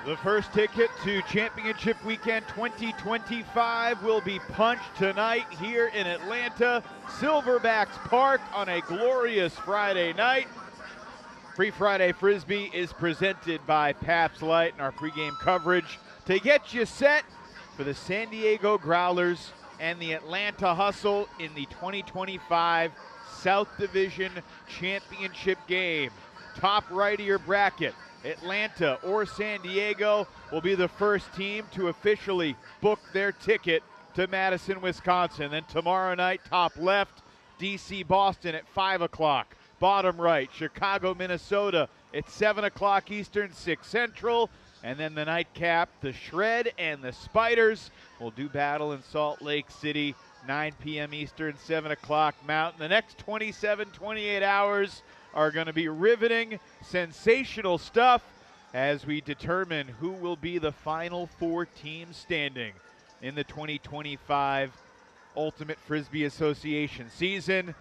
The first ticket to Championship Weekend 2025 will be punched tonight here in Atlanta, Silverbacks Park on a glorious Friday night. Free Friday Frisbee is presented by Pabst Light and our pregame coverage to get you set for the San Diego Growlers and the Atlanta Hustle in the 2025 South Division Championship game. Top right of your bracket, Atlanta or San Diego will be the first team to officially book their ticket to Madison, Wisconsin. Then tomorrow night, top left, DC Boston at 5 o'clock. Bottom right, Chicago, Minnesota at 7 o'clock Eastern, 6 Central. And then the nightcap, the Shred and the Spiders will do battle in Salt Lake City, 9 p.m. Eastern, 7 o'clock Mountain. The next 27, 28 hours are going to be riveting, sensational stuff as we determine who will be the final 4 teams standing in the 2025 Ultimate Frisbee Association season.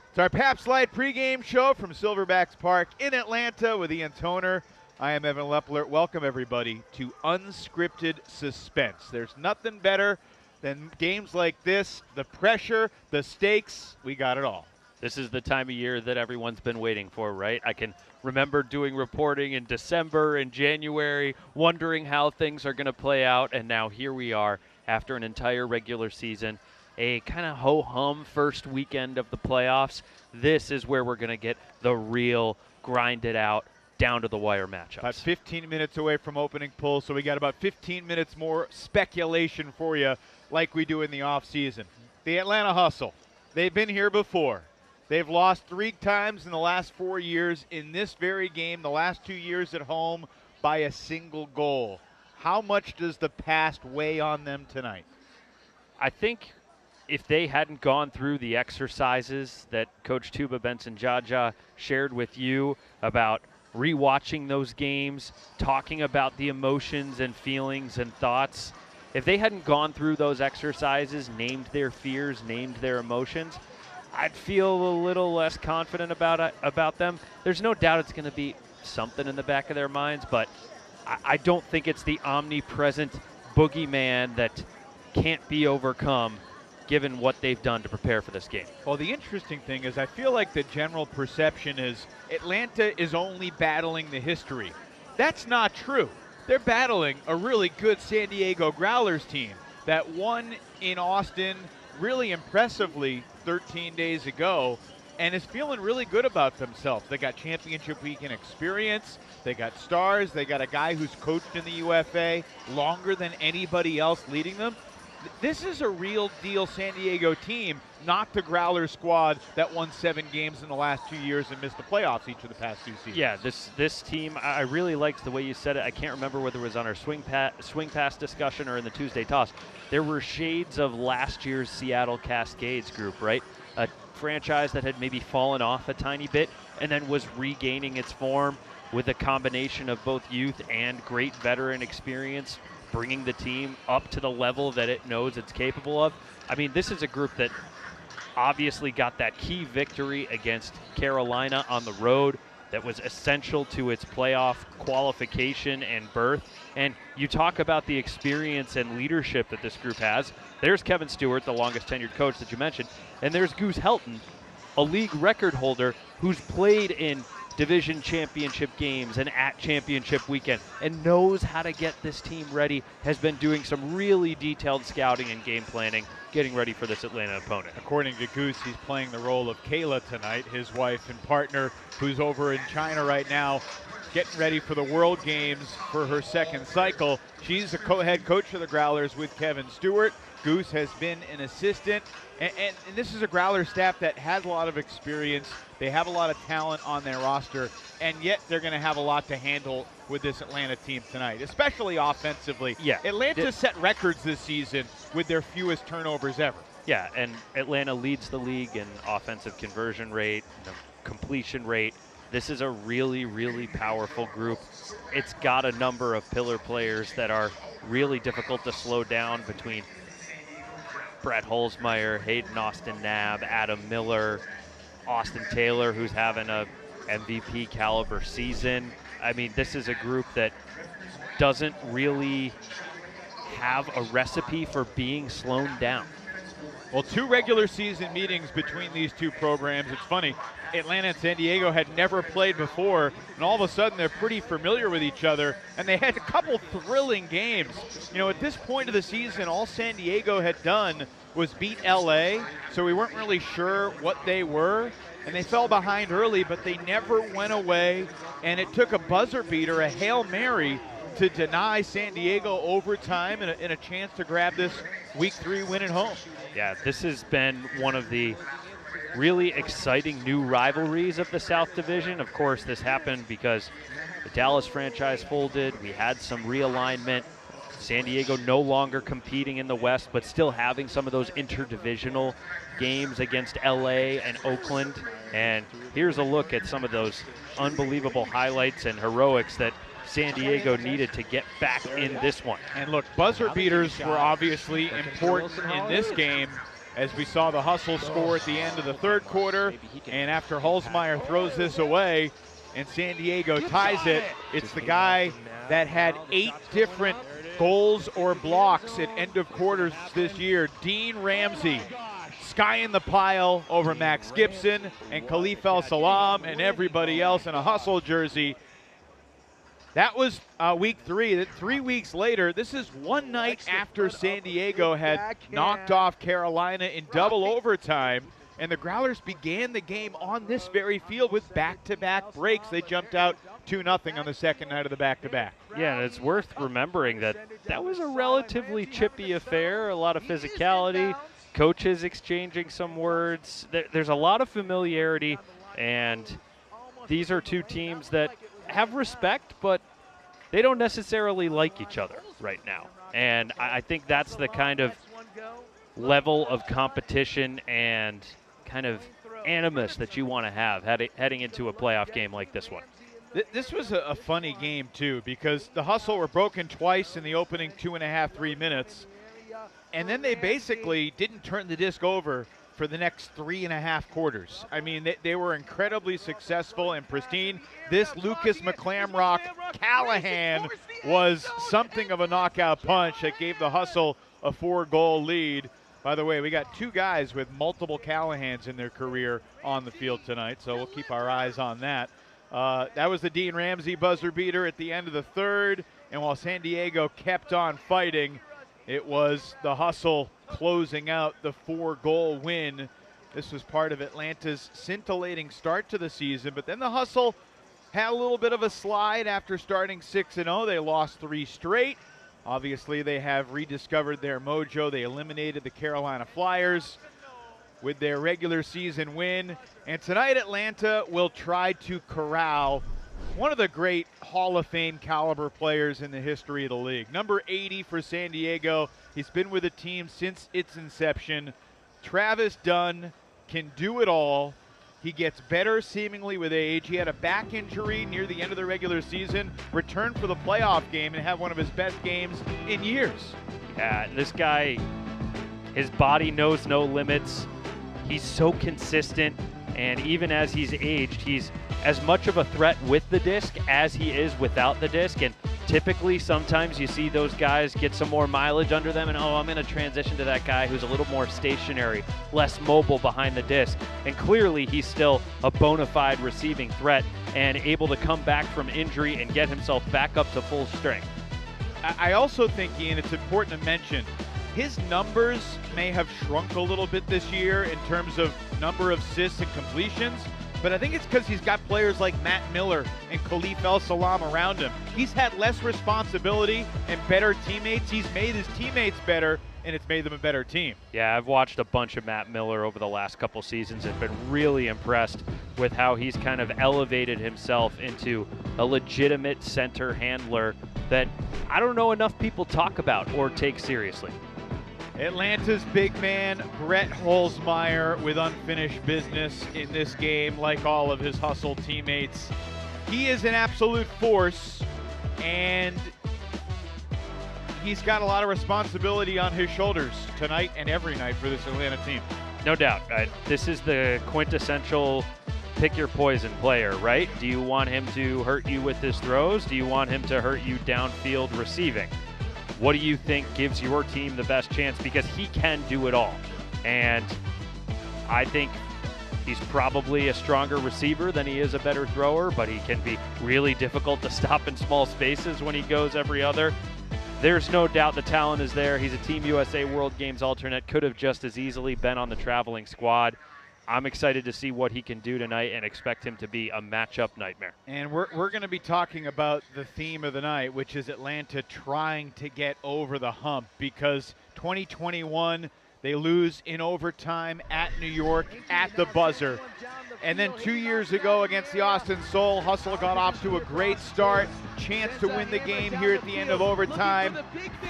It's our Pabst Light pregame show from Silverbacks Park in Atlanta with Ian Toner. I am Evan Lepler. Welcome, everybody, to Unscripted Suspense. There's nothing better than games like this. The pressure, the stakes, we got it all. This is the time of year that everyone's been waiting for, right? I can remember doing reporting in December and January, wondering how things are going to play out, and now here we are after an entire regular season, a kind of ho-hum first weekend of the playoffs. This is where we're going to get the real grind-it-out, down-to-the-wire matchups. About 15 minutes away from opening pull, so we got about 15 minutes more speculation for you like we do in the offseason. The Atlanta Hustle, they've been here before. They've lost 3 times in the last 4 years in this very game, the last 2 years at home, by a single goal. How much does the past weigh on them tonight? I think if they hadn't gone through the exercises that Coach Tuba Benson-Jaja shared with you about rewatching those games, talking about the emotions and feelings and thoughts, if they hadn't gone through those exercises, named their fears, named their emotions, I'd feel a little less confident about them. There's no doubt it's going to be something in the back of their minds, but I don't think it's the omnipresent boogeyman that can't be overcome given what they've done to prepare for this game. Well, the interesting thing is I feel like the general perception is Atlanta is only battling the history. That's not true. They're battling a really good San Diego Growlers team that won in Austin really impressively 13 days ago and is feeling really good about themselves. They got championship weekend experience. They got stars. They got a guy who's coached in the UFA longer than anybody else leading them. This is a real deal San Diego team, not the Growlers squad that won 7 games in the last 2 years and missed the playoffs each of the past 2 seasons. Yeah, this team, I really liked the way you said it. I can't remember whether it was on our swing pass discussion or in the Tuesday toss. There were shades of last year's Seattle Cascades group, right? A franchise that had maybe fallen off a tiny bit and then was regaining its form with a combination of both youth and great veteran experience, bringing the team up to the level that it knows it's capable of. I mean, this is a group that obviously got that key victory against Carolina on the road that was essential to its playoff qualification and berth. And you talk about the experience and leadership that this group has. There's Kevin Stewart, the longest tenured coach that you mentioned, and there's Goose Helton, a league record holder who's played in division championship games and at championship weekend and knows how to get this team ready, has been doing some really detailed scouting and game planning, getting ready for this Atlanta opponent. According to Goose, he's playing the role of Kayla tonight, his wife and partner, who's over in China right now, getting ready for the World Games for her second cycle. She's a head coach for the Growlers with Kevin Stewart. Goose has been an assistant, and this is a Growler staff that has a lot of experience. They have a lot of talent on their roster, and yet they're going to have a lot to handle with this Atlanta team tonight, especially offensively. Yeah. Atlanta set records this season with their fewest turnovers ever. Yeah, and Atlanta leads the league in offensive conversion rate, completion rate. This is a really, really powerful group. It's got a number of pillar players that are really difficult to slow down between Brett Holzmeyer, Hayden Austin Knabb, Adam Miller, Austin Taylor, who's having a MVP caliber season. I mean, this is a group that doesn't really have a recipe for being slowed down. Well, 2 regular season meetings between these two programs. It's funny, Atlanta and San Diego had never played before, and all of a sudden they're pretty familiar with each other, and they had a couple thrilling games. You know, at this point of the season, all San Diego had done was beat LA, so we weren't really sure what they were, and they fell behind early, but they never went away, and it took a buzzer beater, a Hail Mary, to deny San Diego overtime and a chance to grab this Week 3 win at home. Yeah, this has been one of the really exciting new rivalries of the South Division. Of course, this happened because the Dallas franchise folded. We had some realignment. San Diego no longer competing in the West, but still having some of those interdivisional games against LA and Oakland. And here's a look at some of those unbelievable highlights and heroics that San Diego needed to get back in this one. And look, buzzer beaters were obviously important in this game, as we saw the Hustle score at the end of the third quarter, and after Holzmeyer throws this away and San Diego ties it, it's the guy that had 8 different goals or blocks at end of quarters this year, Dean Ramsey, skying the pile over Max Gibson and Khalif El-Salam and everybody else in a Hustle jersey. That was Week 3. 3 weeks later, this is one night after San Diego had knocked off Carolina in double overtime, and the Growlers began the game on this very field with back-to-back breaks. They jumped out 2-0 on the second night of the back-to-back. Yeah, and it's worth remembering that that was a relatively chippy affair, a lot of physicality, coaches exchanging some words. There's a lot of familiarity, and these are two teams that have respect, but they don't necessarily like each other right now. And I think that's the kind of level of competition and kind of animus that you want to have heading into a playoff game like this one. This was a funny game, too, because the Hustle were broken twice in the opening 2.5, 3 minutes, and then they basically didn't turn the disc over for the next 3.5 quarters. I mean, they were incredibly successful and pristine. This Lucas McClamrock Callahan was something of a knockout punch that gave the Hustle a 4-goal lead. By the way, we got 2 guys with multiple Callahans in their career on the field tonight, so we'll keep our eyes on that. That was the Dean Ramsey buzzer beater at the end of the third, and while San Diego kept on fighting, it was the Hustle closing out the 4-goal win. This was part of Atlanta's scintillating start to the season, but then the Hustle had a little bit of a slide after starting 6-0. They lost 3 straight. Obviously, they have rediscovered their mojo. They eliminated the Carolina Flyers with their regular season win. And tonight, Atlanta will try to corral one of the great Hall of Fame caliber players in the history of the league. Number 80 for San Diego. He's been with the team since its inception. Travis Dunn can do it all. He gets better seemingly with age. He had a back injury near the end of the regular season, returned for the playoff game, and had one of his best games in years. Yeah, this guy, his body knows no limits. He's so consistent, and even as he's aged, he's as much of a threat with the disc as he is without the disc. And typically, sometimes you see those guys get some more mileage under them, and I'm going to transition to that guy who's a little more stationary, less mobile behind the disc. And clearly, he's still a bona fide receiving threat and able to come back from injury and get himself back up to full strength. I also think, Ian, it's important to mention, his numbers may have shrunk a little bit this year in terms of number of assists and completions, but I think it's because he's got players like Matt Miller and Khalif El-Salam around him. He's had less responsibility and better teammates. He's made his teammates better, and it's made them a better team. Yeah, I've watched a bunch of Matt Miller over the last couple seasons and been really impressed with how he's kind of elevated himself into a legitimate center handler that I don't know enough people talk about or take seriously. Atlanta's big man, Brett Holzmeyer, with unfinished business in this game, like all of his Hustle teammates. He is an absolute force, and he's got a lot of responsibility on his shoulders tonight and every night for this Atlanta team. No doubt. This is the quintessential pick your poison player, right? Do you want him to hurt you with his throws? Do you want him to hurt you downfield receiving? What do you think gives your team the best chance? Because he can do it all. And I think he's probably a stronger receiver than he is a better thrower, but he can be really difficult to stop in small spaces when he goes every other. There's no doubt the talent is there. He's a Team USA World Games alternate, could have just as easily been on the traveling squad. I'm excited to see what he can do tonight and expect him to be a matchup nightmare. And we're going to be talking about the theme of the night, which is Atlanta trying to get over the hump, because 2021, they lose in overtime at New York at the buzzer. And then 2 years ago against the Austin Soul, Hustle got off to a great start. Chance to win the game here at the end of overtime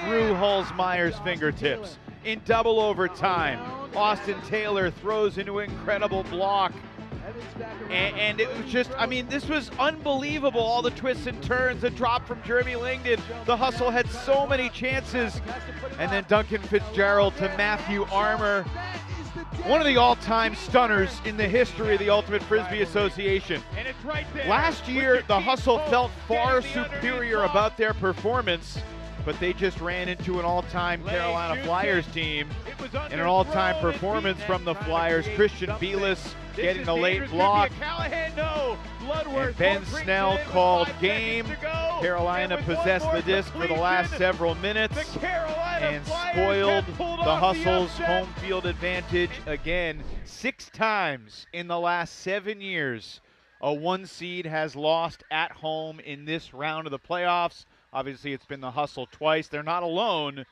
through Hulsmeyer's fingertips. In double overtime, Austin Taylor throws into an incredible block. And it was just, I mean, this was unbelievable, all the twists and turns, the drop from Jeremy Langdon. The Hustle had so many chances. And then Duncan Fitzgerald to Matthew Armour. One of the all-time stunners in the history of the Ultimate Frisbee Association. Last year, the Hustle felt far superior about their performance, but they just ran into an all-time Carolina Flyers team and an all-time performance from the Flyers. Christian Belis getting the late block. And Ben Snell called game. Carolina possessed the disc for the last several minutes and spoiled the Hustle's home field advantage again. 6 times in the last 7 years, a 1 seed has lost at home in this round of the playoffs. Obviously, it's been the Hustle twice. They're not alone.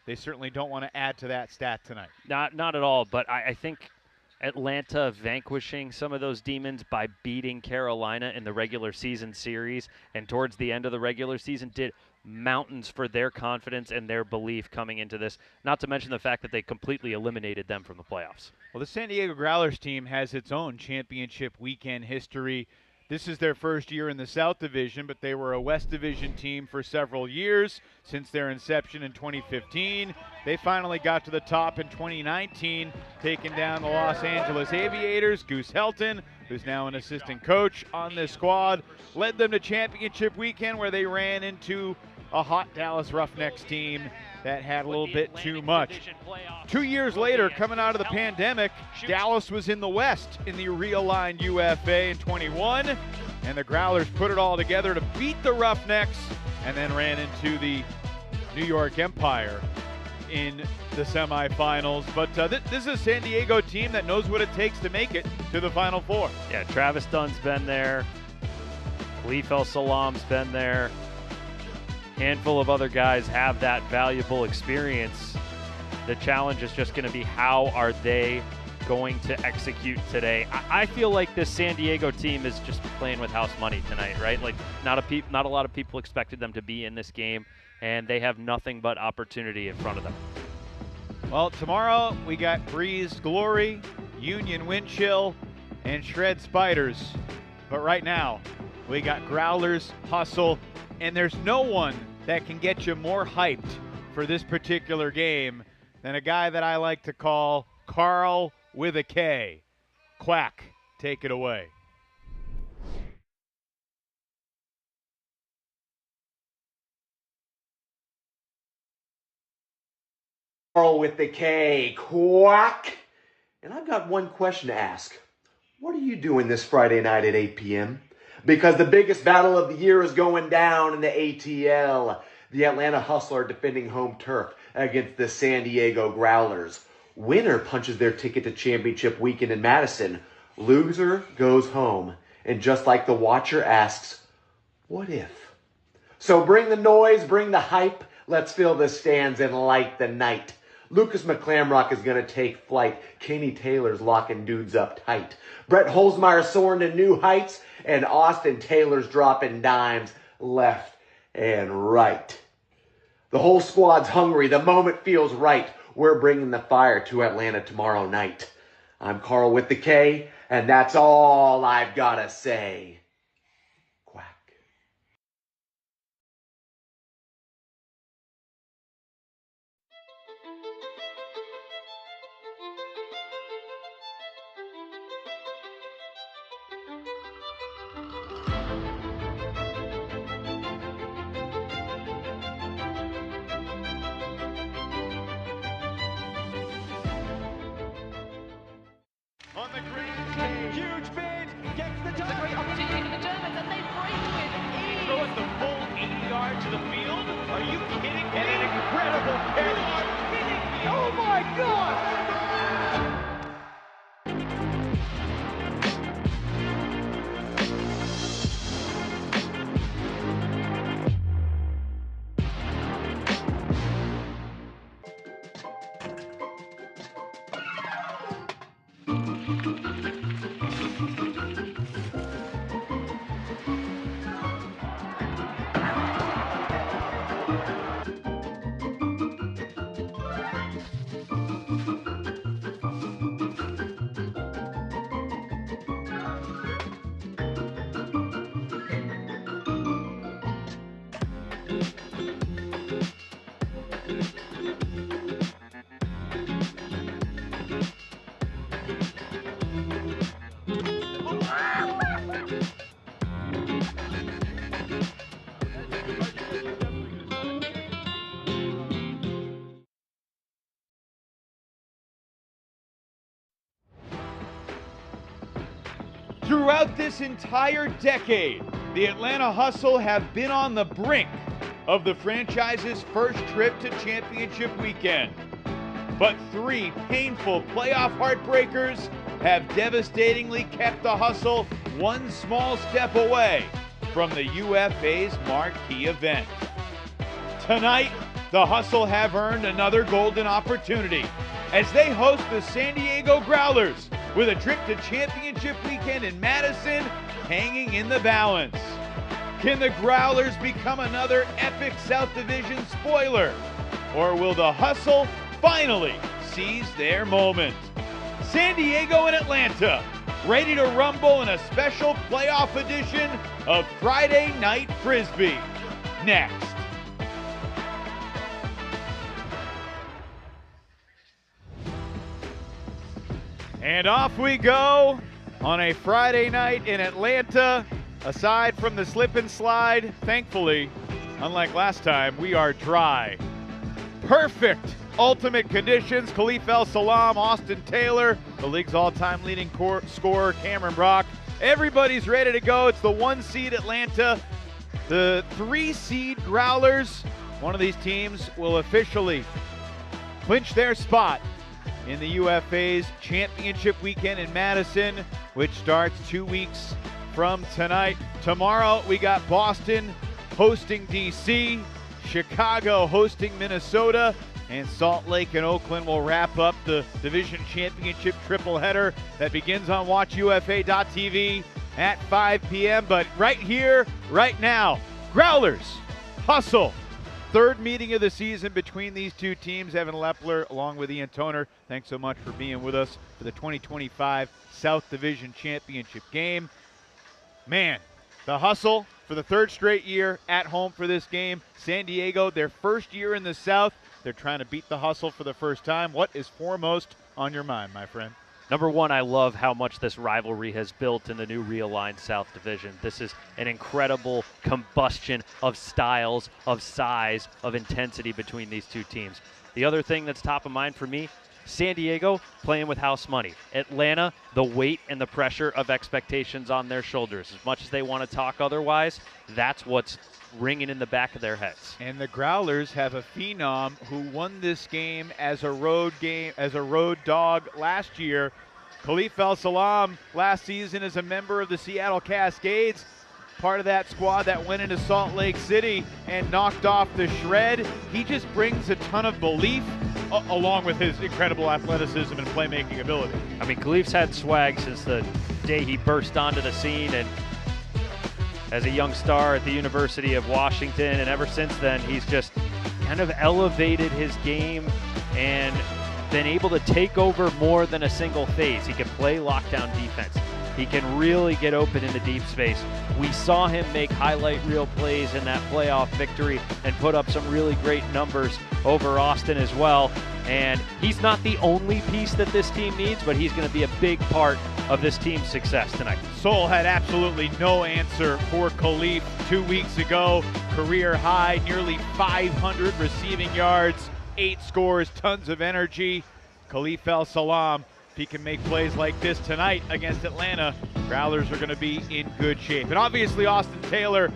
They certainly don't want to add to that stat tonight. Not at all, but I think Atlanta vanquishing some of those demons by beating Carolina in the regular season series and towards the end of the regular season did mountains for their confidence and their belief coming into this, not to mention the fact that they completely eliminated them from the playoffs. Well, the San Diego Growlers team has its own championship weekend history. This is their first year in the South Division, but they were a West Division team for several years since their inception in 2015. They finally got to the top in 2019, taking down the Los Angeles Aviators. Goose Helton, who's now an assistant coach on this squad, led them to championship weekend where they ran into a hot Dallas Roughnecks team that had a little bit too much. 2 years later, coming out of the pandemic, Dallas was in the West in the realigned UFA in 21, and the Growlers put it all together to beat the Roughnecks and then ran into the New York Empire in the semifinals. But this is a San Diego team that knows what it takes to make it to the Final Four. Yeah, Travis Dunn's been there. Khalif El-Salam's been there. Handful of other guys have that valuable experience. The challenge is just going to be how are they going to execute today. I feel like this San Diego team is just playing with house money tonight, right? Like not a lot of people expected them to be in this game, and they have nothing but opportunity in front of them. Well, tomorrow we got Breeze Glory, Union Windchill, and Shred Spiders. But right now we got Growlers, Hustle, and there's no one that can get you more hyped for this particular game than a guy that I like to call Carl with a K. Quack, take it away. Carl with the K. Quack. And I've got one question to ask. What are you doing this Friday night at 8 p.m.? Because the biggest battle of the year is going down in the ATL. The Atlanta Hustle are defending home turf against the San Diego Growlers. Winner punches their ticket to championship weekend in Madison. Loser goes home. And just like the watcher asks, what if? So bring the noise, bring the hype. Let's fill the stands and light the night. Lucas McClamrock is going to take flight. Kenny Taylor's locking dudes up tight. Brett Holzmeyer soaring to new heights. And Austin Taylor's dropping dimes left and right. The whole squad's hungry. The moment feels right. We're bringing the fire to Atlanta tomorrow night. I'm Carl with the K, and that's all I've got to say. Quack. on the green stage. Huge bid, gets the It's a great opportunity for the Germans, and they break with ease. Throw it the full 80 yards to the field. Are you kidding me? And an incredible catch. Are you kidding me? Oh my God! Throughout this entire decade, the Atlanta Hustle have been on the brink of the franchise's first trip to championship weekend. But 3 painful playoff heartbreakers have devastatingly kept the Hustle one small step away from the UFA's marquee event. Tonight, the Hustle have earned another golden opportunity as they host the San Diego Growlers, with a trip to championship weekend in Madison hanging in the balance. Can the Growlers become another epic South Division spoiler? Or will the Hustle finally seize their moment? San Diego and Atlanta, ready to rumble in a special playoff edition of Friday Night Frisbee. Next. And off we go on a Friday night in Atlanta. Aside from the slip and slide, thankfully, unlike last time, we are dry. Perfect ultimate conditions. Khalif El-Salam, Austin Taylor, the league's all-time leading scorer, Cameron Brock. Everybody's ready to go. It's the 1 seed Atlanta, the 3 seed Growlers. One of these teams will officially clinch their spot in the UFA's championship weekend in Madison, which starts 2 weeks from tonight. Tomorrow, we got Boston hosting DC, Chicago hosting Minnesota, and Salt Lake and Oakland will wrap up the division championship triple header that begins on WatchUFA.tv at 5 p.m. But right here, right now, Growlers, Hustle. 3rd meeting of the season between these two teams. Evan Lepler along with Ian Toner, thanks so much for being with us for the 2025 South Division Championship game. Man, the Hustle for the 3rd straight year at home for this game. San Diego, their 1st year in the South. They're trying to beat the Hustle for the first time. What is foremost on your mind, my friend? Number one, I love how much this rivalry has built in the new realigned South Division. This is an incredible combustion of styles, of size, of intensity between these two teams. The other thing that's top of mind for me, San Diego playing with house money. Atlanta, the weight and the pressure of expectations on their shoulders. As much as they want to talk otherwise, that's what's ringing in the back of their heads. And the Growlers have a phenom who won this game as a road dog last year. Khalif El-Salam last season as a member of the Seattle Cascades, part of that squad that went into Salt Lake City and knocked off the shred. He just brings a ton of belief along with his incredible athleticism and playmaking ability. I mean, Khalif's had swag since the day he burst onto the scene and as a young star at the University of Washington, and ever since then, he's just kind of elevated his game and been able to take over more than a single phase. He can play lockdown defense. He can really get open in the deep space. We saw him make highlight reel plays in that playoff victory and put up some really great numbers over Austin as well. And he's not the only piece that this team needs, but he's going to be a big part of this team's success tonight. Sol had absolutely no answer for Khalif 2 weeks ago. Career high, nearly 500 receiving yards, 8 scores, tons of energy. Khalif El-Salam If he can make plays like this tonight against Atlanta, Growlers are going to be in good shape. And obviously Austin Taylor,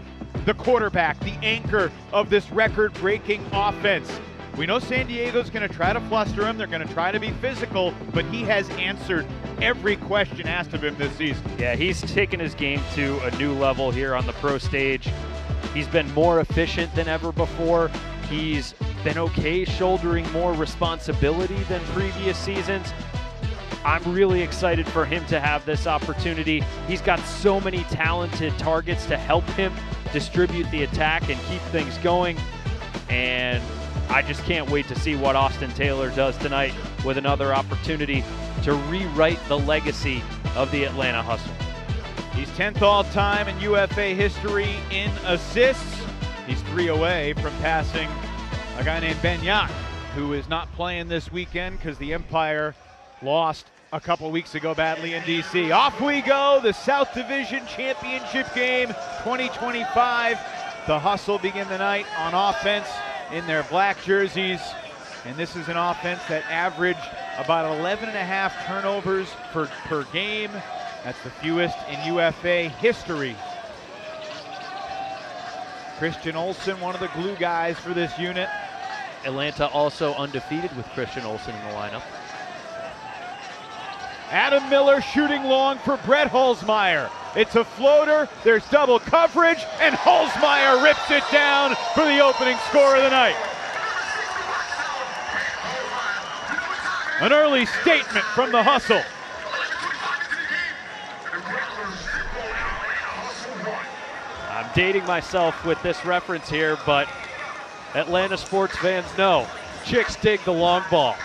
the quarterback, the anchor of this record-breaking offense. We know San Diego's going to try to fluster him. They're going to try to be physical, but he has answered every question asked of him this season. Yeah, he's taken his game to a new level here on the pro stage. He's been more efficient than ever before. He's been okay shouldering more responsibility than previous seasons. I'm really excited for him to have this opportunity. He's got so many talented targets to help him distribute the attack and keep things going. And I just can't wait to see what Austin Taylor does tonight with another opportunity to rewrite the legacy of the Atlanta Hustle. He's 10th all-time in UFA history in assists. He's 3 away from passing a guy named Ben Yacht, who is not playing this weekend because the Empire lost a couple weeks ago badly in DC. Off we go, the South Division Championship game 2025. The Hustle begin the night on offense in their black jerseys. And this is an offense that averaged about 11.5 turnovers per game. That's the fewest in UFA history. Christian Olsen, one of the glue guys for this unit. Atlanta also undefeated with Christian Olsen in the lineup. Adam Miller shooting long for Brett Holzmeyer. It's a floater, there's double coverage, and Holzmeyer rips it down for the opening score of the night. An early statement from the Hustle. I'm dating myself with this reference here, but Atlanta sports fans know chicks dig the long ball.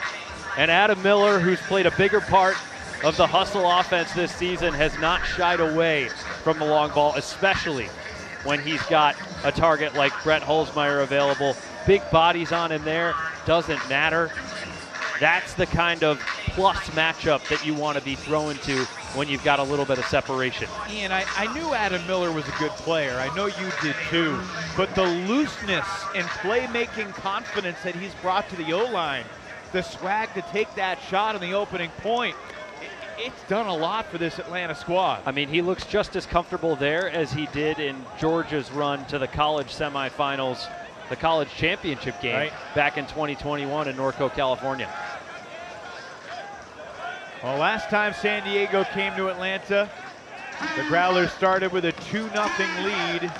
And Adam Miller, who's played a bigger part of the Hustle offense this season, has not shied away from the long ball, especially when he's got a target like Brett Holzmeyer available. Big bodies on him there, doesn't matter. That's the kind of plus matchup that you want to be throwing to when you've got a little bit of separation. Ian, I knew Adam Miller was a good player. I know you did too. But the looseness and playmaking confidence that he's brought to the O-line, the swag to take that shot on the opening point, it's done a lot for this Atlanta squad. I mean, he looks just as comfortable there as he did in Georgia's run to the college semifinals, the college championship game back in 2021 in Norco, California. Well, last time San Diego came to Atlanta, the Growlers started with a 2-0 lead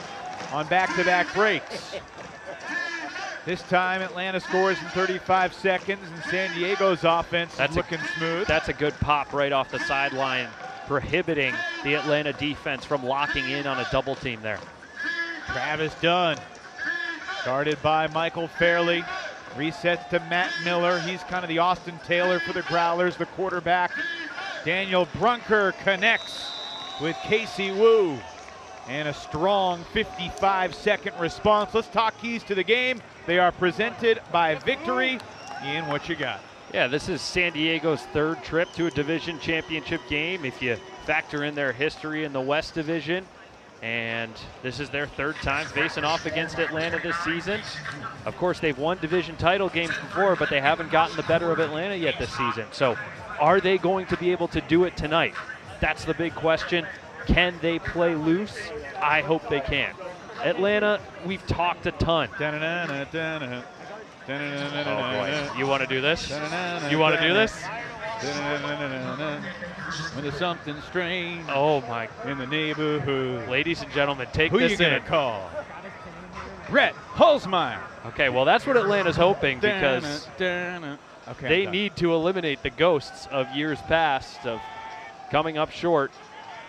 on back-to-back breaks. This time, Atlanta scores in 35 seconds, and San Diego's offense is looking smooth. That's a good pop right off the sideline, prohibiting the Atlanta defense from locking in on a double team there. Travis Dunn, guarded by Michael Fairley. Resets to Matt Miller. He's kind of the Austin Taylor for the Growlers, the quarterback. Daniel Brunker connects with Casey Wu. And a strong 55-second response. Let's talk keys to the game. They are presented by Victory. Ian, what you got? Yeah, this is San Diego's third trip to a division championship game if you factor in their history in the West Division. And this is their third time facing off against Atlanta this season. Of course, they've won division title games before, but they haven't gotten the better of Atlanta yet this season. So are they going to be able to do it tonight? That's the big question. Can they play loose? I hope they can. Atlanta, we've talked a ton. Oh boy, you want to do this? You want to do this? When there's something strange in the neighborhood. Ladies and gentlemen, take Who this you gonna in. call? Brett Holzmeyer. Okay, well that's what Atlanta's hoping, because they done. need to eliminate the ghosts of years past of coming up short.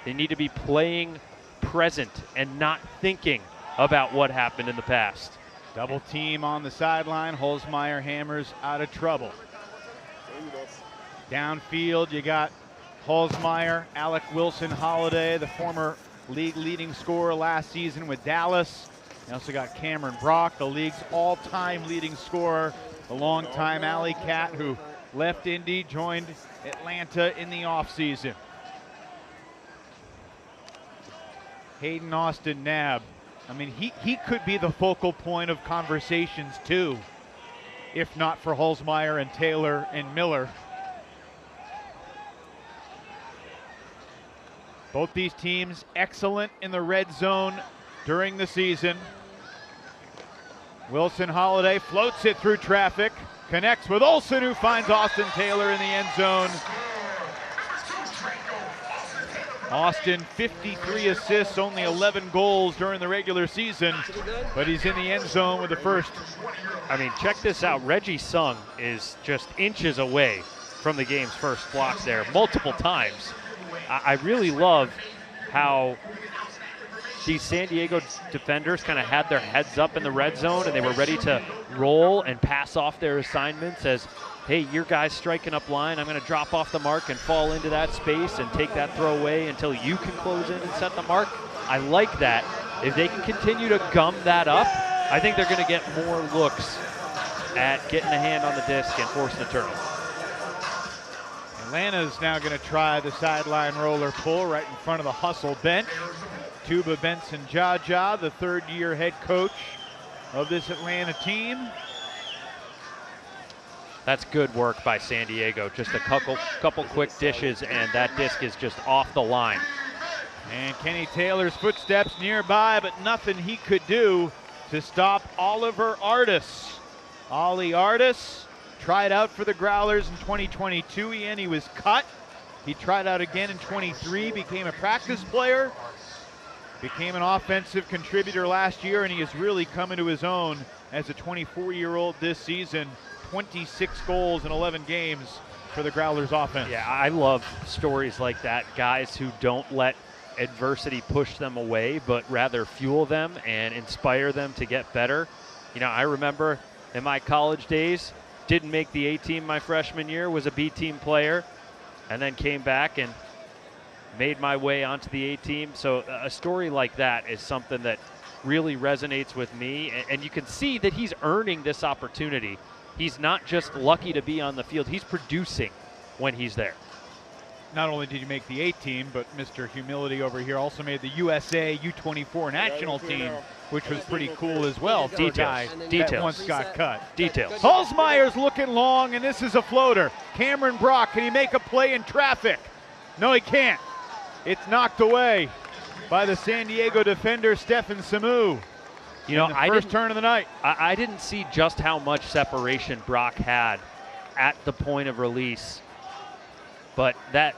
They need to be playing present and not thinking about what happened in the past. Double team on the sideline. Holzmeyer hammers out of trouble. Downfield, you got Holzmeyer, Alec Wilson Holiday, the former league leading scorer last season with Dallas. You also got Cameron Brock, the league's all-time leading scorer, the longtime AlleyCat who left Indy, joined Atlanta in the offseason. Hayden Austin Knabb. I mean, he could be the focal point of conversations too, if not for Holzmeyer and Taylor and Miller. Both these teams excellent in the red zone during the season. Wilson Holiday floats it through traffic, connects with Olsen, who finds Austin Taylor in the end zone. Austin, 53 assists, only 11 goals during the regular season, but he's in the end zone with the first. I mean, check this out. Reggie Sung is just inches away from the game's first block there multiple times. I really love how these San Diego defenders kind of had their heads up in the red zone and they were ready to roll and pass off their assignments as, hey, your guy's striking up line. I'm going to drop off the mark and fall into that space and take that throw away until you can close in and set the mark. I like that. If they can continue to gum that up, I think they're going to get more looks at getting a hand on the disc and forcing a turnover. Atlanta's now going to try the sideline roller pull right in front of the hustle bench. Tuba Benson-Jaja, the third-year head coach of this Atlanta team. That's good work by San Diego. Just a couple quick dishes, and that disc is just off the line. And Kenny Taylor's footsteps nearby, but nothing he could do to stop Oliver Artis. Ollie Artis tried out for the Growlers in 2022, and he was cut. He tried out again in 23, became a practice player, became an offensive contributor last year, and he has really come into his own as a 24-year-old this season. 26 goals in 11 games for the Growlers offense. Yeah, I love stories like that, guys who don't let adversity push them away, but rather fuel them and inspire them to get better. You know, I remember in my college days, didn't make the A-team my freshman year, was a B-team player, and then came back and made my way onto the A-team. So a story like that is something that really resonates with me, and you can see that he's earning this opportunity. He's not just lucky to be on the field, he's producing when he's there. Not only did he make the A-team, but Mr. Humility over here also made the USA U24 national team, which was pretty cool as well for a guy that once got cut. Details. Holzmeyer's looking long, and this is a floater. Cameron Brock, can he make a play in traffic? No, he can't. It's knocked away by the San Diego defender, Stefan Samu. You know, first turn of the night. I didn't see just how much separation Brock had at the point of release, but that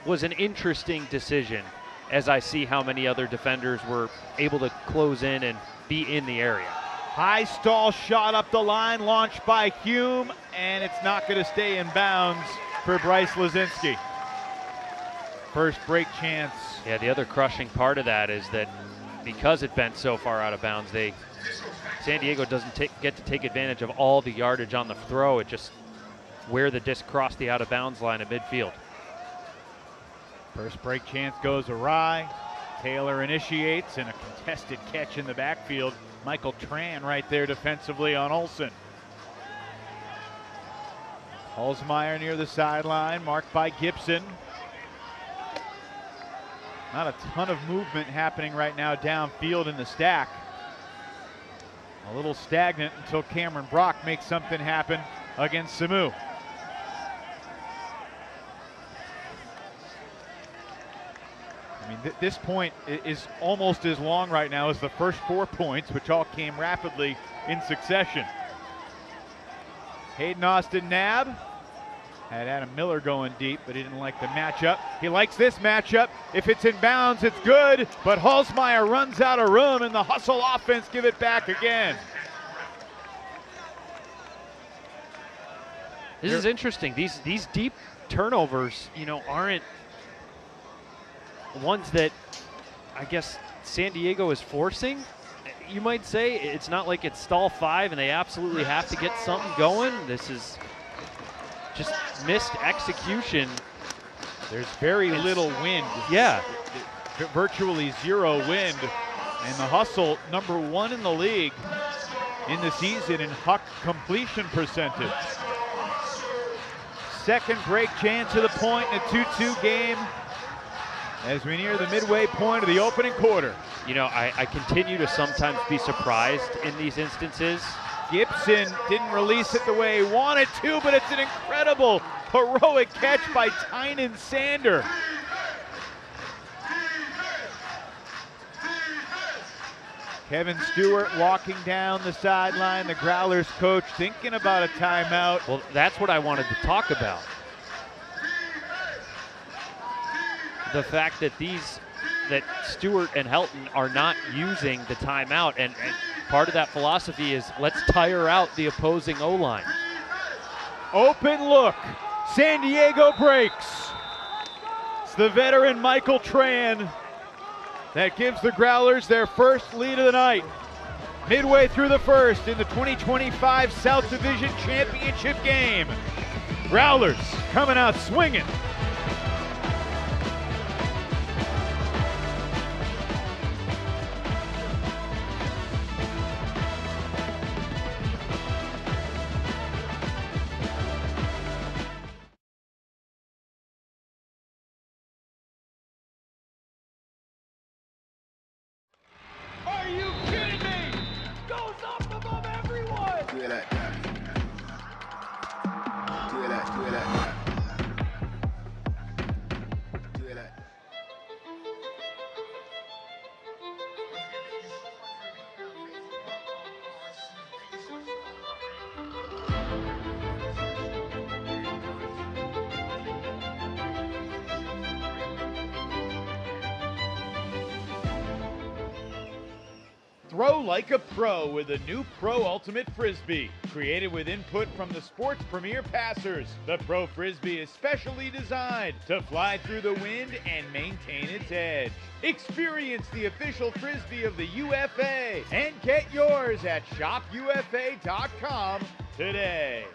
was an interesting decision as I see how many other defenders were able to close in and be in the area. High stall shot up the line, launched by Hume, and it's not going to stay in bounds for Bryce Lazinski. First break chance. Yeah, the other crushing part of that is that because it bent so far out of bounds, San Diego doesn't get to take advantage of all the yardage on the throw. It just where the disc crossed the out of bounds line at midfield. First break chance goes awry. Taylor initiates, and a contested catch in the backfield. Michael Tran right there defensively on Olsen. Holzmeier near the sideline, marked by Gibson. Not a ton of movement happening right now downfield in the stack. A little stagnant until Cameron Brock makes something happen against Samu. I mean, this point is almost as long right now as the first 4 points, which all came rapidly in succession. Hayden Austin Nab had Adam Miller going deep, but he didn't like the matchup. He likes this matchup. If it's in bounds, it's good, but Holzmeier runs out of room, and the hustle offense give it back again. This is interesting. These deep turnovers, you know, aren't ones that I guess San Diego is forcing. You might say it's not like it's stall 5 and they absolutely have to get something going. This is just missed execution. There's very little wind. Yeah. Virtually zero wind. And the hustle, #1 in the league in the season in Huck completion percentage. Second break chance to the point in a 2-2 game as we near the midway point of the opening quarter. You know, I continue to sometimes be surprised in these instances. Gibson didn't release it the way he wanted to, but it's an incredible, heroic catch by Tynan Sander. Kevin Stewart walking down the sideline, the Growlers coach thinking about a timeout. Well, that's what I wanted to talk about. The fact that that Stewart and Helton are not using the timeout, and part of that philosophy is let's tire out the opposing O-line. Open look, San Diego breaks. It's the veteran Michael Tran that gives the Growlers their first lead of the night. Midway through the first in the 2025 South Division Championship game. Growlers coming out swinging. Are you kidding me? Goes up above everyone. Do it like that. Do it like that. Do it like. Throw like a pro with the new Pro Ultimate Frisbee. Created with input from the sport's premier passers, the Pro Frisbee is specially designed to fly through the wind and maintain its edge. Experience the official Frisbee of the UFA and get yours at shopufa.com today.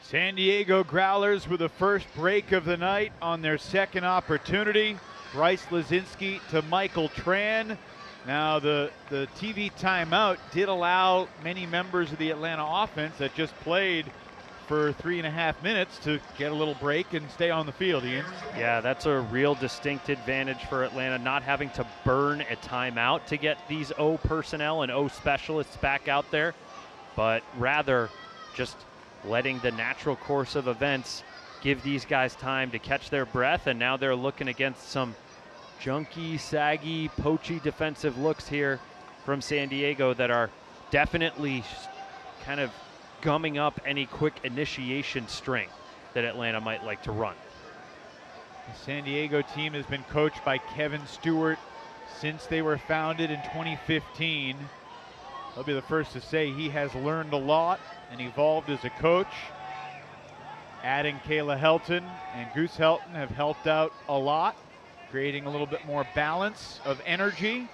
San Diego Growlers with the first break of the night on their second opportunity. Bryce Lazinski to Michael Tran. Now the TV timeout did allow many members of the Atlanta offense that just played for 3.5 minutes to get a little break and stay on the field, Ian. Yeah, that's a real distinct advantage for Atlanta, not having to burn a timeout to get these O personnel and O specialists back out there, but rather just letting the natural course of events give these guys time to catch their breath, and now they're looking against some junky, saggy, poachy defensive looks here from San Diego that are definitely kind of gumming up any quick initiation string that Atlanta might like to run. The San Diego team has been coached by Kevin Stewart since they were founded in 2015. He'll be the first to say he has learned a lot and evolved as a coach. Adding Kayla Helton and Goose Helton have helped out a lot, creating a little bit more balance of energy.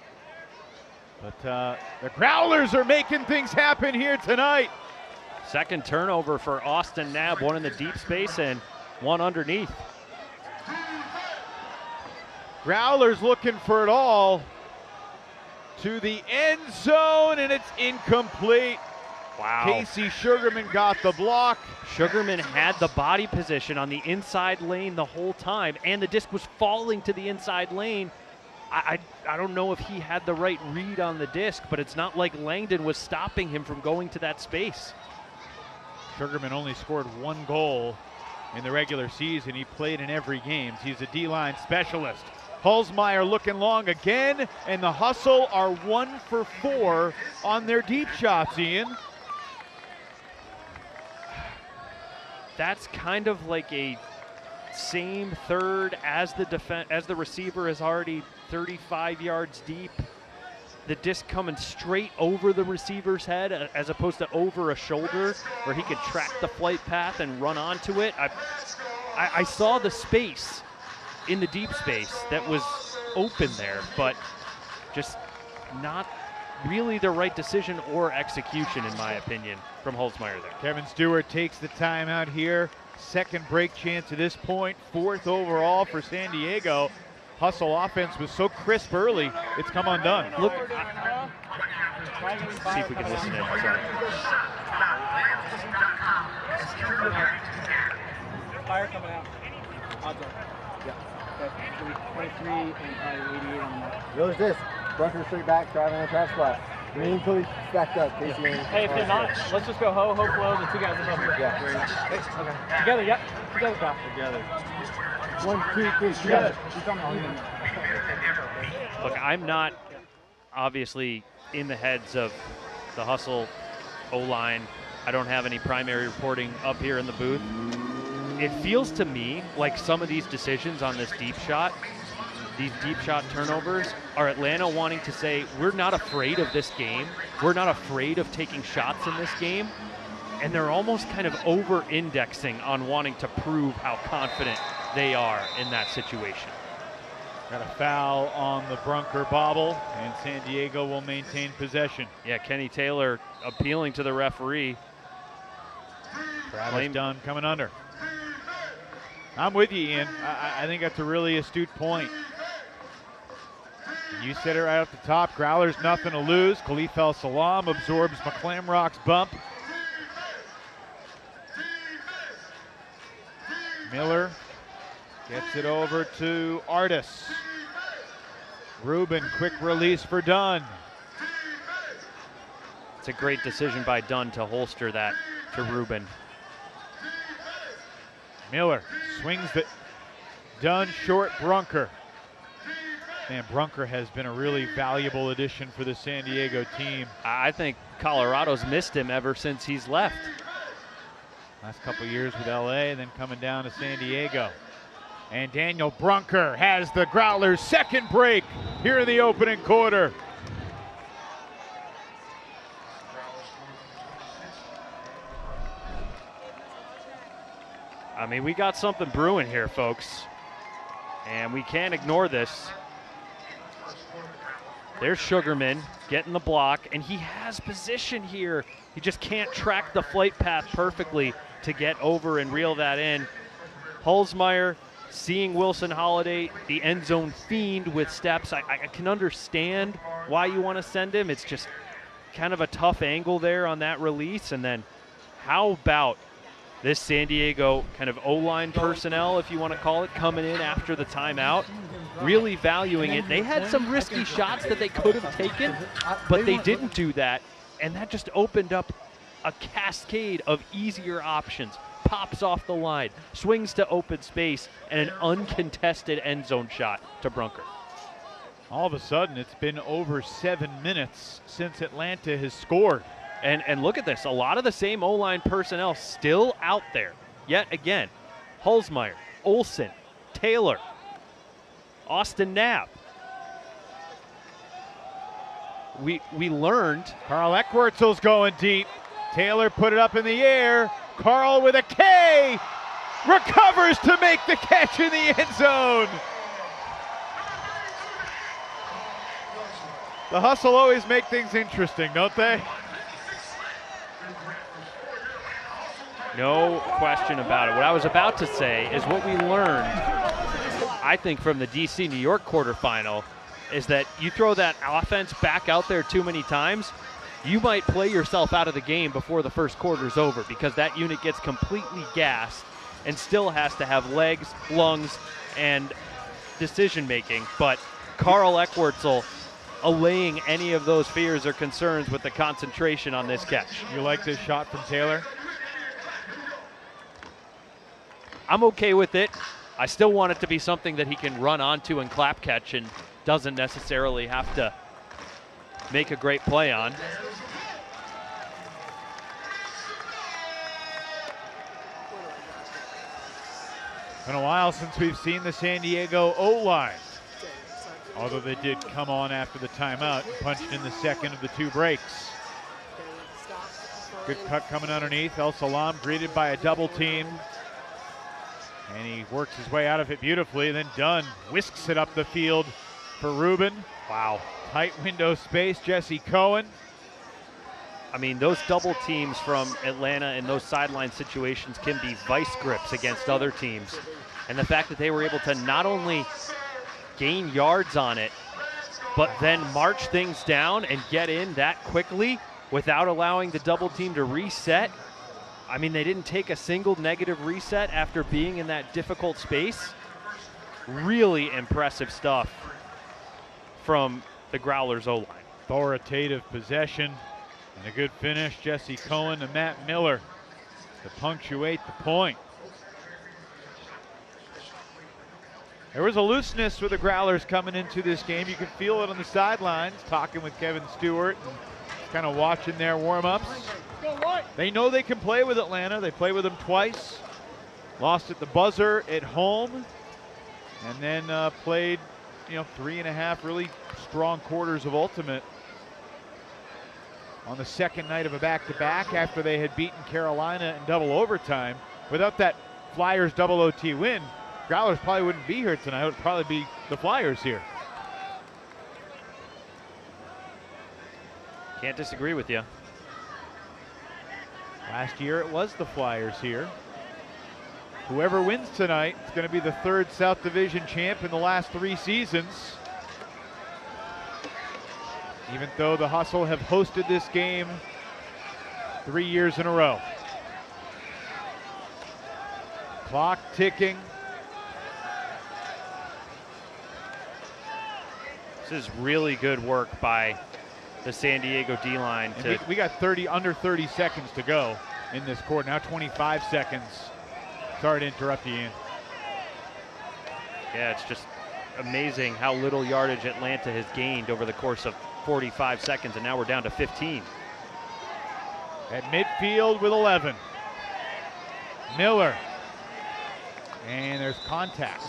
But the Growlers are making things happen here tonight. Second turnover for Austin Knabb, one in the deep space and one underneath. Growlers looking for it all to the end zone, and it's incomplete. Wow. Casey Sugarman got the block. Sugarman had the body position on the inside lane the whole time, and the disc was falling to the inside lane. I don't know if he had the right read on the disc, but it's not like Langdon was stopping him from going to that space. Sugarman only scored 1 goal in the regular season. He played in every game. He's a D-line specialist. Hulsmeyer looking long again, and the Hustle are 1 for 4 on their deep shots, Ian. That's kind of like a same third as the receiver is already 35 yards deep. The disc coming straight over the receiver's head as opposed to over a shoulder where he could track the flight path and run onto it. I saw the space in the deep space that was open there, but just not really the right decision or execution, in my opinion, from Holzmeier there. Kevin Stewart takes the timeout here. Second break chance at this point. 4th overall for San Diego. Hustle offense was so crisp early, it's come undone. Look, see if we can listen in. Sorry. Fire coming out. Odds are. Yeah. Okay. 23 and probably 88 on the mark. Notice this. Brunker straight back, driving on the trap spot. Meaningfully stacked up. Casey and Hey, if they're not, let's just go ho, flow, the 2 guys above here. Yeah. Okay. Together, yep. Together, pal. Together. 1, 2, 3, together. Look, I'm not obviously in the heads of the Hustle O-line. I don't have any primary reporting up here in the booth. It feels to me like some of these decisions on this deep shot, these deep shot turnovers, are Atlanta wanting to say, we're not afraid of this game. We're not afraid of taking shots in this game. And they're almost kind of over-indexing on wanting to prove how confident they are in that situation. Got a foul on the Brunker bobble, and San Diego will maintain possession. Yeah, Kenny Taylor appealing to the referee. Travis Dunn coming under. I'm with you, Ian. I think that's a really astute point. You said it right off the top. Growlers nothing to lose. Khalif El Salam absorbs McClamrock's bump. Miller gets it over to Artis. Rubin, quick release for Dunn. It's a great decision by Dunn to holster that to Rubin. Miller swings the Dunn short Brunker. Man, Brunker has been a really valuable addition for the San Diego team. I think Colorado's missed him ever since he's left. Last couple years with LA, then coming down to San Diego. And Daniel Brunker has the Growlers' second break here in the opening quarter. I mean, we got something brewing here, folks. And we can't ignore this. There's Sugarman getting the block, and he has position here. He just can't track the flight path perfectly to get over and reel that in. Holzmeier seeing Wilson Holiday, the end zone fiend with steps. I can understand why you want to send him. It's just kind of a tough angle there on that release. And then how about this San Diego kind of O-line personnel, if you want to call it, coming in after the timeout, really valuing it. They had some risky shots that they could have taken, but they didn't do that. And that just opened up a cascade of easier options. Pops off the line, swings to open space, and an uncontested end zone shot to Brunker. All of a sudden, it's been over 7 minutes since Atlanta has scored. And look at this, a lot of the same O-line personnel still out there. Yet again, Holzmeier, Olsen, Taylor, Austin Knapp. We learned. Carl Eckwurzel's going deep. Taylor put it up in the air. Carl with a K recovers to make the catch in the end zone. The Hustle always make things interesting, don't they? No question about it. What I was about to say is what we learned, I think, from the DC New York quarterfinal is that you throw that offense back out there too many times, you might play yourself out of the game before the first quarter's over because that unit gets completely gassed and still has to have legs, lungs, and decision-making. But Carl Eckwurzel allaying any of those fears or concerns with the concentration on this catch. You like this shot from Taylor? I'm okay with it. I still want it to be something that he can run onto and clap catch and doesn't necessarily have to make a great play on. Been a while since we've seen the San Diego O-line. Although they did come on after the timeout and punched in the second of the 2 breaks. Good cut coming underneath. El Salam greeted by a double team. And he works his way out of it beautifully. Then Dunn whisks it up the field for Rubin. Wow. Tight window space, Jesse Cohen. I mean, those double teams from Atlanta in those sideline situations can be vice grips against other teams. And the fact that they were able to not only gain yards on it, but then march things down and get in that quickly without allowing the double team to reset. I mean, they didn't take a single negative reset after being in that difficult space. Really impressive stuff from the Growlers O-line. Authoritative possession and a good finish. Jesse Cohen and Matt Miller to punctuate the point. There was a looseness with the Growlers coming into this game. You could feel it on the sidelines, talking with Kevin Stewart and kind of watching their warm-ups. They know they can play with Atlanta. They played with them twice. Lost at the buzzer at home, and then played, 3.5 really strong quarters of ultimate on the second night of a back-to-back after they had beaten Carolina in double overtime. Without that Flyers double OT win, Growlers probably wouldn't be here tonight. It would probably be the Flyers here. Can't disagree with you. Last year it was the Flyers here. Whoever wins tonight is going to be the third South Division champ in the last 3 seasons. Even though the Hustle have hosted this game 3 years in a row. Clock ticking. This is really good work by the San Diego D-line. We got under 30 seconds to go in this quarter. Now 25 seconds. Sorry to interrupt you, Ian. Yeah, it's just amazing how little yardage Atlanta has gained over the course of 45 seconds, and now we're down to 15. At midfield with 11. Miller. And there's contact.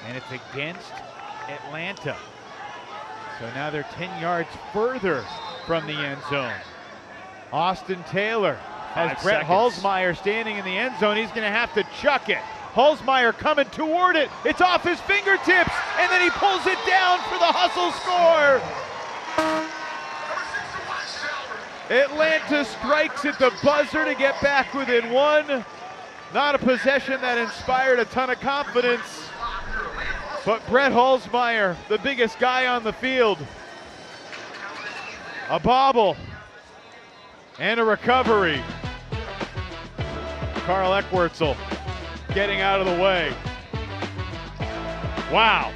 And it's against Atlanta. So now they're 10 yards further from the end zone. Austin Taylor has 5 Brett seconds. Hulsmeyer standing in the end zone. He's going to have to chuck it. Hulsmeyer coming toward it. It's off his fingertips, and then he pulls it down for the Hustle score. Atlanta strikes at the buzzer to get back within 1. Not a possession that inspired a ton of confidence. But Brett Hulsmeyer, the biggest guy on the field, a bobble and a recovery. Carl Eckwurzel getting out of the way. Wow.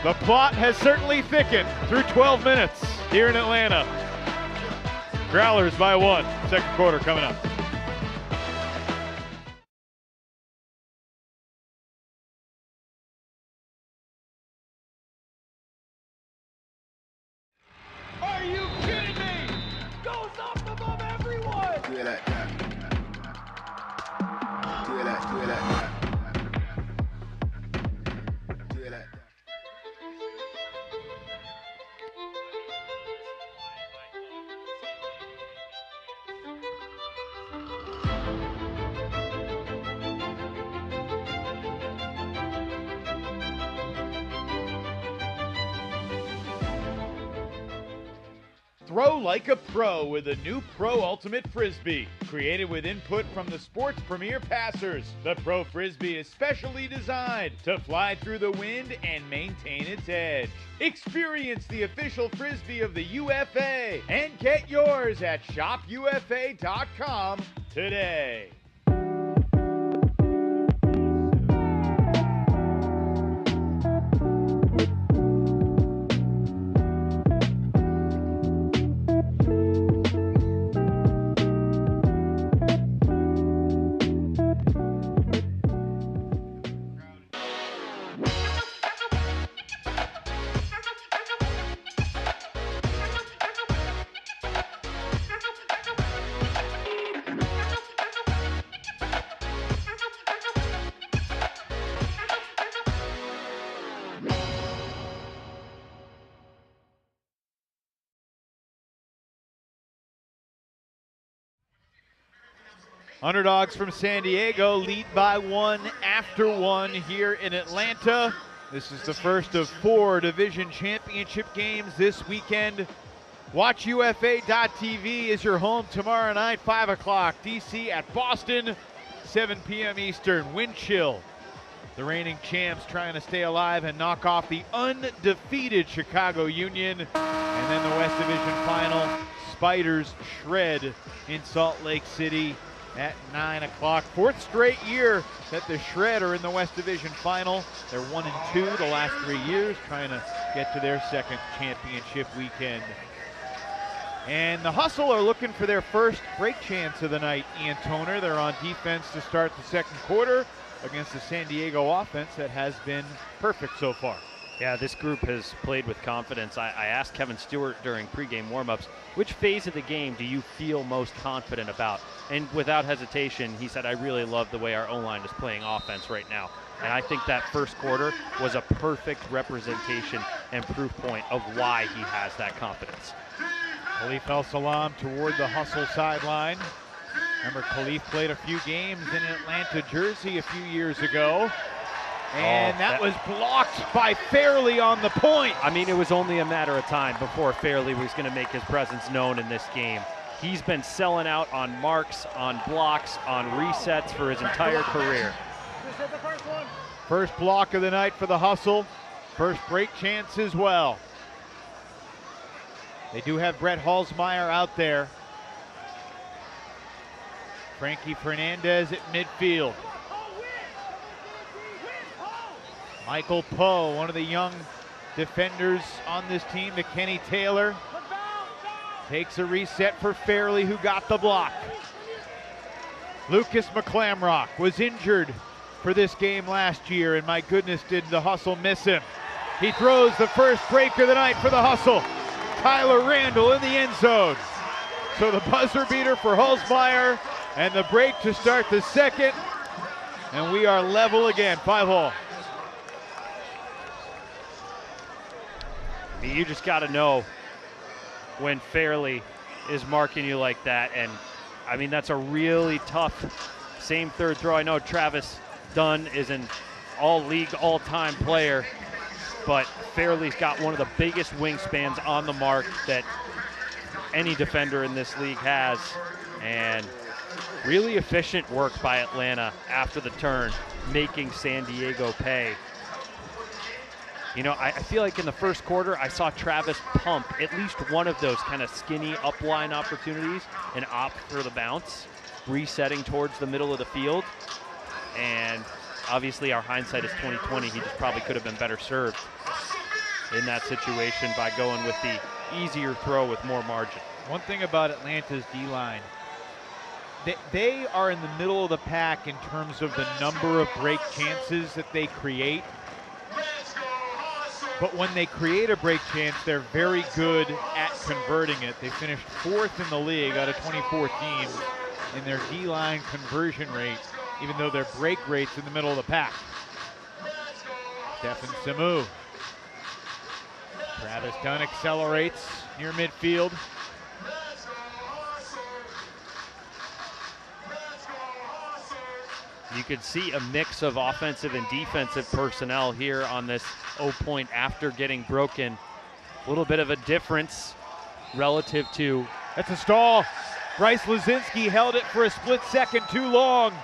The plot has certainly thickened through 12 minutes here in Atlanta. Growlers by 1. Second quarter coming up. Are you kidding me? Goes up above everyone. Do it like that. Do it like that. Do it like that. Throw like a pro with a new Pro Ultimate Frisbee. Created with input from the sport's premier passers, the Pro Frisbee is specially designed to fly through the wind and maintain its edge. Experience the official Frisbee of the UFA and get yours at shopufa.com today. Underdogs from San Diego lead by 1 after 1 here in Atlanta. This is the first of 4 division championship games this weekend. Watch UFA.tv is your home tomorrow night, 5 o'clock. DC at Boston, 7 p.m. Eastern. Wind chill. The reigning champs trying to stay alive and knock off the undefeated Chicago Union. And then the West Division final, Spiders shred in Salt Lake City at 9 o'clock. 4th straight year that the Shred are in the West Division final. They're 1-2 the last 3 years, trying to get to their 2nd championship weekend. And the Hustle are looking for their first break chance of the night, Ian Toner. They're on defense to start the 2nd quarter against the San Diego offense that has been perfect so far. Yeah, this group has played with confidence. I asked Kevin Stewart during pregame warmups, which phase of the game do you feel most confident about? And without hesitation, he said, I really love the way our O-line is playing offense right now. And I think that first quarter was a perfect representation and proof point of why he has that confidence. Khalif El-Salam toward the Hustle sideline. Remember, Khalif played a few games in Atlanta, Jersey a few years ago. And that was blocked by Fairley on the point. I mean, it was only a matter of time before Fairley was going to make his presence known in this game. He's been selling out on marks, on blocks, on resets for his entire career. First block of the night for the Hustle. First break chance as well. They do have Brett Halsmeyer out there. Frankie Fernandez at midfield. Michael Poe, one of the young defenders on this team, to Kenny Taylor. Takes a reset for Fairley, who got the block. Lucas McClamrock was injured for this game last year, and my goodness, did the Hustle miss him. He throws the first break of the night for the Hustle. Tyler Randall in the end zone. So the buzzer beater for Halsmeyer, and the break to start the 2nd. And we are level again, 5-all. You just got to know when Fairley is marking you like that. And, I mean, that's a really tough same third throw. I know Travis Dunn is an all-league, all-time player, but Fairley's got one of the biggest wingspans on the mark that any defender in this league has. And really efficient work by Atlanta after the turn, making San Diego pay. You know, I feel like in the first quarter, I saw Travis pump at least one of those kind of skinny upline opportunities and opt for the bounce, resetting towards the middle of the field. And obviously our hindsight is 20/20. He just probably could have been better served in that situation by going with the easier throw with more margin. One thing about Atlanta's D-line, they are in the middle of the pack in terms of the number of break chances that they create. But when they create a break chance, they're very good at converting it. They finished 4th in the league out of 24 teams in their D-line conversion rate, even though their break rate's in the middle of the pack. Stephen Samu. Travis Dunn accelerates near midfield. You could see a mix of offensive and defensive personnel here on this O-point after getting broken. A little bit of a difference relative to... That's a stall. Bryce Lazinski held it for a split second too long.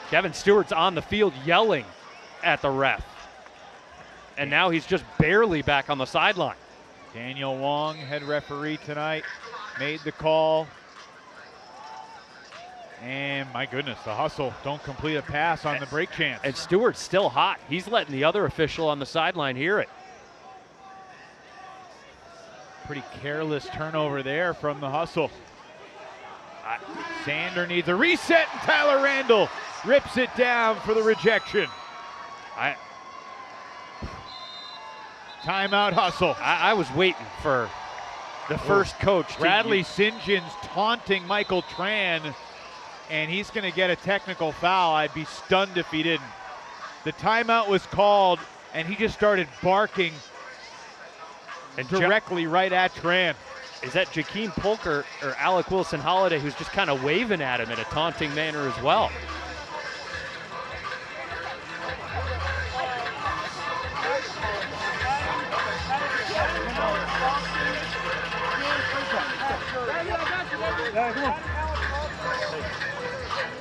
Kevin Stewart's on the field yelling at the ref. And now he's just barely back on the sideline. Daniel Wong, head referee tonight, made the call. And my goodness, the Hustle don't complete a pass on the break chance. And Stewart's still hot. He's letting the other official on the sideline hear it. Pretty careless turnover there from the Hustle. Sander needs a reset, and Tyler Randall rips it down for the rejection. Timeout Hustle. I was waiting for the first coach. Bradley St. John's taunting Michael Tran, and he's going to get a technical foul. I'd be stunned if he didn't. The timeout was called, and he just started barking and directly right at Tran. Is that Jakeem Polk or Alec Wilson-Holiday who's just kind of waving at him in a taunting manner as well?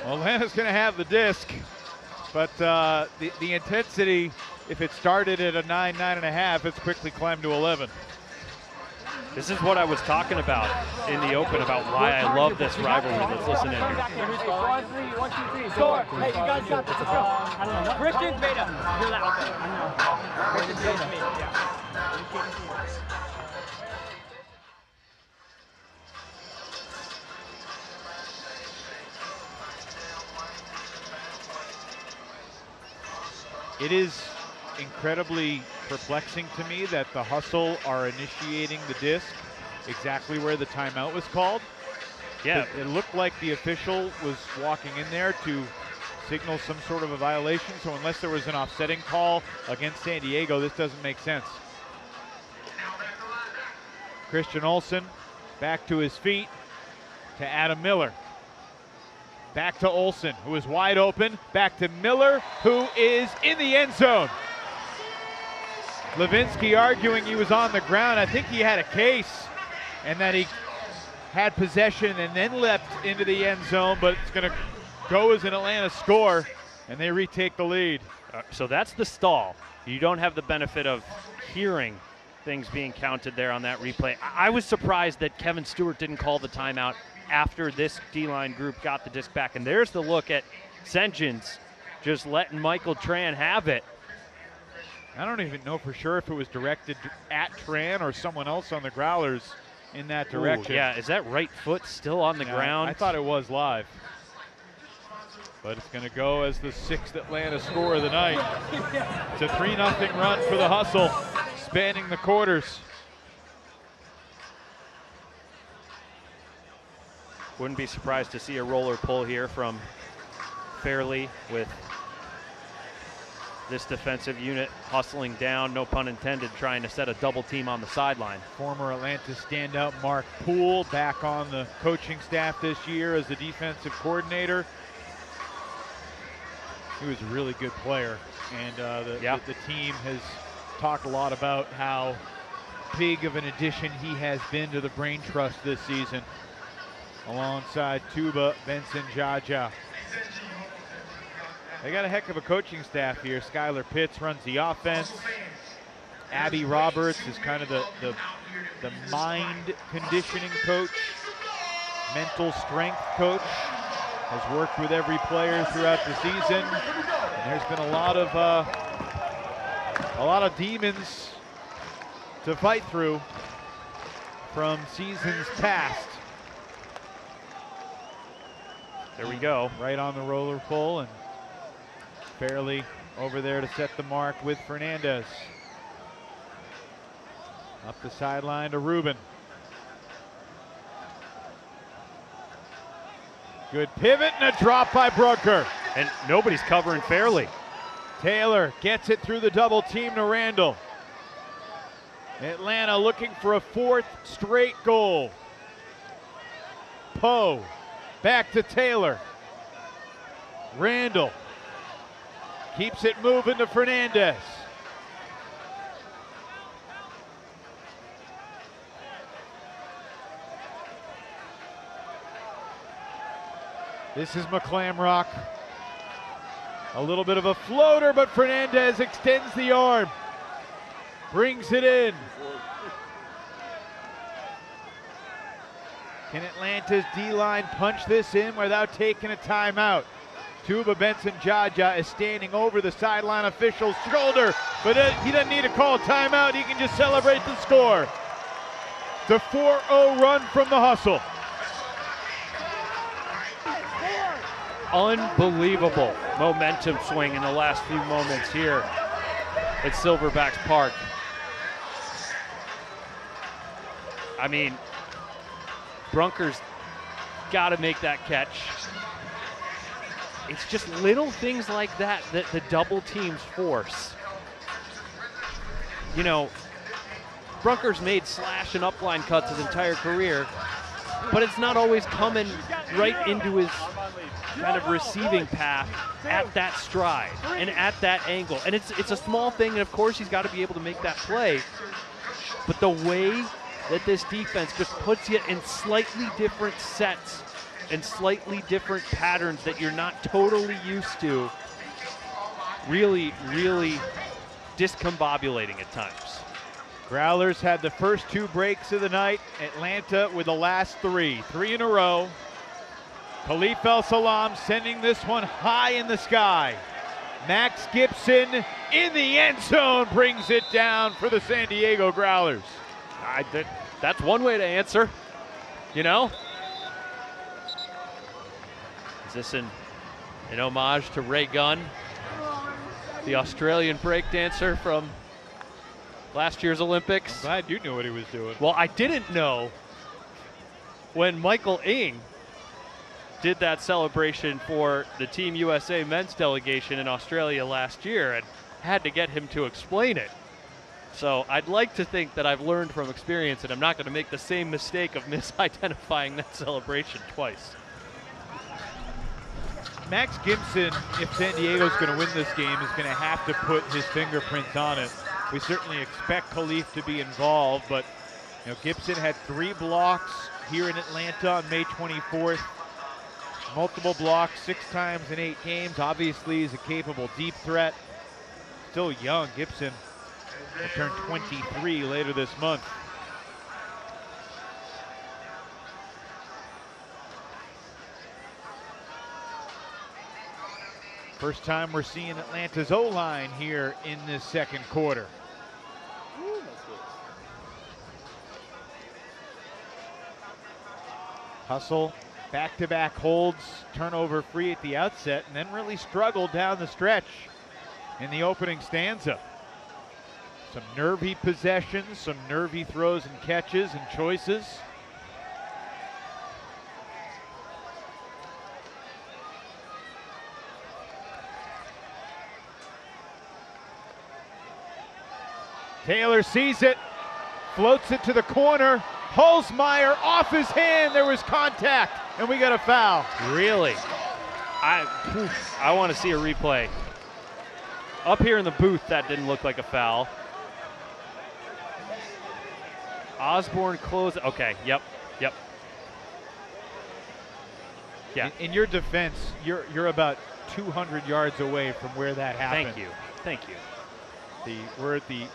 Well, Atlanta's going to have the disc, but the intensity, if it started at a 9, 9.5, it's quickly climbed to 11. This is what I was talking about in the open about why I love this rivalry. Let's listen in here. 1, 2, 3, score. Hey, you guys got this. Let's go. I don't know. Christian's Beta. You're loud. I know. Christian's Beta. Yeah. It is incredibly perplexing to me that the Hustle are initiating the disc exactly where the timeout was called. Yeah. It looked like the official was walking in there to signal some sort of a violation, so unless there was an offsetting call against San Diego, this doesn't make sense. Christian Olsen back to his feet to Adam Miller. Back to Olsen, who is wide open. Back to Miller, who is in the end zone. Levinsky arguing he was on the ground. I think he had a case and that he had possession and then leapt into the end zone, but it's going to go as an Atlanta score, and they retake the lead. So that's the stall. You don't have the benefit of hearing things being counted there on that replay. I was surprised that Kevin Stewart didn't call the timeout after this D-line group got the disc back. And there's the look at St. John's just letting Michael Tran have it. I don't even know for sure if it was directed at Tran or someone else on the Growlers in that direction. Ooh, yeah, is that right foot still on the ground? I thought it was live. But it's going to go as the 6th Atlanta score of the night. It's a 3-0 run for the Hustle, spanning the quarters. Wouldn't be surprised to see a roller pull here from Fairley with this defensive unit hustling down, no pun intended, trying to set a double team on the sideline. Former Atlanta standout Mark Poole back on the coaching staff this year as the defensive coordinator. He was a really good player, and the team has talked a lot about how big of an addition he has been to the Brain Trust this season, alongside Tuba, Benson, Jaja. They got a heck of a coaching staff here. Skylar Pitts runs the offense. Abby Roberts is kind of the mind conditioning coach, mental strength coach. Has worked with every player throughout the season. And there's been a lot of demons to fight through from seasons past. There we go. Right on the roller pull, and Fairley over there to set the mark with Fernandez. Up the sideline to Rubin. Good pivot and a drop by Brunker. And nobody's covering Fairley. Taylor gets it through the double team to Randall. Atlanta looking for a 4th straight goal. Poe back to Taylor. Randall keeps it moving to Fernandez. This is McClamrock. A little bit of a floater, but Fernandez extends the arm. Brings it in. Can Atlanta's D-line punch this in without taking a timeout? Tuba Benson Jaja is standing over the sideline official's shoulder, but he doesn't need to call a timeout. He can just celebrate the score. The 4-0 run from the Hustle. Unbelievable momentum swing in the last few moments here at Silverbacks Park. I mean, Brunker's got to make that catch. It's just little things like that that the double teams force. You know, Brunker's made slash and upline cuts his entire career, but it's not always coming right into his kind of receiving path at that stride and at that angle. And it's a small thing, and of course he's got to be able to make that play. But the way that this defense just puts you in slightly different sets and slightly different patterns that you're not totally used to. Really, really discombobulating at times. Growlers had the first 2 breaks of the night. Atlanta with the last 3 in a row. Khalif El-Salam sending this one high in the sky. Max Gibson in the end zone brings it down for the San Diego Growlers. That's one way to answer, you know? Is this an homage to Ray Gunn, the Australian breakdancer from last year's Olympics? I'm glad you knew what he was doing. Well, I didn't know when Michael Ing did that celebration for the Team USA men's delegation in Australia last year and had to get him to explain it. So I'd like to think that I've learned from experience and I'm not going to make the same mistake of misidentifying that celebration twice. Max Gibson, if San Diego's going to win this game, is going to have to put his fingerprints on it. We certainly expect Khalif to be involved, but you know, Gibson had 3 blocks here in Atlanta on May 24th. Multiple blocks 6 times in 8 games. Obviously, he's a capable deep threat. Still young. Gibson will turn 23 later this month. First time we're seeing Atlanta's O-line here in this second quarter. Hustle, back-to-back holds, turnover free at the outset, and then really struggled down the stretch in the opening stanza. Some nervy possessions, some nervy throws and catches and choices. Taylor sees it, floats it to the corner. Holzmeyer off his hand, there was contact, and we got a foul. Really? I want to see a replay. Up here in the booth, that didn't look like a foul. Osborne closed. Okay, yep. Yeah. In your defense, you're about 200 yards away from where that happened. Thank you. We're at the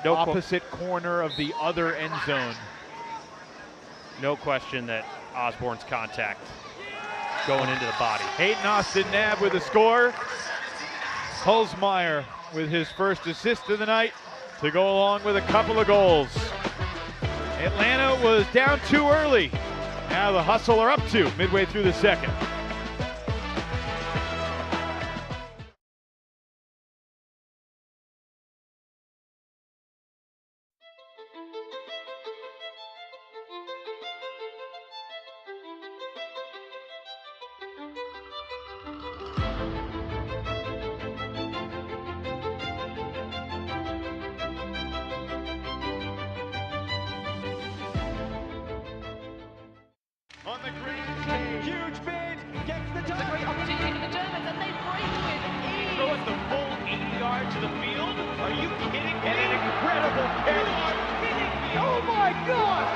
opposite corner of the other end zone. No question that Osborne's contact going into the body. Hayden Austin-Knabb with the score. Holzmeyer with his first assist of the night to go along with a couple of goals. Atlanta was down 2 early. Now the Hustle are up 2 midway through the second. On the green stage. Huge bid. Gets the touch. It's a great opportunity for the Germans, and they break with ease. Throw it the full 80 yards to the field. Are you kidding me? And an incredible catch. Are you kidding me? Oh my God!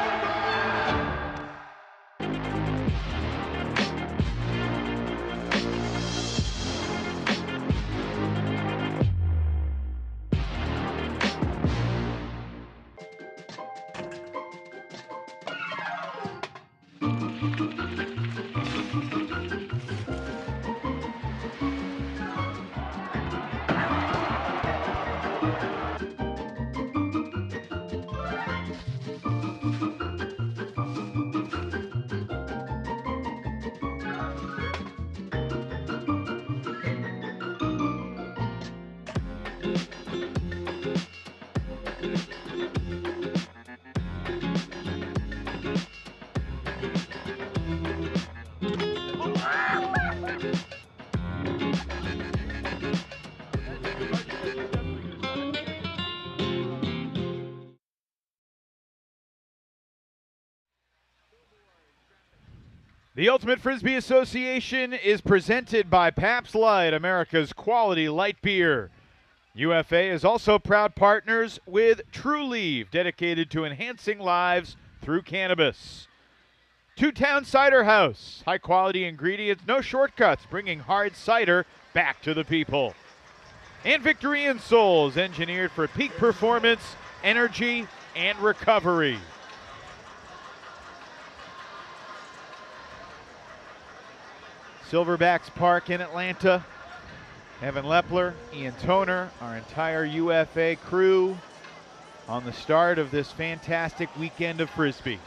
The Ultimate Frisbee Association is presented by Pabst Light, America's quality light beer. UFA is also proud partners with True Leave, dedicated to enhancing lives through cannabis. Two Town Cider House, high-quality ingredients, no shortcuts, bringing hard cider back to the people. And Victorian Souls, engineered for peak performance, energy, and recovery. Silverbacks Park in Atlanta. Evan Lepler, Ian Toner, our entire UFA crew on the start of this fantastic weekend of Frisbee.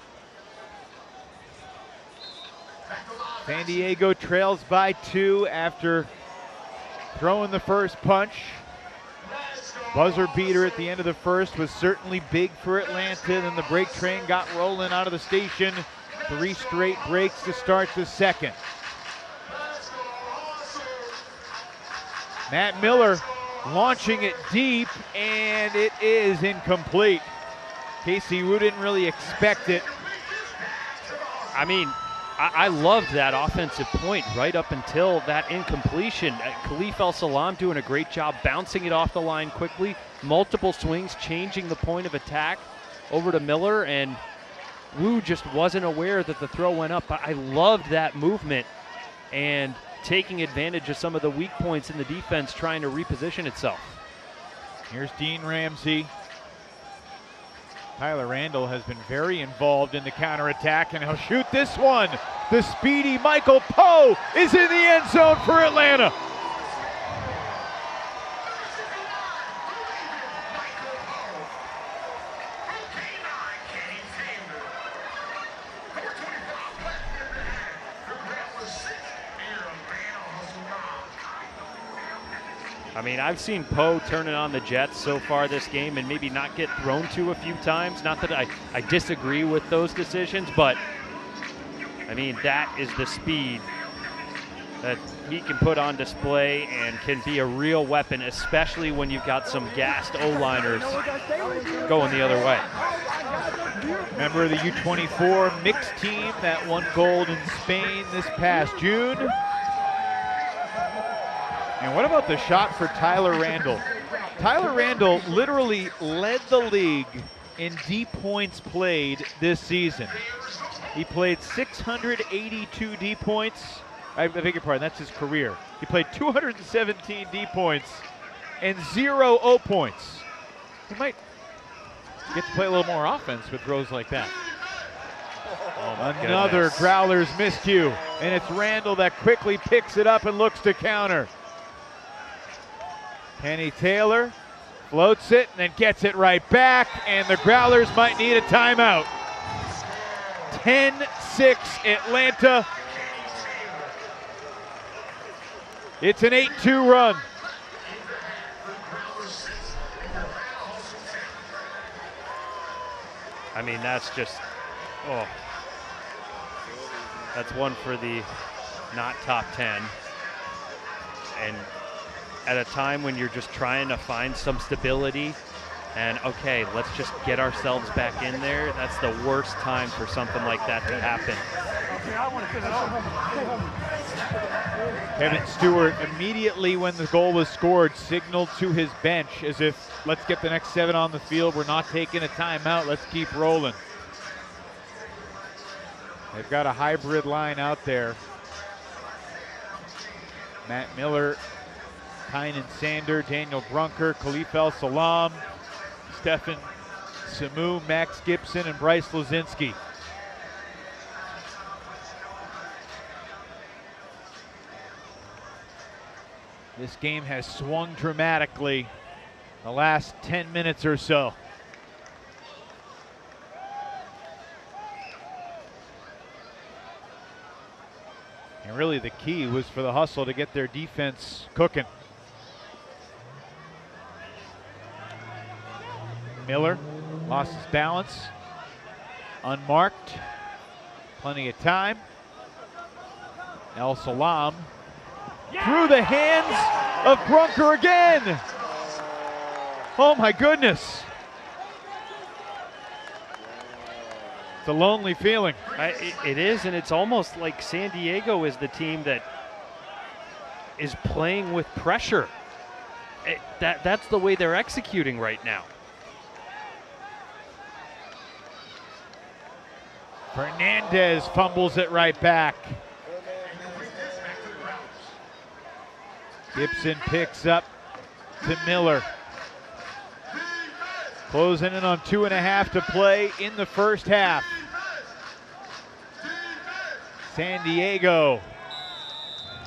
San Diego trails by 2 after throwing the first punch. Buzzer beater at the end of the first was certainly big for Atlanta. Then the break train got rolling out of the station. 3 straight breaks to start the second. Matt Miller launching it deep, and it is incomplete. Casey Wu didn't really expect it. I mean, I loved that offensive point right up until that incompletion. Khalif El-Salam doing a great job bouncing it off the line quickly. Multiple swings, changing the point of attack over to Miller, and Wu just wasn't aware that the throw went up. But I loved that movement and taking advantage of some of the weak points in the defense, trying to reposition itself. Here's Dean Ramsey. Tyler Randall has been very involved in the counterattack, and he'll shoot this one. The speedy Michael Poe is in the end zone for Atlanta. I mean, I've seen Poe turning on the Jets so far this game and maybe not get thrown to a few times. Not that I disagree with those decisions, but I mean, that is the speed that he can put on display and can be a real weapon, especially when you've got some gassed O-liners going the other way. Member of the U24 mixed team that won gold in Spain this past June. And what about the shot for Tyler Randall? Tyler Randall literally led the league in D points played this season. He played 682 D points. I beg your pardon, that's his career. He played 217 D points and 0 O points. He might get to play a little more offense with throws like that. Oh, another Growlers miscue, and it's Randall that quickly picks it up and looks to counter. Kenny Taylor floats it and then gets it right back, and the Growlers might need a timeout. 10-6 Atlanta. It's an 8-2 run. I mean, that's just, oh. That's one for the not top 10. And at a time when you're just trying to find some stability and, okay, let's just get ourselves back in there, that's the worst time for something like that to happen. Kevin Stewart, immediately when the goal was scored, signaled to his bench as if, let's get the next 7 on the field. We're not taking a timeout. Let's keep rolling. They've got a hybrid line out there. Matt Miller, Tynan Sander, Daniel Brunker, Khalif El-Salam, Stefan Samu, Max Gibson, and Bryce Lozinski. This game has swung dramatically the last 10 minutes or so. And really the key was for the hustle to get their defense cooking. Miller lost his balance, unmarked, plenty of time. El-Salam through the hands of Brunker again. Oh my goodness. It's a lonely feeling. It is, and it's almost like San Diego is the team that is playing with pressure. That's the way they're executing right now. Fernandez fumbles it right back. Gibson picks up to Miller. Closing in on 2.5 to play in the first half. San Diego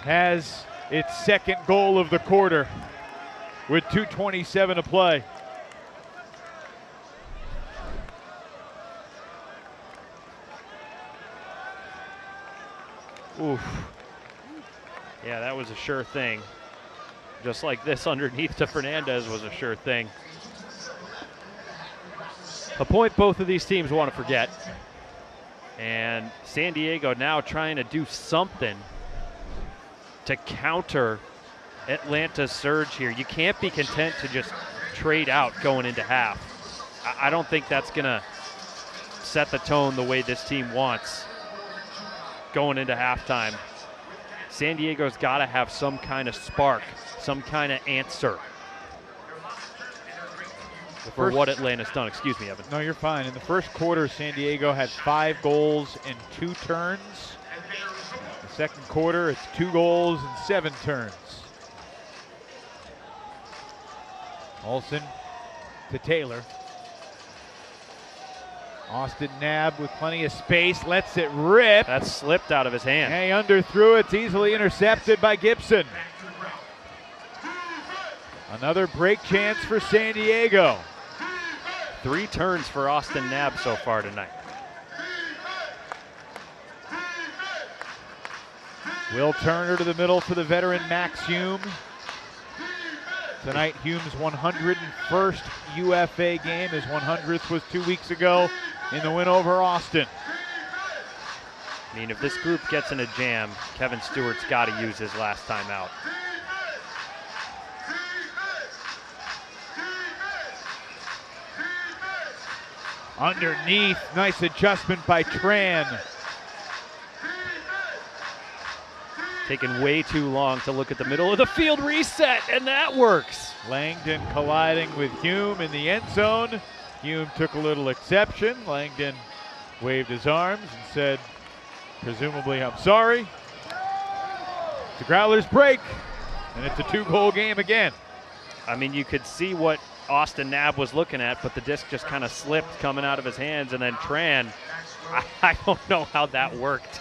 has its second goal of the quarter with 2:27 to play. Oof. Yeah, that was a sure thing. Just like this underneath to Fernandez was a sure thing. A point both of these teams want to forget. And San Diego now trying to do something to counter Atlanta's surge here. You can't be content to just trade out going into half. I don't think that's going to set the tone the way this team wants going into halftime. San Diego's got to have some kind of spark, some kind of answer for what Atlanta's done. Excuse me, Evan. No, you're fine. In the first quarter, San Diego had 5 goals and 2 turns. The second quarter, it's 2 goals and 7 turns. Olsen to Taylor. Austin Knabb with plenty of space, lets it rip. That slipped out of his hand. He underthrew it. It's easily intercepted by Gibson. Another break chance for San Diego. 3 turns for Austin Knabb so far tonight. Will Turner to the middle for the veteran Max Hume. Tonight, Hume's 101st UFA game. His 100th was 2 weeks ago in the win over Austin. I mean, if this group gets in a jam, Kevin Stewart's got to use his last time out. Underneath, nice adjustment by Tran. Taking way too long to look at the middle of the field reset, and that works. Langdon colliding with Hume in the end zone. Hume took a little exception. Langdon waved his arms and said, presumably, I'm sorry. The Growlers break, and it's a 2-goal game again. I mean, you could see what Austin Knabb was looking at, but the disc just kind of slipped coming out of his hands, and then Tran, I don't know how that worked.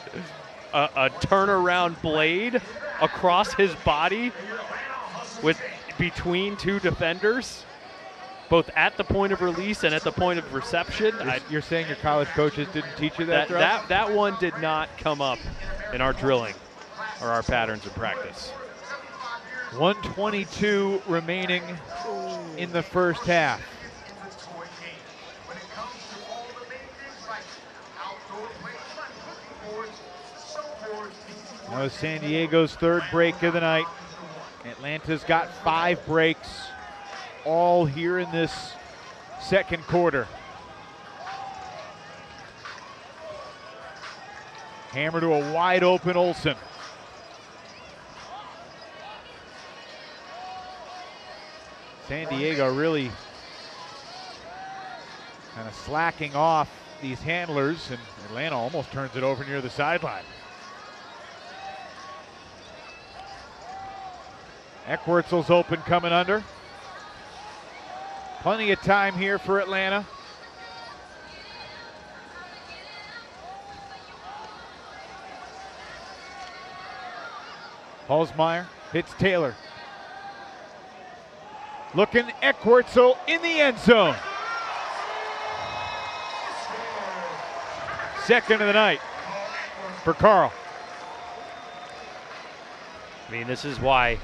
A turnaround blade across his body with between 2 defenders, both at the point of release and at the point of reception. You're saying your college coaches didn't teach you that? That one did not come up in our drilling or our patterns of practice. 1:22 remaining in the first half. That was San Diego's 3rd break of the night. Atlanta's got 5 breaks, all here in this second quarter. Hammer to a wide open Olsen. San Diego really kind of slacking off these handlers, and Atlanta almost turns it over near the sideline. Eckwurzel's open coming under. Plenty of time here for Atlanta. Halsmeyer hits Taylor. Looking Eckwurzel in the end zone. Second of the night for Carl. I mean, this is why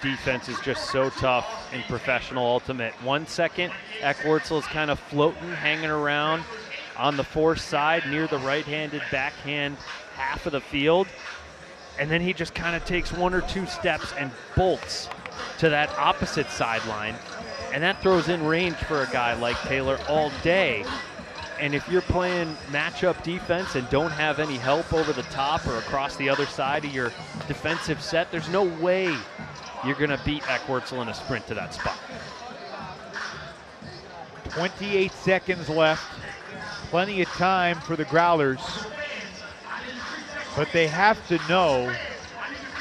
defense is just so tough in professional ultimate. 1 second, Eckwurzel's kind of floating, hanging around on the force side near the right-handed backhand half of the field. And then he just kind of takes 1 or 2 steps and bolts to that opposite sideline. And that throws in range for a guy like Taylor all day. And if you're playing matchup defense and don't have any help over the top or across the other side of your defensive set, there's no way you're going to beat Eckwertzel in a sprint to that spot. 28 seconds left. Plenty of time for the Growlers. But they have to know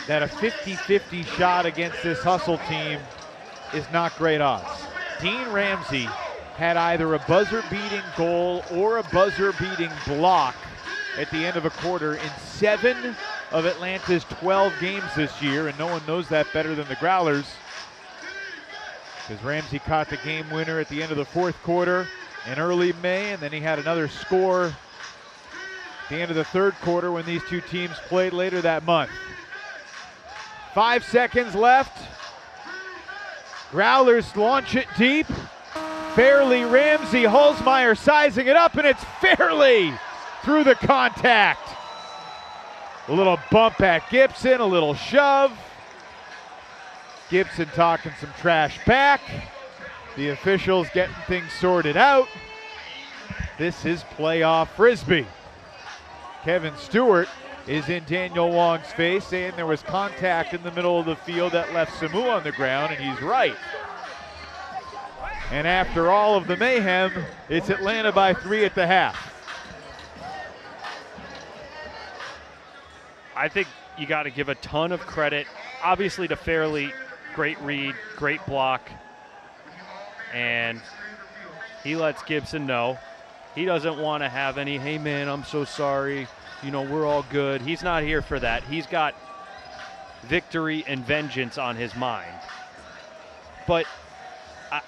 that a 50-50 shot against this hustle team is not great odds. Dean Ramsey had either a buzzer-beating goal or a buzzer-beating block at the end of a quarter in 7 of Atlanta's 12 games this year, and no one knows that better than the Growlers, because Ramsey caught the game winner at the end of the 4th quarter in early May, and then he had another score at the end of the 3rd quarter when these two teams played later that month. 5 seconds left. Growlers launch it deep. Fairly Ramsey, Holzmeyer sizing it up, and it's Fairly through the contact. A little bump at Gibson, a little shove. Gibson talking some trash back. The officials getting things sorted out. This is playoff Frisbee. Kevin Stewart is in Daniel Wong's face, saying there was contact in the middle of the field that left Samu on the ground, and he's right. And after all of the mayhem, it's Atlanta by 3 at the half. I think you got to give a ton of credit, obviously, to Fairley. Great read, great block. And he lets Gibson know he doesn't want to have any, hey man, I'm so sorry, you know, we're all good. He's not here for that. He's got victory and vengeance on his mind. But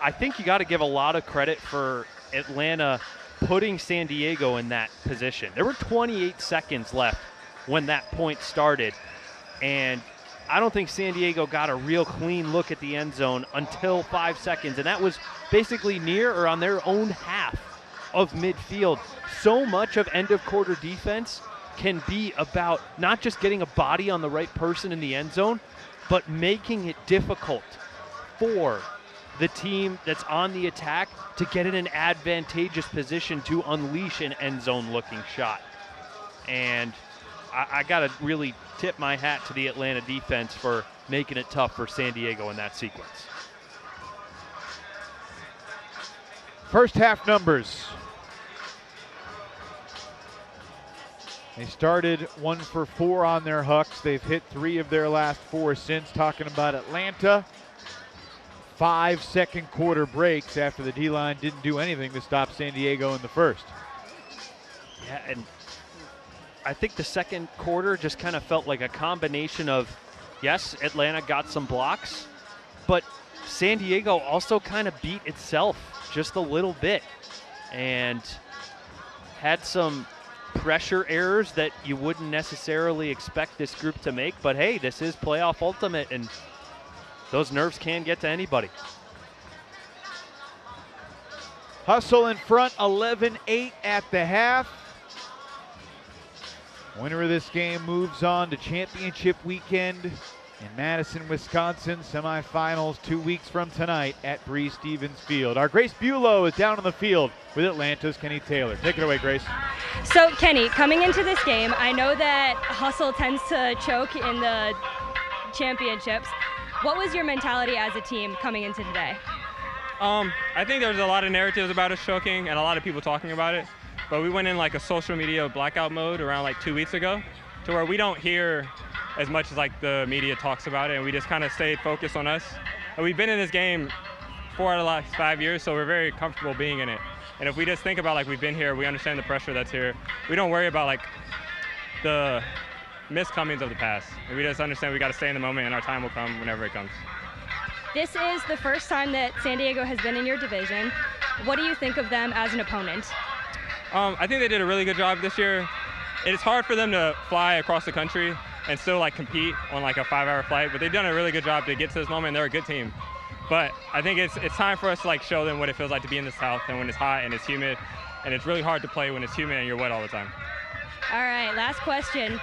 I think you got to give a lot of credit for Atlanta putting San Diego in that position. There were 28 seconds left when that point started, and I don't think San Diego got a real clean look at the end zone until 5 seconds, and that was basically near or on their own half of midfield. So much of end-of-quarter defense can be about not just getting a body on the right person in the end zone, but making it difficult for the team that's on the attack to get in an advantageous position to unleash an end zone looking shot. And I got to really tip my hat to the Atlanta defense for making it tough for San Diego in that sequence. First half numbers. They started 1 for 4 on their hucks. They've hit 3 of their last 4 since. Talking about Atlanta, 5 second quarter breaks after the D-line didn't do anything to stop San Diego in the first. Yeah, and I think the second quarter just kind of felt like a combination of, yes, Atlanta got some blocks, but San Diego also kind of beat itself just a little bit and had some pressure errors that you wouldn't necessarily expect this group to make. But hey, this is playoff ultimate, and those nerves can get to anybody. Hustle in front, 11-8 at the half. Winner of this game moves on to championship weekend in Madison, Wisconsin. Semifinals 2 weeks from tonight at Bree Stevens Field. Our Grace Bulow is down on the field with Atlanta's Kenny Taylor. Take it away, Grace. So, Kenny, coming into this game, I know that Hustle tends to choke in the championships. What was your mentality as a team coming into today? I think there was a lot of narratives about us choking and a lot of people talking about it. But we went in like a social media blackout mode around like 2 weeks ago, to where we don't hear as much as like the media talks about it, and we just kind of stayed focused on us. And we've been in this game 4 out of the last 5 years, so we're very comfortable being in it. And if we just think about like we've been here, we understand the pressure that's here. We don't worry about like the miscomings of the past. And we just understand we got to stay in the moment, and our time will come whenever it comes. This is the first time that San Diego has been in your division. What do you think of them as an opponent? I think they did a really good job this year. It's hard for them to fly across the country and still like compete on like a 5-hour flight, but they've done a really good job to get to this moment, and they're a good team. But I think it's time for us to like show them what it feels like to be in the South, and when it's hot and it's humid, and it's really hard to play when it's humid and you're wet all the time. All right, last question.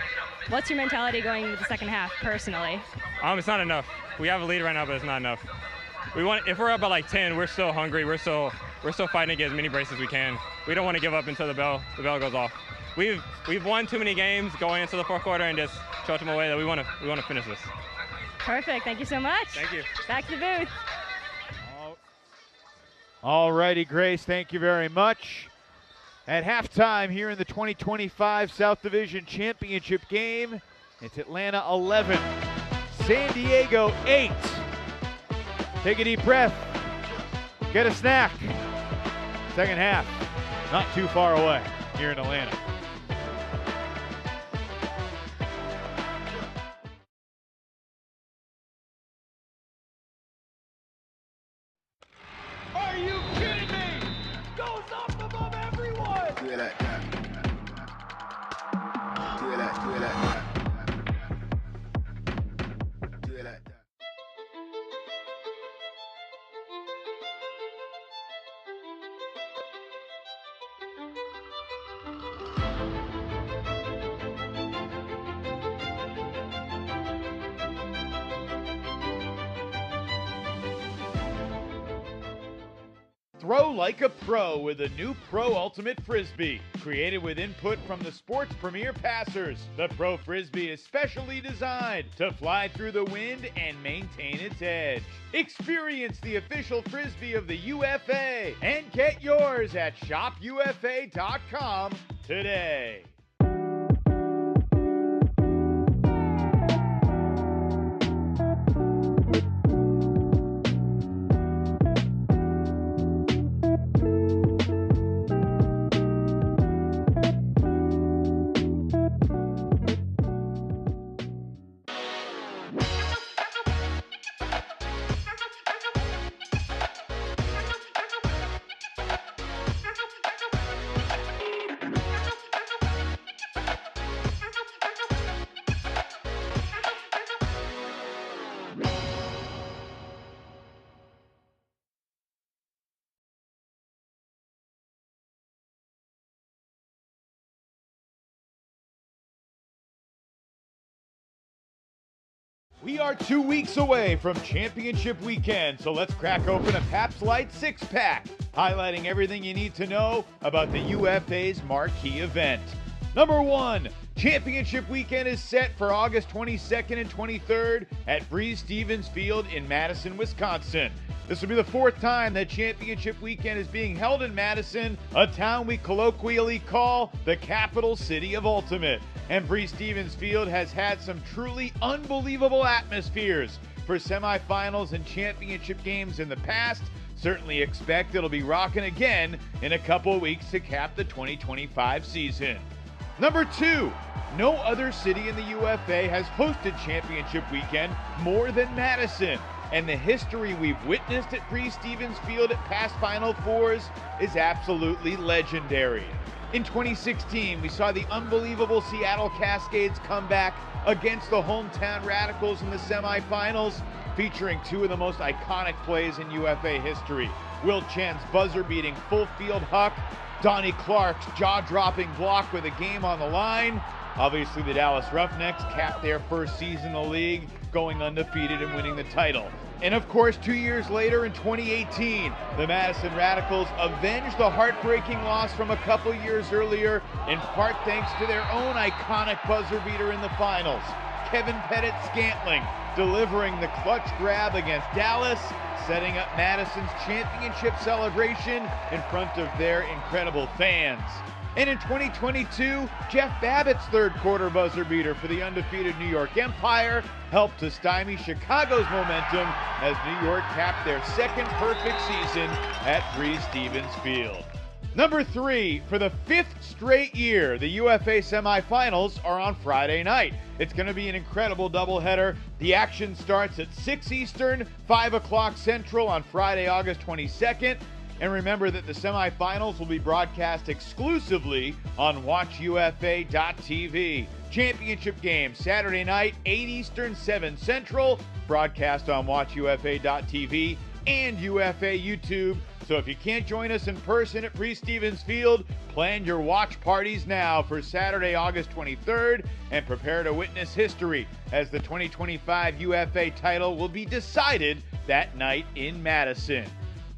What's your mentality going into the second half, personally? It's not enough. We have a lead right now, but it's not enough. If we're up by like 10, we're still hungry. We're still fighting to get as many braces as we can. We don't want to give up until the bell goes off. We've won too many games going into the fourth quarter and just chucked them away that we want to finish this. Perfect. Thank you so much. Thank you. Back to the booth. All righty, Grace, thank you very much. At halftime here in the 2025 South Division Championship game, it's Atlanta 11, San Diego 8. Take a deep breath, get a snack. Second half, not too far away here in Atlanta. Are you kidding me? Goes up above everyone. Do it like that. Do it like that. Do it like that. Throw like a pro with a new Pro Ultimate Frisbee. Created with input from the sport's premier passers, the Pro Frisbee is specially designed to fly through the wind and maintain its edge. Experience the official Frisbee of the UFA and get yours at shopufa.com today. We are 2 weeks away from championship weekend, so let's crack open a Pabst Light 6-pack, highlighting everything you need to know about the UFA's marquee event. Number 1, championship weekend is set for August 22nd and 23rd at Breese-Stevens Field in Madison, Wisconsin. This will be the 4th time that championship weekend is being held in Madison, a town we colloquially call the capital city of Ultimate. And Breese-Stevens Field has had some truly unbelievable atmospheres for semifinals and championship games in the past. Certainly expect it'll be rocking again in a couple of weeks to cap the 2025 season. Number 2, no other city in the UFA has hosted championship weekend more than Madison. And the history we've witnessed at Breese-Stevens Field at past Final Fours is absolutely legendary. In 2016, we saw the unbelievable Seattle Cascades come back against the hometown Radicals in the semifinals, featuring 2 of the most iconic plays in UFA history. Will Chen's buzzer-beating full-field huck, Donnie Clark's jaw-dropping block with a game on the line. Obviously, the Dallas Roughnecks capped their first season in the league, going undefeated and winning the title. And of course, 2 years later in 2018, the Madison Radicals avenged the heartbreaking loss from a couple years earlier, in part thanks to their own iconic buzzer beater in the finals. Kevin Pettit-Scantling delivering the clutch grab against Dallas, setting up Madison's championship celebration in front of their incredible fans. And in 2022, Jeff Babbitt's third quarter buzzer beater for the undefeated New York Empire helped to stymie Chicago's momentum as New York capped their second perfect season at Breese-Stevens Field. Number 3, for the 5th straight year, the UFA semifinals are on Friday night. It's going to be an incredible doubleheader. The action starts at 6 Eastern, 5 o'clock Central on Friday, August 22nd. And remember that the semifinals will be broadcast exclusively on WatchUFA.tv. Championship game Saturday night, 8 Eastern, 7 Central, broadcast on WatchUFA.tv and UFA YouTube. So if you can't join us in person at Breese-Stevens Field, plan your watch parties now for Saturday, August 23rd, and prepare to witness history as the 2025 UFA title will be decided that night in Madison.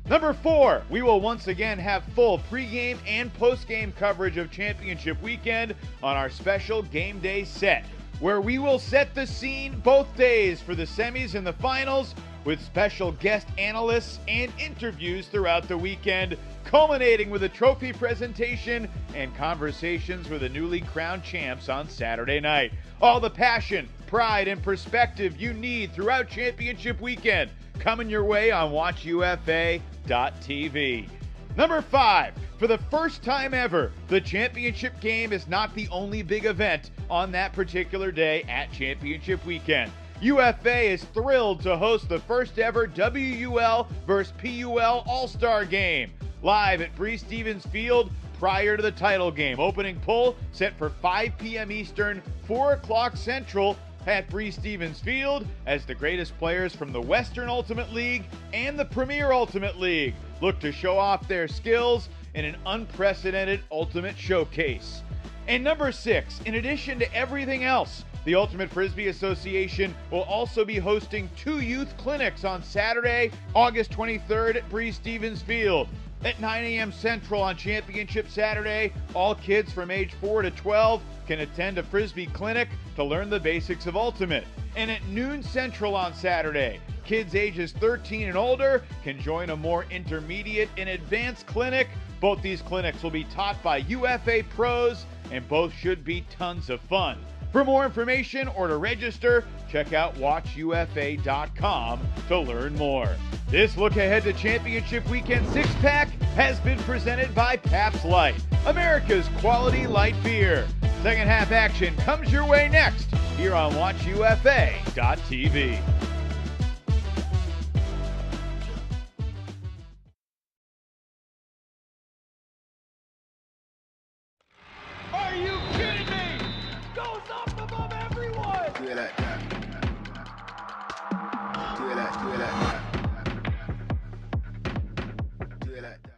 Number 4, we will once again have full pregame and postgame coverage of championship weekend on our special game day set. where we will set the scene both days for the semis and the finals with special guest analysts and interviews throughout the weekend, culminating with a trophy presentation and conversations with the newly crowned champs on Saturday night. All the passion, pride, and perspective you need throughout championship weekend coming your way on WatchUFA.tv. Number 5, for the first time ever, the championship game is not the only big event on that particular day at championship weekend. UFA is thrilled to host the first ever WUL vs. PUL All-Star Game, live at Bree Stevens Field prior to the title game. Opening pull set for 5 p.m. Eastern, 4 o'clock Central at Bree Stevens Field, as the greatest players from the Western Ultimate League and the Premier Ultimate League look to show off their skills in an unprecedented Ultimate Showcase. And number 6, in addition to everything else, the Ultimate Frisbee Association will also be hosting 2 youth clinics on Saturday, August 23rd at Bree Stevens Field. At 9 a.m. Central on Championship Saturday, all kids from age 4 to 12 can attend a Frisbee clinic to learn the basics of Ultimate. And at noon Central on Saturday, kids ages 13 and older can join a more intermediate and advanced clinic. Both these clinics will be taught by UFA pros, and both should be tons of fun. For more information or to register, check out WatchUFA.com to learn more. This look ahead to Championship Weekend 6-pack has been presented by Pabst Light, America's quality light beer. Second half action comes your way next here on WatchUFA.tv. Are you kidding me? Goes up above everyone! Do it like that. Do it like that. Do it like that.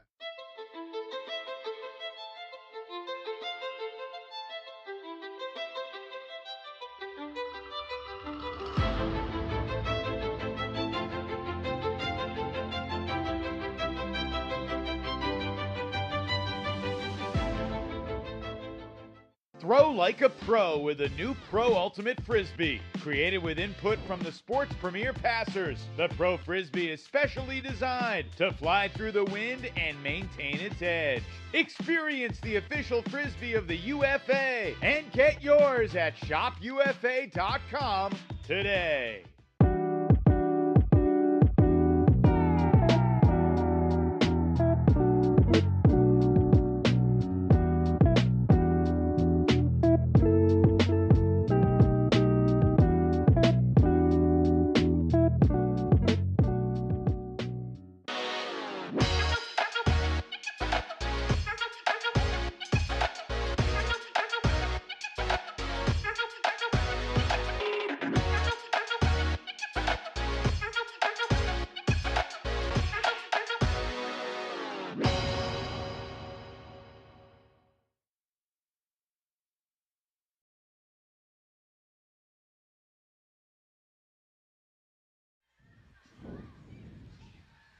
Throw like a pro with the new Pro Ultimate Frisbee. Created with input from the sport's premier passers, the Pro Frisbee is specially designed to fly through the wind and maintain its edge. Experience the official Frisbee of the UFA and get yours at shopufa.com today.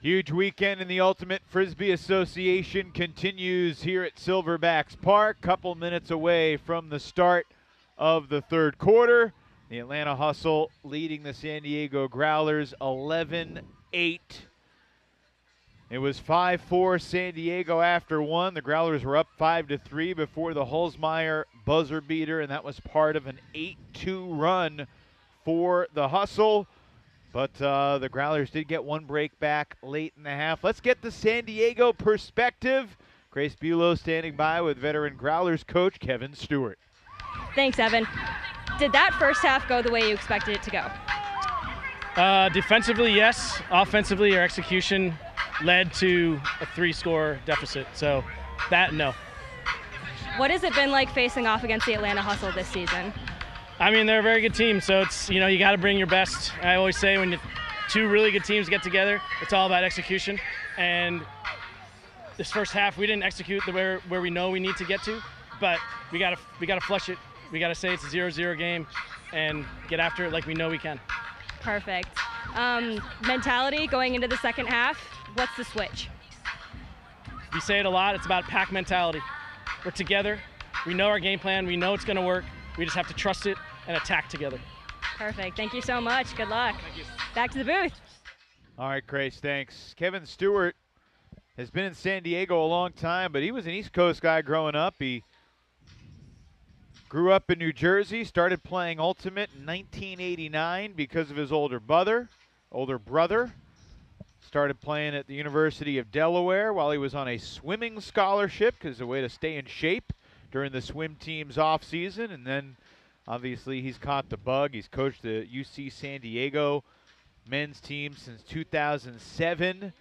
Huge weekend in the Ultimate Frisbee Association continues here at Silverbacks Park. Couple minutes away from the start of the third quarter. The Atlanta Hustle leading the San Diego Growlers 11-8. It was 5-4 San Diego after one. The Growlers were up 5-3 before the Holzmeyer buzzer beater, and that was part of an 8-2 run for the Hustle. But the Growlers did get one break back late in the half. Let's get the San Diego perspective. Grace Bulow standing by with veteran Growlers coach Kevin Stewart. Thanks, Evan. Did that first half go the way you expected it to go? Defensively, yes. Offensively, our execution led to a 3-score deficit. So that, no. What has it been like facing off against the Atlanta Hustle this season? I mean, they're a very good team, so it's, you know, you got to bring your best. I always say when two really good teams get together, it's all about execution. And this first half, we didn't execute where we know we need to get to, but we got to flush it. We got to say it's a 0-0 game and get after it like we know we can. Perfect. Mentality going into the second half, what's the switch? We say it a lot, it's about pack mentality. We're together, we know our game plan, we know it's going to work. We just have to trust it and attack together. Perfect. Thank you so much. Good luck. Thank you. Back to the booth. All right, Grace, thanks. Kevin Stewart has been in San Diego a long time, but he was an East Coast guy growing up. He grew up in New Jersey, started playing Ultimate in 1989 because of his older brother. Started playing at the University of Delaware while he was on a swimming scholarship because a way to stay in shape during the swim team's off season. And then obviously he's caught the bug. He's coached the UC San Diego men's team since 2007.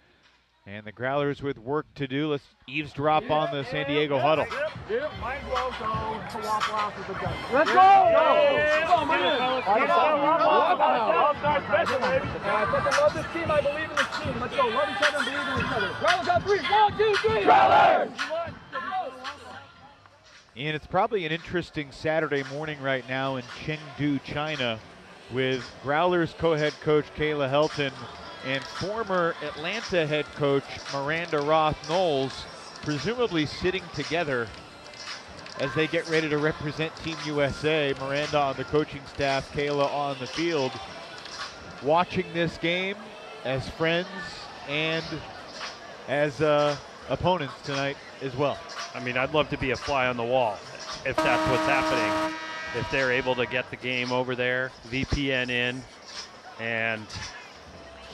And the Growlers with work to do. Let's eavesdrop on the San Diego huddle. Might as well go to Waffle House with the gun. Let's go! Come on, special, baby. I fucking love this team. I believe in this team. Let's go. Love each other and believe in each other. Growlers on 3. 1, 2, 3. Growlers! And it's probably an interesting Saturday morning right now in Chengdu, China, with Growlers co-head coach Kayla Helton and former Atlanta head coach Miranda Roth-Knowles presumably sitting together as they get ready to represent Team USA. Miranda on the coaching staff, Kayla on the field, watching this game as friends and as opponents tonight as well. I mean, I'd love to be a fly on the wall if that's what's happening. If they're able to get the game over there, VPN in, and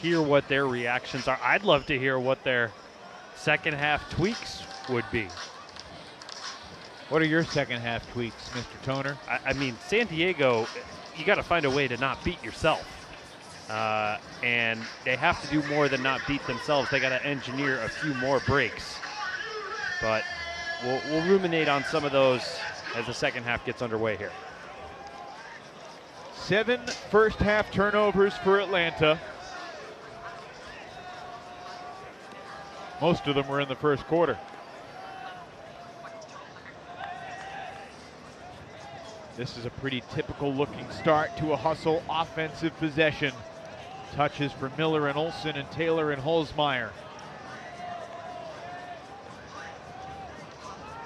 hear what their reactions are. I'd love to hear what their second half tweaks would be. What are your second half tweaks, Mr. Toner? I mean, San Diego, you got to find a way to not beat yourself. And they have to do more than not beat themselves. They got to engineer a few more breaks. But we'll ruminate on some of those as the second half gets underway here. 7 first half turnovers for Atlanta. Most of them were in the first quarter. This is a pretty typical looking start to a hustle offensive possession. Touches for Miller and Olsen and Taylor and Holzmeyer.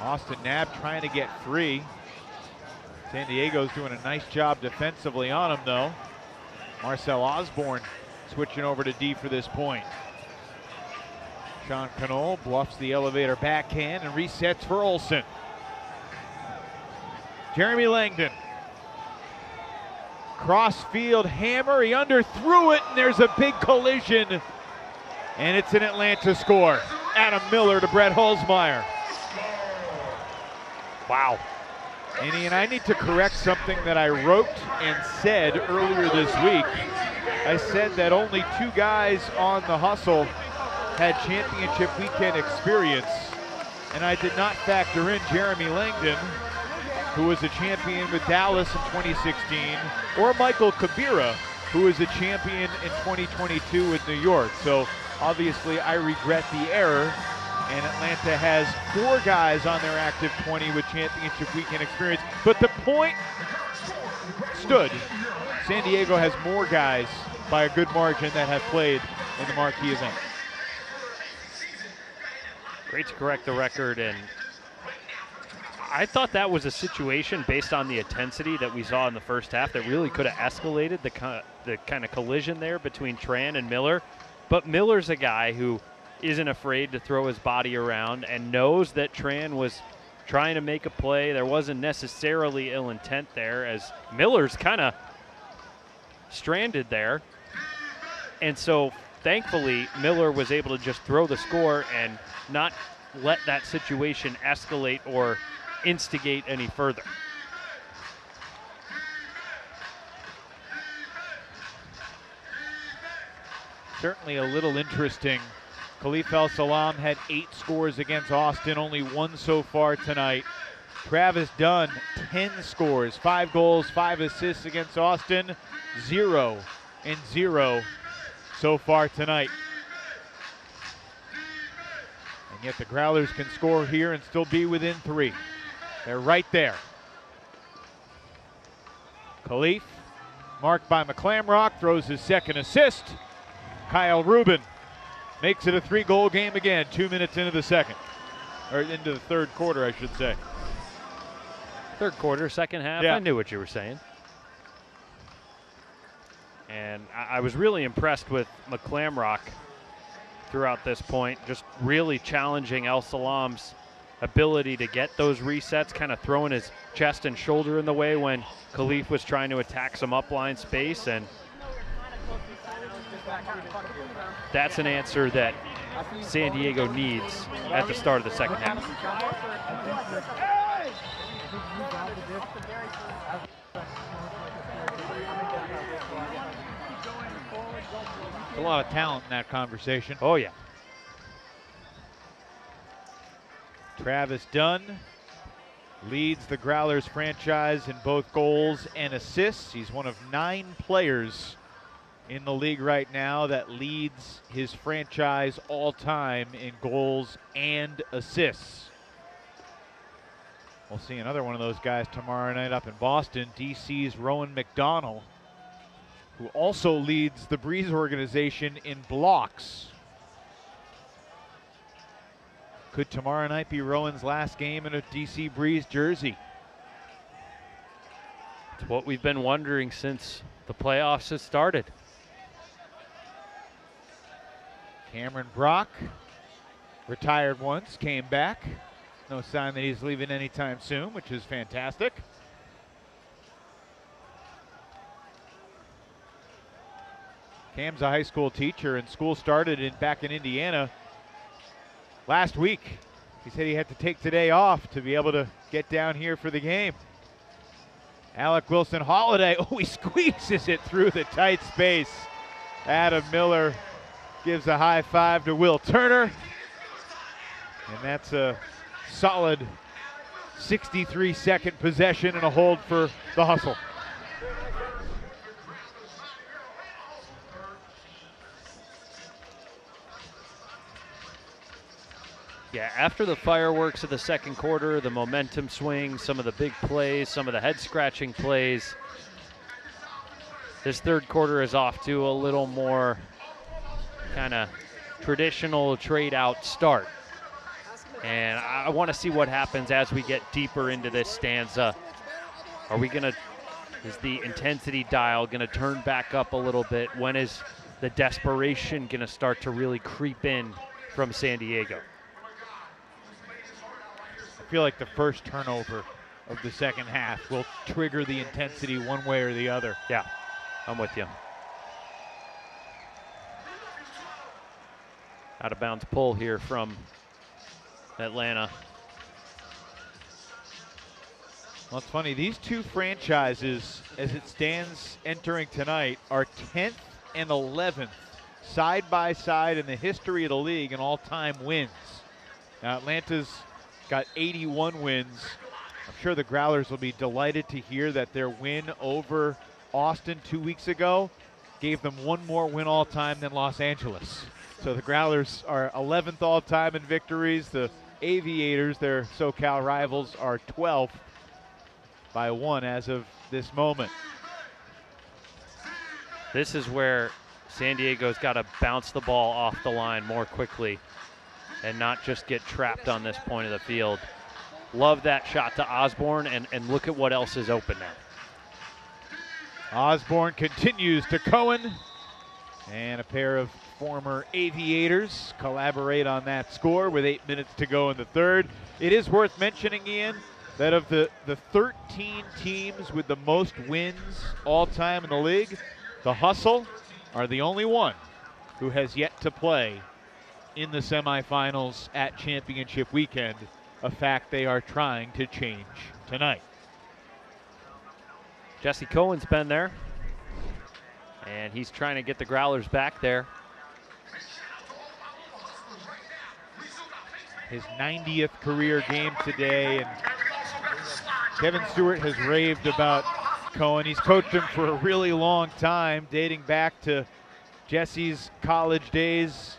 Austin Knapp trying to get free. San Diego's doing a nice job defensively on him though. Marcel Osborne switching over to D for this point. Sean Cannell bluffs the elevator backhand and resets for Olsen. Jeremy Langdon. Crossfield hammer, he underthrew it, and there's a big collision. And it's an Atlanta score. Adam Miller to Brett Holzmeyer. Wow. And I need to correct something that I wrote and said earlier this week. I said that only 2 guys on the hustle had championship weekend experience, and I did not factor in Jeremy Langdon, who was a champion with Dallas in 2016, or Michael Kabira, who was a champion in 2022 with New York. So obviously I regret the error, and Atlanta has 4 guys on their active 20 with championship weekend experience. But the point stood. San Diego has more guys by a good margin that have played in the marquee event. Great to correct the record, and I thought that was a situation based on the intensity that we saw in the first half that really could have escalated the kind of collision there between Tran and Miller. But Miller's a guy who isn't afraid to throw his body around and knows that Tran was trying to make a play. There wasn't necessarily ill intent there, as Miller's kind of stranded there. And so thankfully Miller was able to just throw the score and not let that situation escalate or instigate any further. Certainly a little interesting. Khalif El Salam had 8 scores against Austin, only 1 so far tonight. Travis Dunn, 10 scores, 5 goals, 5 assists against Austin, 0 and 0 so far tonight. And yet the Growlers can score here and still be within 3. They're right there. Khalif, marked by McClamrock, throws his second assist. Kyle Rubin makes it a 3-goal game again, 2 minutes into the second. Or into the third quarter, I should say. Third quarter, second half, yeah. I knew what you were saying. And I was really impressed with McClamrock throughout this point, just really challenging El Salam's ability to get those resets, kind of throwing his chest and shoulder in the way when Khalif was trying to attack some upline space. And that's an answer that San Diego needs at the start of the second half. A lot of talent in that conversation. Oh, yeah. Travis Dunn leads the Growlers franchise in both goals and assists. He's one of 9 players in the league right now that leads his franchise all time in goals and assists. We'll see another one of those guys tomorrow night up in Boston. DC's Rowan McDonald, who also leads the Breeze organization in blocks. Could tomorrow night be Rowan's last game in a DC Breeze jersey? It's what we've been wondering since the playoffs have started. Cameron Brock, retired once, came back. No sign that he's leaving anytime soon, which is fantastic. Cam's a high school teacher, and school started back in Indiana last week. He said he had to take today off to be able to get down here for the game. Alec Wilson Holiday, oh, he squeezes it through the tight space. Adam Miller gives a high five to Will Turner. And that's a solid 63-second possession and a hold for the Hustle. Yeah, after the fireworks of the second quarter, the momentum swing, some of the big plays, some of the head-scratching plays, this third quarter is off to a little more kind of traditional trade-out start. And I want to see what happens as we get deeper into this stanza. Is the intensity dial going to turn back up a little bit? When is the desperation going to start to really creep in from San Diego? I feel like the first turnover of the second half will trigger the intensity one way or the other. Yeah, I'm with you. Out of bounds pull here from Atlanta. Well, it's funny, these two franchises, as it stands entering tonight, are 10th and 11th, side by side in the history of the league in all-time wins. Now, Atlanta's got 81 wins. I'm sure the Growlers will be delighted to hear that their win over Austin 2 weeks ago gave them one more win all-time than Los Angeles. So the Growlers are 11th all-time in victories. The Aviators, their SoCal rivals, are 12th by 1 as of this moment. This is where San Diego's got to bounce the ball off the line more quickly and not just get trapped on this point of the field. Love that shot to Osborne, and look at what else is open now. Osborne continues to Cohen, and a pair of former Aviators collaborate on that score with 8 minutes to go in the third. It is worth mentioning, Ian, that of the 13 teams with the most wins all time in the league, the Hustle are the only one who has yet to play in the semifinals at championship weekend, a fact they are trying to change tonight. Jesse Cohen's been there, and he's trying to get the Growlers back there. His 90th career game today, and Kevin Stewart has raved about Cohen. He's coached him for a really long time, dating back to Jesse's college days,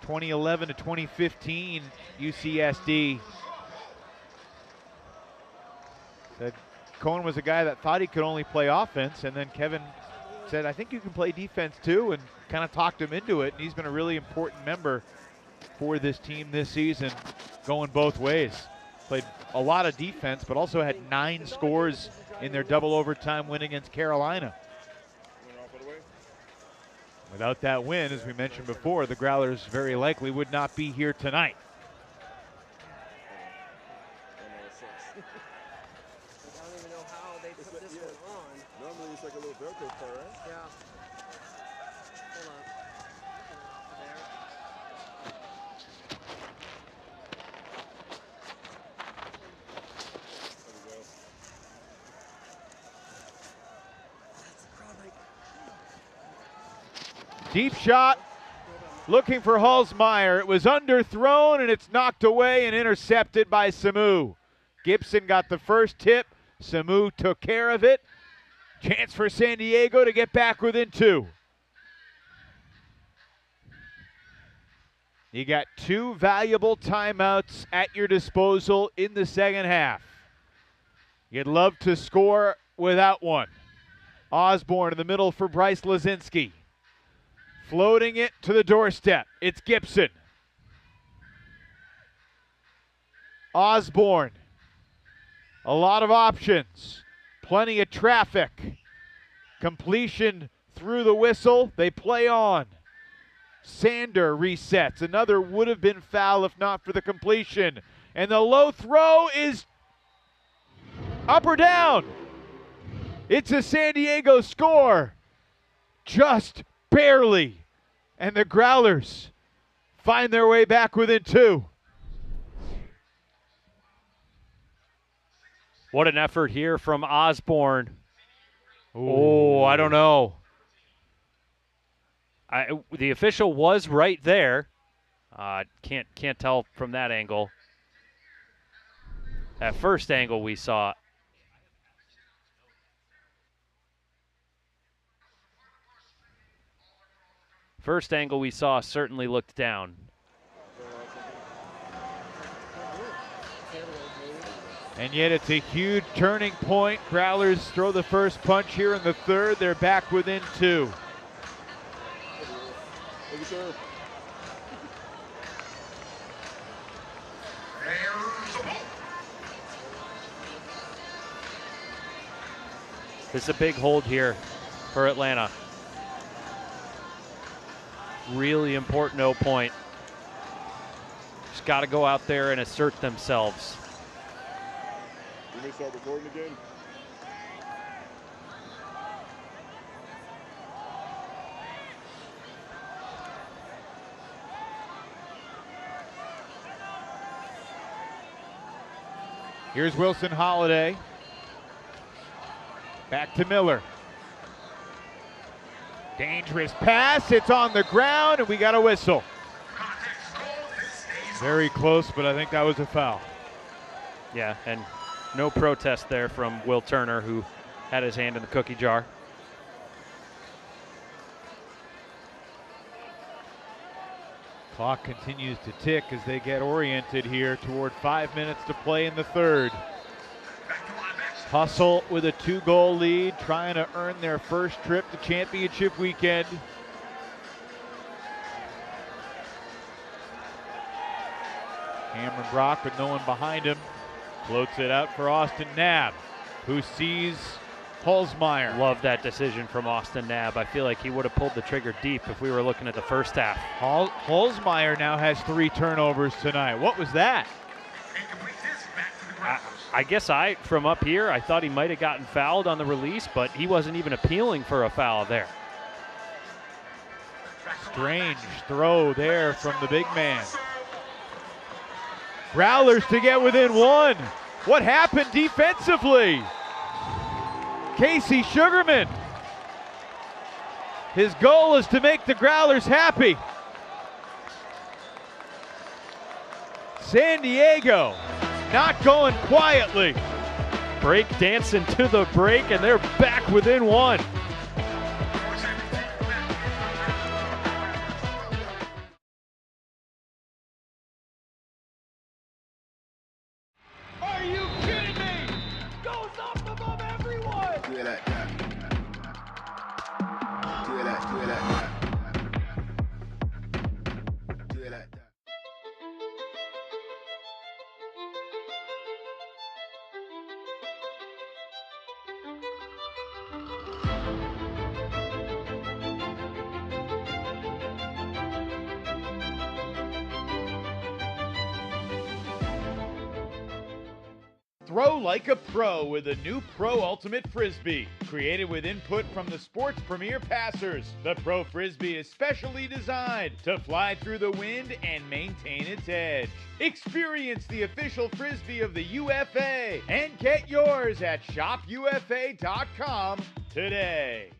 2011 to 2015, UCSD. Said Cohen was a guy that thought he could only play offense, and then Kevin said, I think you can play defense too, and kind of talked him into it, and he's been a really important member for this team this season, going both ways. Played a lot of defense, but also had 9 scores in their double overtime win against Carolina. Without that win, as we mentioned before, the Growlers very likely would not be here tonight. I don't even know how they put this one on. Normally it's like a little Velcro part, right? Yeah. Hold on. There. Deep shot, looking for Halsmeyer. It was underthrown and it's knocked away and intercepted by Samu. Gibson got the first tip. Samu took care of it. Chance for San Diego to get back within 2. You got 2 valuable timeouts at your disposal in the second half. You'd love to score without one. Osborne in the middle for Bryce Lazinski. Floating it to the doorstep. It's Gibson. Osborne. A lot of options. Plenty of traffic. Completion through the whistle. They play on. Sander resets. Another would have been foul if not for the completion. And the low throw is up or down. It's a San Diego score. Just barely. And the Growlers find their way back within 2. What an effort here from Osborne. Oh, I don't know. The official was right there. Can't tell from that angle. That first angle we saw. First angle we saw certainly looked down. And yet it's a huge turning point. Growlers throw the first punch here in the third. They're back within 2. This is a big hold here for Atlanta. Really important 0 point. Just got to go out there and assert themselves. You may start recording again. Here's Wilson Holiday. Back to Miller. Dangerous pass. It's on the ground, and we got a whistle. Very close, but I think that was a foul. Yeah, and no protest there from Will Turner, who had his hand in the cookie jar. Clock continues to tick as they get oriented here toward 5 minutes to play in the third. Hustle with a 2-goal lead, trying to earn their first trip to championship weekend. Cameron Brock with no one behind him. Floats it out for Austin Knabb, who sees Halsmeyer. Love that decision from Austin Knabb. I feel like he would have pulled the trigger deep if we were looking at the first half. Halsmeyer now has 3 turnovers tonight. What was that? I guess from up here, I thought he might have gotten fouled on the release, but he wasn't even appealing for a foul there. Strange throw there from the big man. Growlers to get within 1. What happened defensively? Casey Sugarman. His goal is to make the Growlers happy. San Diego not going quietly. Break dancing to the break, and they're back within 1. Are you kidding me? Goes up above everyone. Do it like that. Do it like that. Do it like that. Throw like a pro with a new Pro Ultimate Frisbee. Created with input from the sport's premier passers, the Pro Frisbee is specially designed to fly through the wind and maintain its edge. Experience the official Frisbee of the UFA and get yours at shopufa.com today.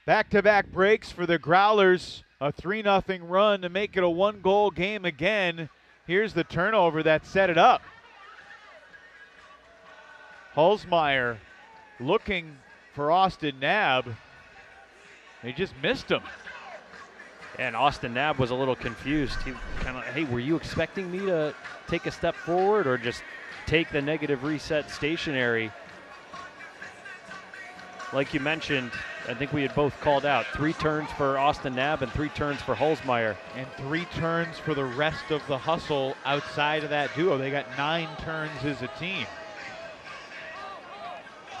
Back-to-back breaks for the Growlers. A 3-0 run to make it a 1-goal game again. Here's the turnover that set it up. Hulsmeyer looking for Austin Knabb. They just missed him. And Austin Knabb was a little confused. He kind of, hey, were you expecting me to take a step forward or just take the negative reset stationary? Like you mentioned, I think we had both called out 3 turns for Austin Knabb and 3 turns for Hulsmeyer. And 3 turns for the rest of the hustle outside of that duo. They got 9 turns as a team.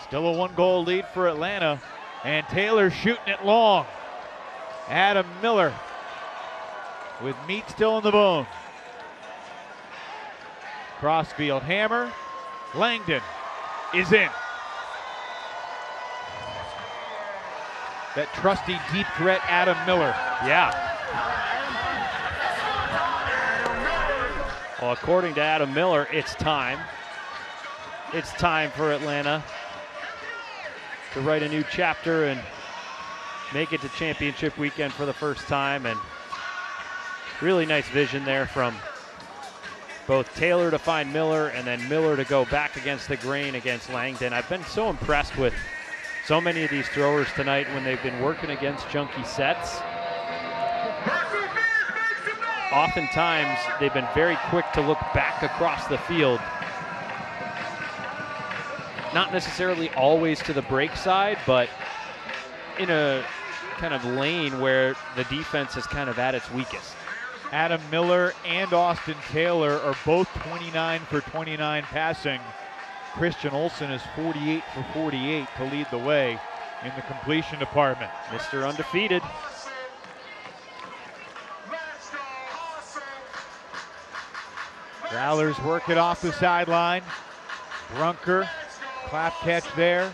Still a 1-goal lead for Atlanta. And Taylor shooting it long. Adam Miller with meat still in the bone. Crossfield hammer. Langdon is in. That trusty deep threat, Adam Miller. Yeah. Well, according to Adam Miller, it's time. It's time for Atlanta to write a new chapter and make it to championship weekend for the first time. And really nice vision there from both Taylor to find Miller and then Miller to go back against the grain against Langdon. I've been so impressed with so many of these throwers tonight when they've been working against junky sets. Oftentimes, they've been very quick to look back across the field. Not necessarily always to the break side, but in a kind of lane where the defense is kind of at its weakest. Adam Miller and Austin Taylor are both 29 for 29 passing. Christian Olsen is 48 for 48 to lead the way in the completion department. Mr. Undefeated. Growlers work it off the sideline. Brunker, clap catch there.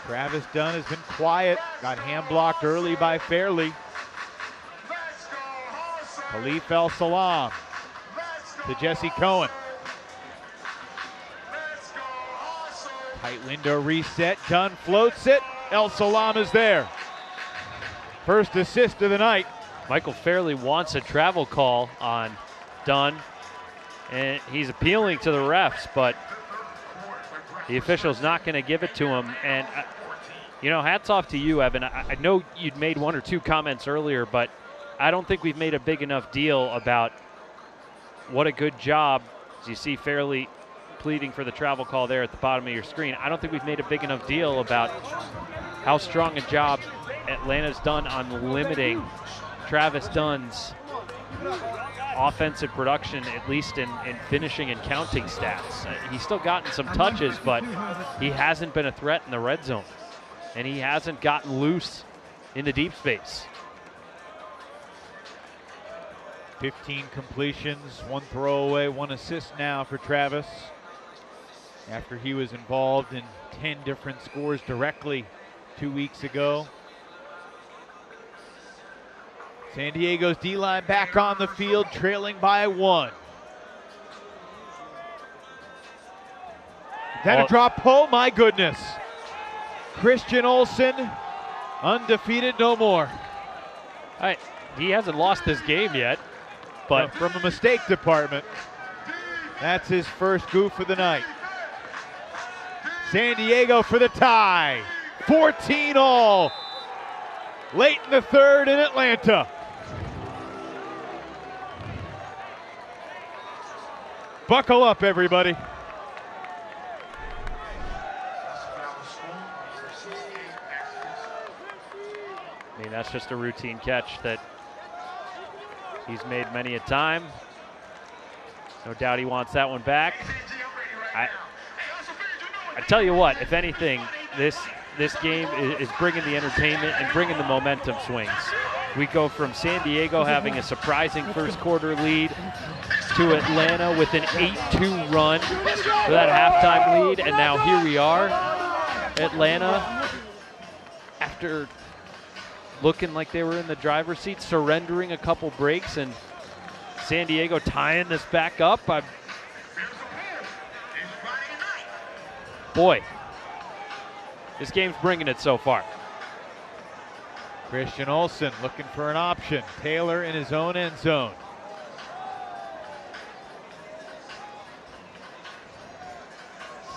Travis Dunn has been quiet, got hand blocked early by Fairley. Khalif El Salam to Jesse Cohen. Tight window reset, Dunn floats it, El Salam is there. First assist of the night. Michael Fairley wants a travel call on Dunn, and he's appealing to the refs, but the official's not going to give it to him. And, you know, hats off to you, Evan. I know you'd made 1 or 2 comments earlier, but I don't think we've made a big enough deal about what a good job, as you see Fairley pleading for the travel call there at the bottom of your screen. I don't think we've made a big enough deal about how strong a job Atlanta's done on limiting Travis Dunn's offensive production, at least in finishing and counting stats. He's still gotten some touches, but he hasn't been a threat in the red zone, and he hasn't gotten loose in the deep space. 15 completions, 1 throwaway, 1 assist now for Travis, after he was involved in 10 different scores directly 2 weeks ago. San Diego's D-line back on the field, trailing by 1. That a drop? Oh my goodness. Christian Olsen, undefeated no more. He hasn't lost this game yet, but from a mistake department, that's his first goof of the night. San Diego for the tie. 14 all. Late in the third in Atlanta. Buckle up, everybody. I mean, that's just a routine catch that he's made many a time. No doubt he wants that one back. I tell you what, if anything, this game is bringing the entertainment and bringing the momentum swings. We go from San Diego having a surprising first quarter lead to Atlanta with an 8-2 run for that halftime lead, and now here we are, Atlanta, after looking like they were in the driver's seat, surrendering a couple breaks, and San Diego tying this back up. Boy, this game's bringing it so far. Christian Olsen looking for an option. Taylor in his own end zone.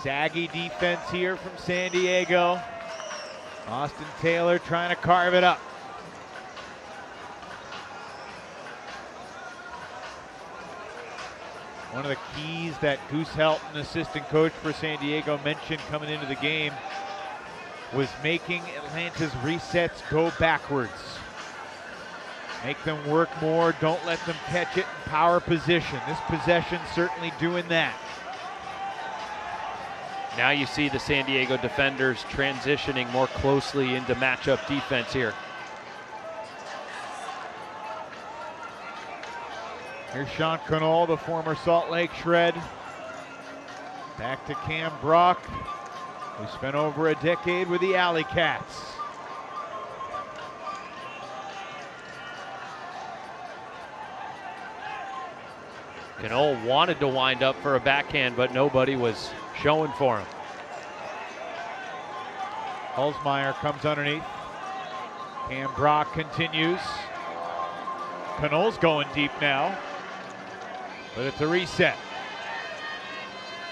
Saggy defense here from San Diego. Austin Taylor trying to carve it up. One of the keys that Goose Helton, assistant coach for San Diego, mentioned coming into the game was making Atlanta's resets go backwards. Make them work more, don't let them catch it in power position. This possession certainly doing that. Now you see the San Diego defenders transitioning more closely into matchup defense here. Here's Sean Connell, the former Salt Lake Shred. Back to Cam Brock, who spent over a decade with the AlleyCats. Cannell wanted to wind up for a backhand, but nobody was showing for him. Holzmeyer comes underneath. Cam Brock continues. Cannell's going deep now, but it's a reset.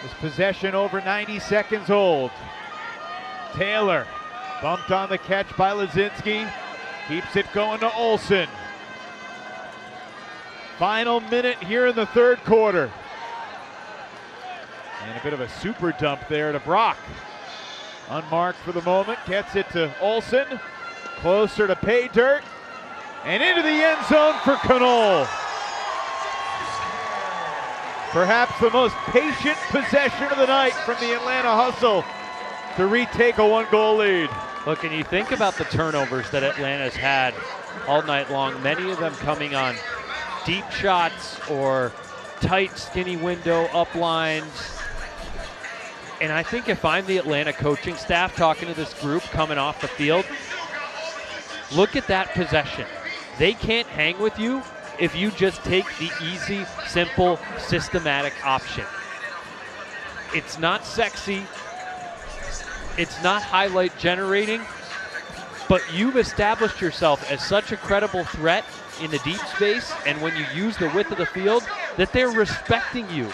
This possession over 90 seconds old. Taylor bumped on the catch by Lazinski. Keeps it going to Olsen. Final minute here in the third quarter. And a bit of a super dump there to Brock. Unmarked for the moment, gets it to Olsen. Closer to pay dirt. And into the end zone for Cannell. Perhaps the most patient possession of the night from the Atlanta Hustle to retake a one-goal lead. Look, and you think about the turnovers that Atlanta's had all night long, many of them coming on deep shots or tight, skinny window up lines. And I think if I'm the Atlanta coaching staff talking to this group coming off the field, look at that possession. They can't hang with you if you just take the easy, simple, systematic option. It's not sexy. It's not highlight generating, but you've established yourself as such a credible threat in the deep space, and when you use the width of the field, that they're respecting you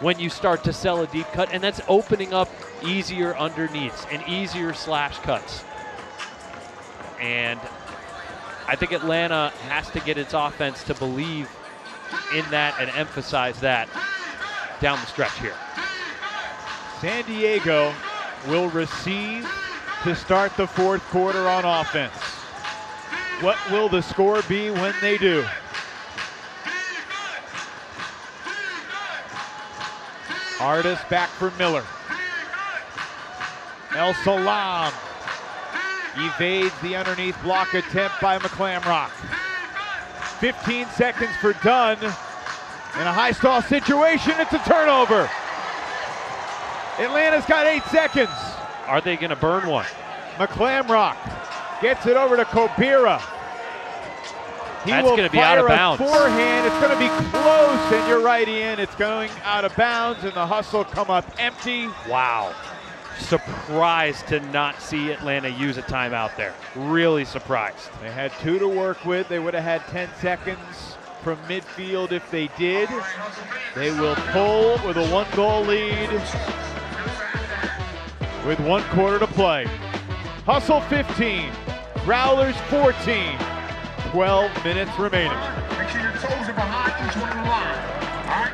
when you start to sell a deep cut, and that's opening up easier underneaths and easier slash cuts. And I think Atlanta has to get its offense to believe in that and emphasize that down the stretch here. San Diego will receive to start the fourth quarter on offense. What will the score be when they do? Artis back for Miller. El Salam evades the underneath block attempt by McClamrock. 15 seconds for Dunn. In a high stall situation, it's a turnover. Atlanta's got 8 seconds. Are they going to burn one? McClamrock gets it over to Kobira. That's going to be out of bounds. Forehand. It's going to be close, and you're right, Ian. It's going out of bounds, and the Hustle come up empty. Wow. Surprised to not see Atlanta use a timeout there. Really surprised. They had 2 to work with. They would have had 10 seconds from midfield if they did. They will pull with a 1-goal lead. with 1 quarter to play. Hustle 15, Growlers 14, 12 minutes remaining. Make sure your toes are behind each one of the line. All right?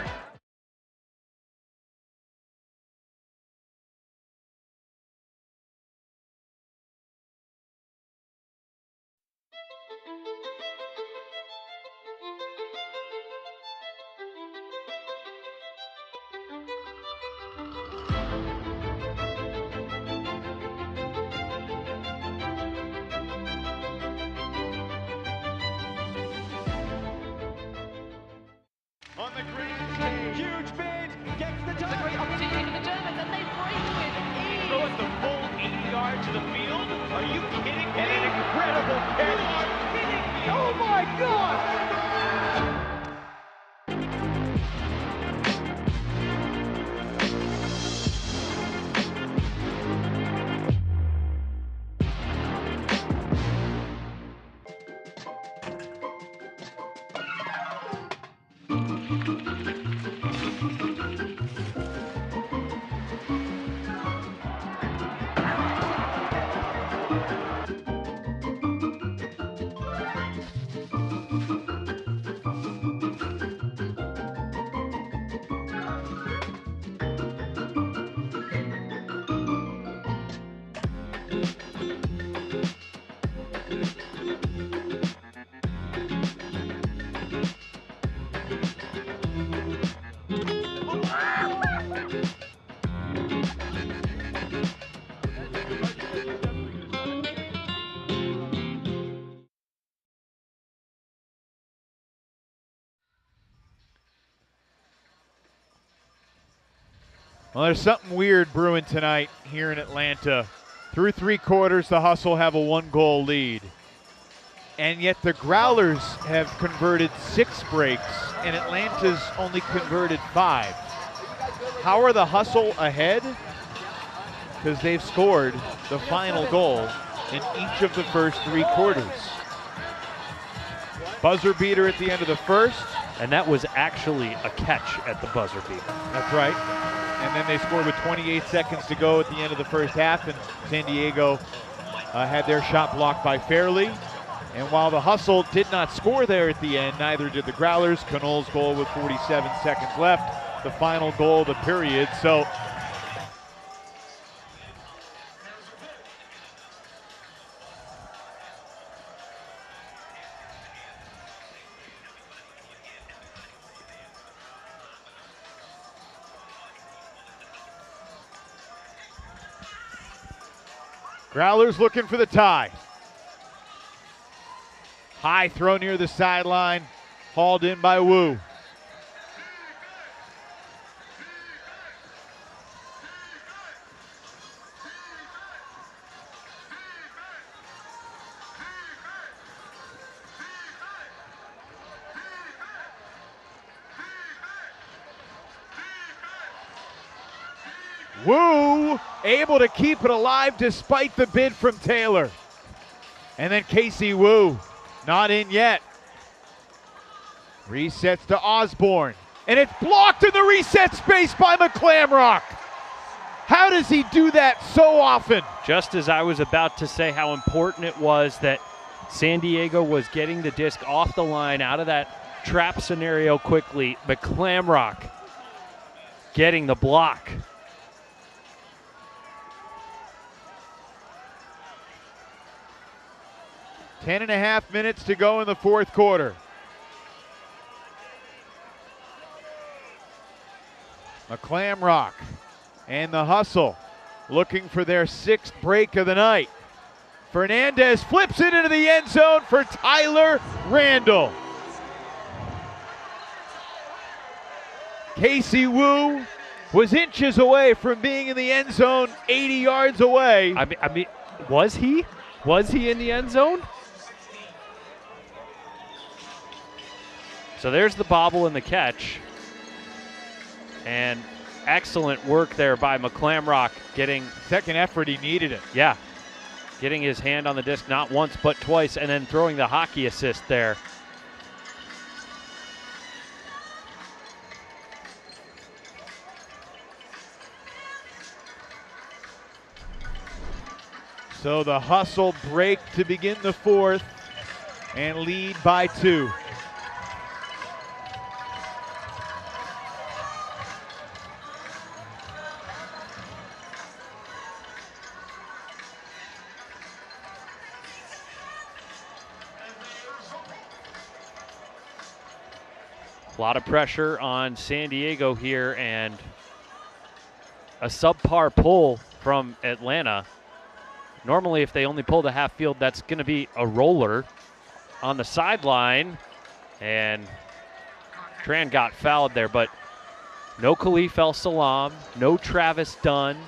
On the green stage, huge bid, gets the touch. Great opportunity for the Germans, and they break with ease. Throw it the full 80 yards to the field. Are you kidding me? And an incredible catch. Are you kidding me? Oh my God! Well, there's something weird brewing tonight here in Atlanta. Through 3 quarters, the Hustle have a 1-goal lead. And yet the Growlers have converted 6 breaks, and Atlanta's only converted 5. How are the Hustle ahead? Because they've scored the final goal in each of the first 3 quarters. Buzzer beater at the end of the first. And that was actually a catch at the buzzer beater. That's right. And then they scored with 28 seconds to go at the end of the first half, and San Diego had their shot blocked by Fairley. And while the Hustle did not score there at the end, neither did the Growlers. Canol's goal with 47 seconds left, the final goal of the period. So Growlers looking for the tie. High throw near the sideline, hauled in by Wu. Wu able to keep it alive despite the bid from Taylor. And then Casey Wu, not in yet. Resets to Osborne. And it's blocked in the reset space by McClamrock. How does he do that so often? Just as I was about to say how important it was that San Diego was getting the disc off the line out of that trap scenario quickly, McClamrock getting the block. Ten and a half minutes to go in the fourth quarter. McClamrock and the Hustle looking for their 6th break of the night. Fernandez flips it into the end zone for Tyler Randall. Casey Wu was inches away from being in the end zone, 80 yards away. I mean, was he? Was he in the end zone? So there's the bobble and the catch. And excellent work there by McClamrock getting... Second effort, he needed it. Yeah. Getting his hand on the disc not once but twice, and then throwing the hockey assist there. So the Hustle break to begin the fourth and lead by 2. A lot of pressure on San Diego here, and a subpar pull from Atlanta. Normally, if they only pull the half field, that's going to be a roller on the sideline. And Tran got fouled there, but no Khalif El Salam, no Travis Dunn,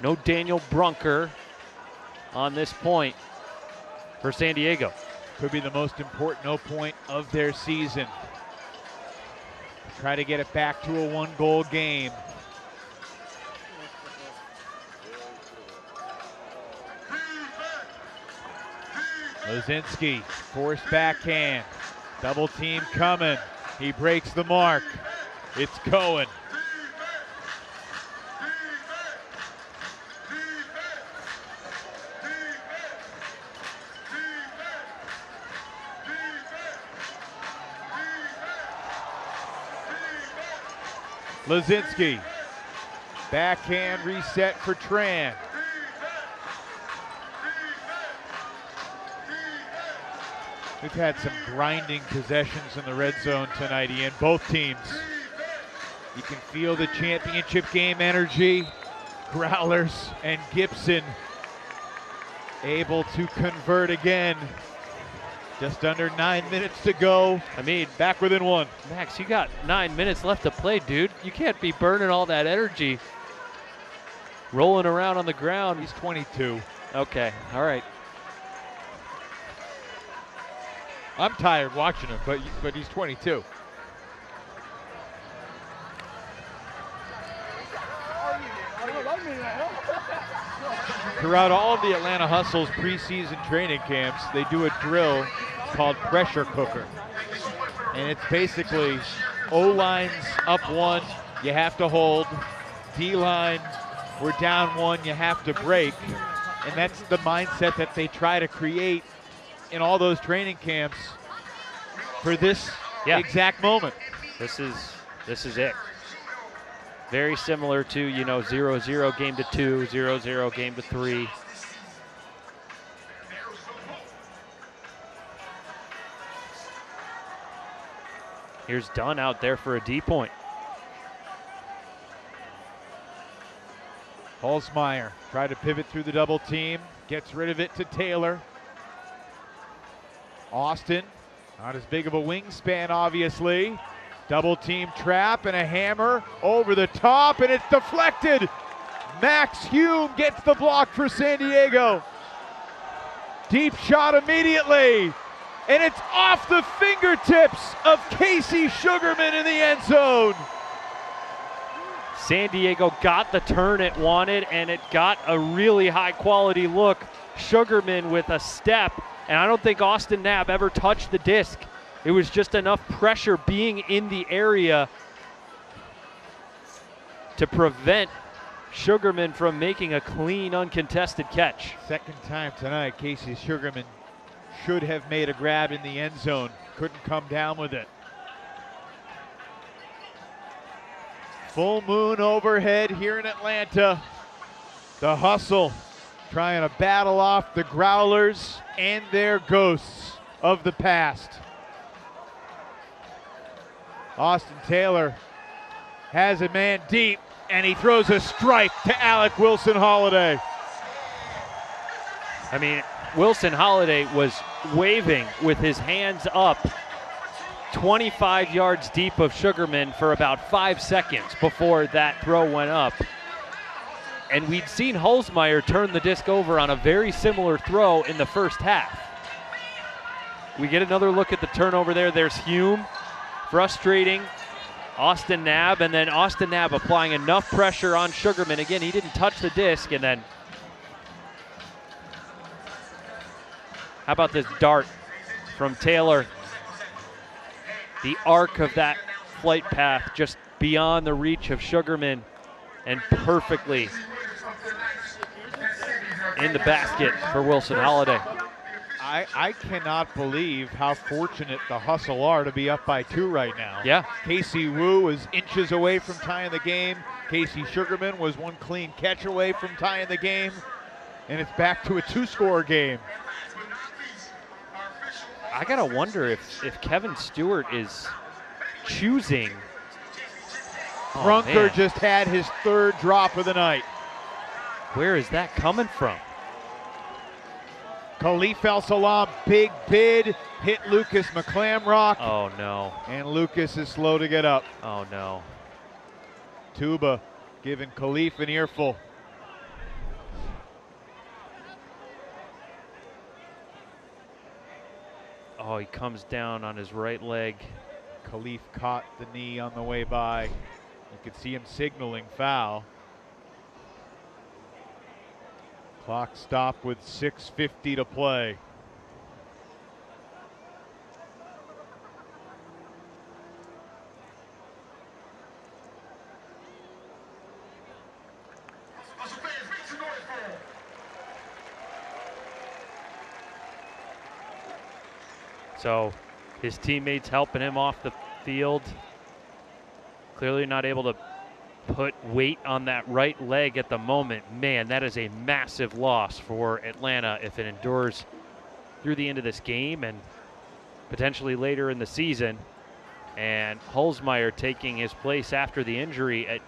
no Daniel Brunker on this point for San Diego. Could be the most important no point of their season. Try to get it back to a 1-goal game. Lozinski, forced backhand. Double team coming. He breaks the mark. It's Cohen. Lozinski, backhand reset for Tran. We've had some grinding possessions in the red zone tonight, Ian, both teams. You can feel the championship game energy. Growlers and Gibson able to convert again. Just under 9 minutes to go. I mean, back within 1. Max, you got 9 minutes left to play, dude. You can't be burning all that energy rolling around on the ground. He's 22. Okay, all right. I'm tired watching him, but he's 22. Throughout all of the Atlanta Hustle's preseason training camps, they do a drill called pressure cooker. And it's basically O-line's up 1, you have to hold. D-line, we're down 1, you have to break. And that's the mindset that they try to create in all those training camps for this exact moment. This is it. Very similar to, 0-0 game to 2, 0-0 game to 3. Here's Dunn out there for a D point. Holzmeyer tried to pivot through the double team, gets rid of it to Taylor. Austin, not as big of a wingspan, obviously. Double team trap and a hammer over the top, and it's deflected. Max Hume gets the block for San Diego. Deep shot immediately, and it's off the fingertips of Casey Sugarman in the end zone. San Diego got the turn it wanted, and it got a really high quality look. Sugarman with a step, and I don't think Austin Knapp ever touched the disc. It was just enough pressure being in the area to prevent Sugarman from making a clean, uncontested catch. Second time tonight, Casey Sugarman should have made a grab in the end zone. Couldn't come down with it. Full moon overhead here in Atlanta. The Hustle trying to battle off the Growlers and their ghosts of the past. Austin Taylor has a man deep, and he throws a strike to Alec Wilson Holiday. I mean, Wilson Holiday was waving with his hands up 25 yards deep of Sugarman for about 5 seconds before that throw went up. And we'd seen Holzmeyer turn the disc over on a very similar throw in the first half. We get another look at the turnover there. There's Hume frustrating Austin Knapp, and then Austin Knapp applying enough pressure on Sugarman. Again, he didn't touch the disc, and then how about this dart from Taylor? The arc of that flight path just beyond the reach of Sugarman, and perfectly in the basket for Wilson Holiday. I cannot believe how fortunate the Hustle are to be up by 2 right now. Yeah. Casey Wu is inches away from tying the game. Casey Sugarman was one clean catch away from tying the game. And it's back to a 2-score game. I gotta wonder if Kevin Stewart is choosing. Brunker just had his 3rd drop of the night. Where is that coming from? Khalif El Salam, big bid, hit Lucas McClamrock. Oh no. And Lucas is slow to get up. Oh no. Tuba giving Khalif an earful. Oh, he comes down on his right leg. Khalif caught the knee on the way by. You could see him signaling foul. Clock stopped with 6:50 to play. So his teammates helping him off the field. Clearly not able to put weight on that right leg at the moment. Man, that is a massive loss for Atlanta if it endures through the end of this game and potentially later in the season. And Holzmeyer taking his place after the injury. It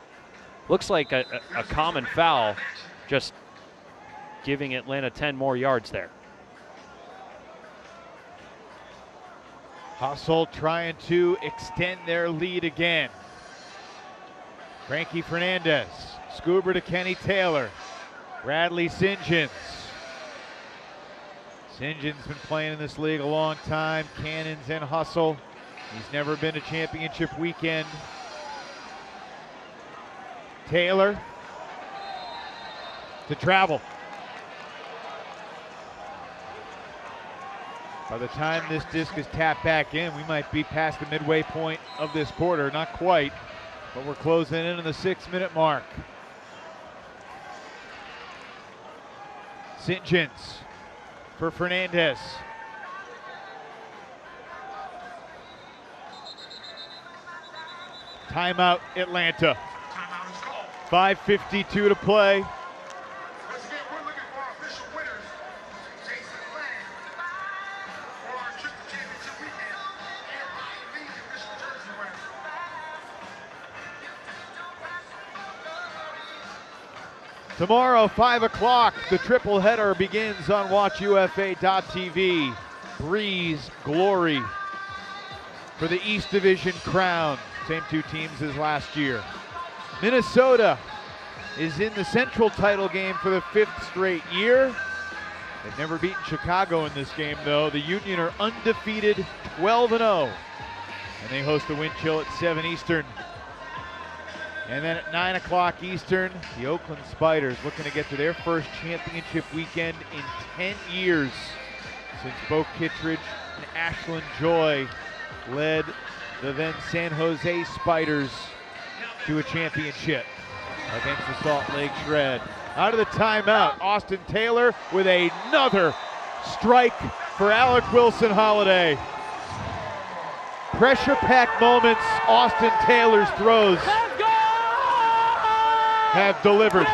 looks like a common foul, just giving Atlanta 10 more yards there. Hustle trying to extend their lead again. Frankie Fernandez, Scuba to Kenny Taylor, Bradley St. John's. St. John's been playing in this league a long time. Cannons in Hustle. He's never been to championship weekend. Taylor to travel. By the time this disc is tapped back in, we might be past the midway point of this quarter. Not quite, but we're closing in on the 6-minute mark. St. John's for Fernandez. Timeout, Atlanta. 5:52 to play. Tomorrow, 5 o'clock, the triple header begins on WatchUFA.tv. Breeze, Glory for the East Division crown. Same 2 teams as last year. Minnesota is in the Central title game for the 5th straight year. They've never beaten Chicago in this game, though. The Union are undefeated, 12-0. And they host the Wind Chill at 7 Eastern. And then at 9 o'clock Eastern, the Oakland Spiders looking to get to their first championship weekend in 10 years since Bo Kittredge and Ashland Joy led the then San Jose Spiders to a championship against the Salt Lake Shred. Out of the timeout, Austin Taylor with another strike for Alec Wilson Holiday. Pressure-packed moments, Austin Taylor's throws have delivered.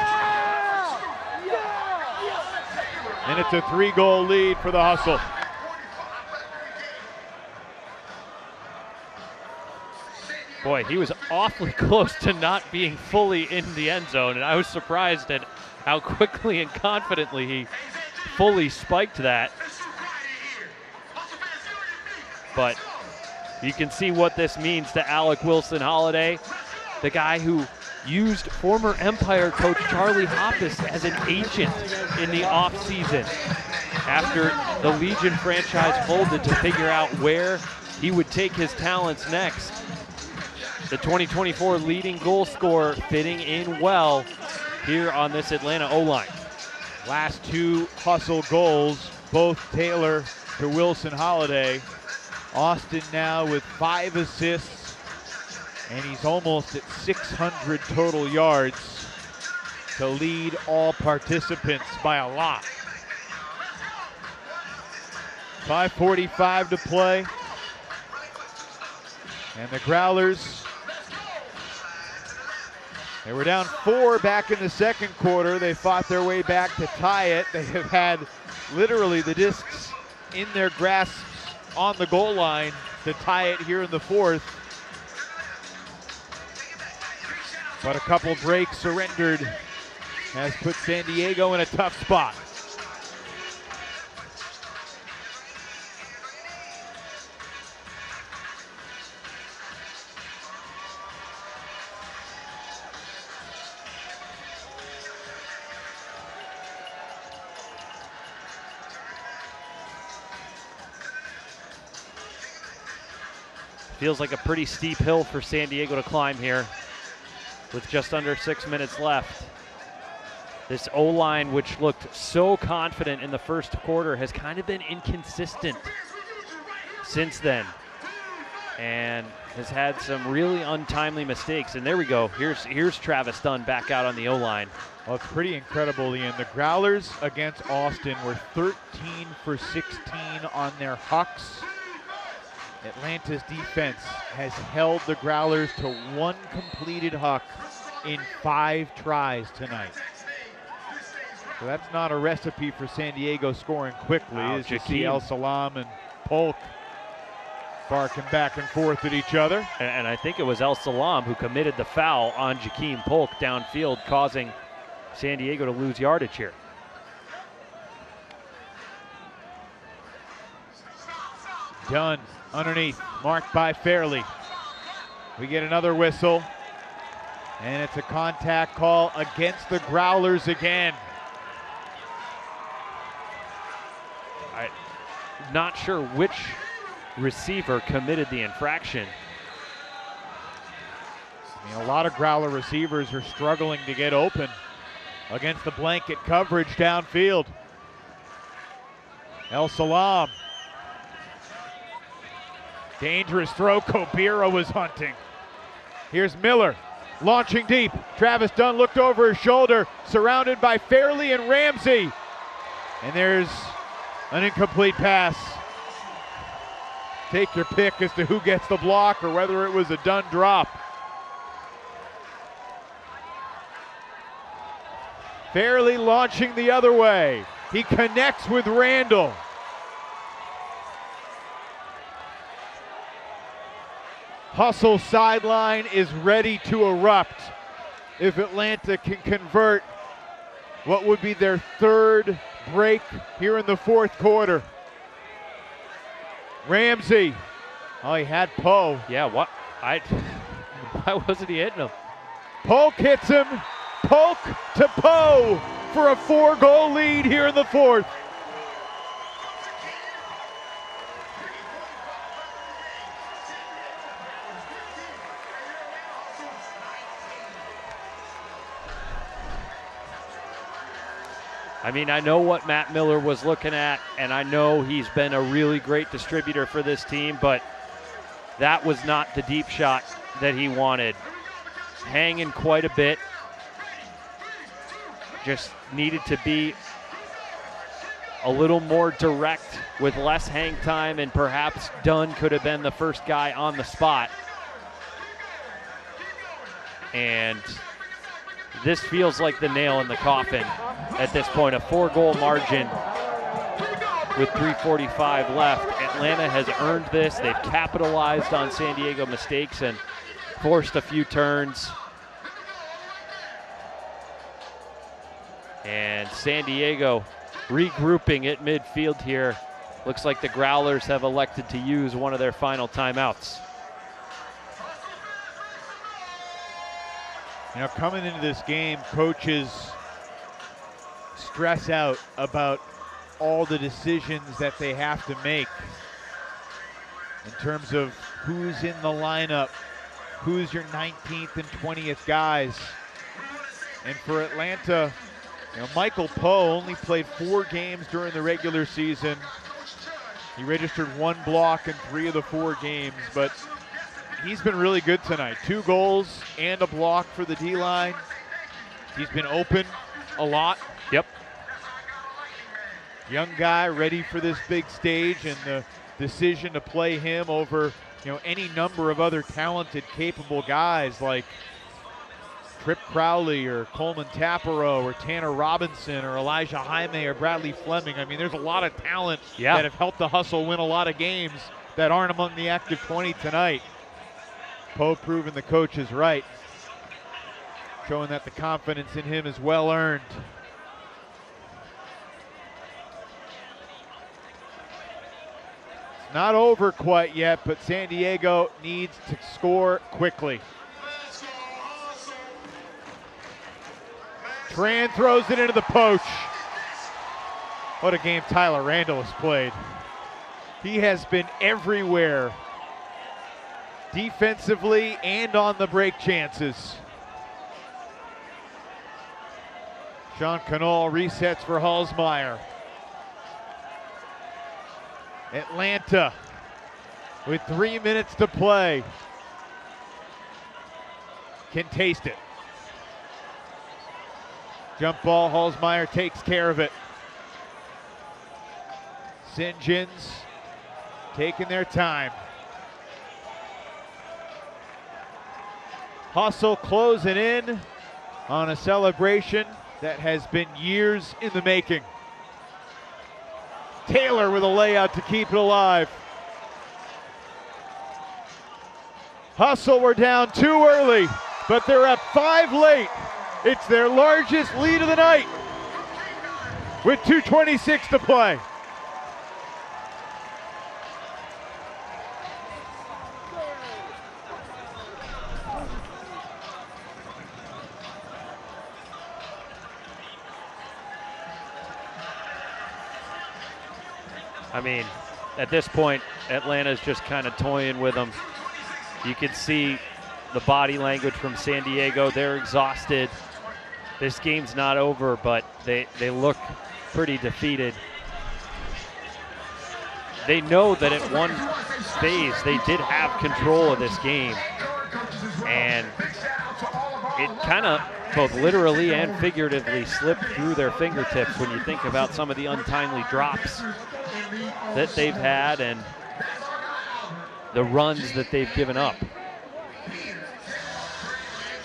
And it's a 3-goal lead for the Hustle. Boy, he was awfully close to not being fully in the end zone, and I was surprised at how quickly and confidently he fully spiked that. But you can see what this means to Alec Wilson Holiday, the guy who used former Empire coach Charlie Hoppus as an agent in the offseason after the Legion franchise folded to figure out where he would take his talents next. The 2024 leading goal scorer fitting in well here on this Atlanta O-line. Last 2 Hustle goals, both Taylor to Wilson Holiday. Austin now with 5 assists, and he's almost at 600 total yards. to lead all participants by a lot. 5:45 to play. And the Growlers, they were down 4 back in the second quarter. They fought their way back to tie it. They have had literally the discs in their grasps on the goal line to tie it here in the fourth. But a couple breaks surrendered has put San Diego in a tough spot. Feels like a pretty steep hill for San Diego to climb here with just under 6 minutes left. This O-line, which looked so confident in the first quarter, has kind of been inconsistent since then and has had some really untimely mistakes. And there we go. Here's Travis Dunn back out on the O-line. Well, it's pretty incredible, Ian. The Growlers against Austin were 13 for 16 on their hucks. Atlanta's defense has held the Growlers to 1 completed huck in 5 tries tonight. So that's not a recipe for San Diego scoring quickly. As you see El Salam and Polk barking back and forth at each other. And I think it was El Salam who committed the foul on Jakeem Polk downfield, causing San Diego to lose yardage here. Dunn underneath, marked by Fairley. We get another whistle, and it's a contact call against the Growlers again. I'm not sure which receiver committed the infraction. I mean, a lot of Growler receivers are struggling to get open against the blanket coverage downfield. El Salam. Dangerous throw. Kobira was hunting. Here's Miller launching deep. Travis Dunn looked over his shoulder, surrounded by Fairley and Ramsey. And there's an incomplete pass. Take your pick as to who gets the block or whether it was a Dunn drop. Fairley launching the other way. He connects with Randall. Hustle sideline is ready to erupt if Atlanta can convert what would be their 3rd break here in the 4th quarter. Ramsey. Oh, he had Poe. Yeah, why wasn't he hitting him? Polk hits him. Polk to Poe for a 4-goal lead here in the 4th. I mean, I know what Matt Miller was looking at, and I know he's been a really great distributor for this team, but that was not the deep shot that he wanted. Hanging quite a bit. Just needed to be a little more direct with less hang time, and perhaps Dunn could have been the first guy on the spot. And this feels like the nail in the coffin at this point. A 4-goal margin with 3:45 left. Atlanta has earned this. They've capitalized on San Diego mistakes and forced a few turns. And San Diego regrouping at midfield here. Looks like the Growlers have elected to use one of their final timeouts. You know, coming into this game, coaches stress out about all the decisions that they have to make in terms of who's in the lineup, who's your 19th and 20th guys. And for Atlanta, you know, Michael Poe only played 4 games during the regular season. He registered 1 block in 3 of the 4 games, but he's been really good tonight. 2 goals and a block for the D-line. He's been open a lot. Yep. Young guy ready for this big stage, and the decision to play him over, any number of other talented, capable guys like Trip Crowley or Coleman Tapero or Tanner Robinson or Elijah Jaime or Bradley Fleming. I mean, there's a lot of talent that have helped the Hustle win a lot of games that aren't among the active 20 tonight. Poe proving the coach is right, showing that the confidence in him is well earned. It's not over quite yet, but San Diego needs to score quickly. Tran throws it into the poach. What a game Tyler Randall has played. He has been everywhere, defensively and on the break chances. Sean Canal resets for Halsmeyer. Atlanta with 3 minutes to play can taste it. Jump ball, Halsmeyer takes care of it. St. John's taking their time. Hustle closing in on a celebration that has been years in the making. Taylor with a layout to keep it alive. Hustle were down 2 early, but they're up 5 late. It's their largest lead of the night with 2:26 to play. I mean, at this point, Atlanta's just kind of toying with them. You can see the body language from San Diego. They're exhausted. This game's not over, but they look pretty defeated. They know that at one phase they did have control of this game, and it kind of both literally and figuratively slipped through their fingertips when you think about some of the untimely drops that they've had and the runs that they've given up.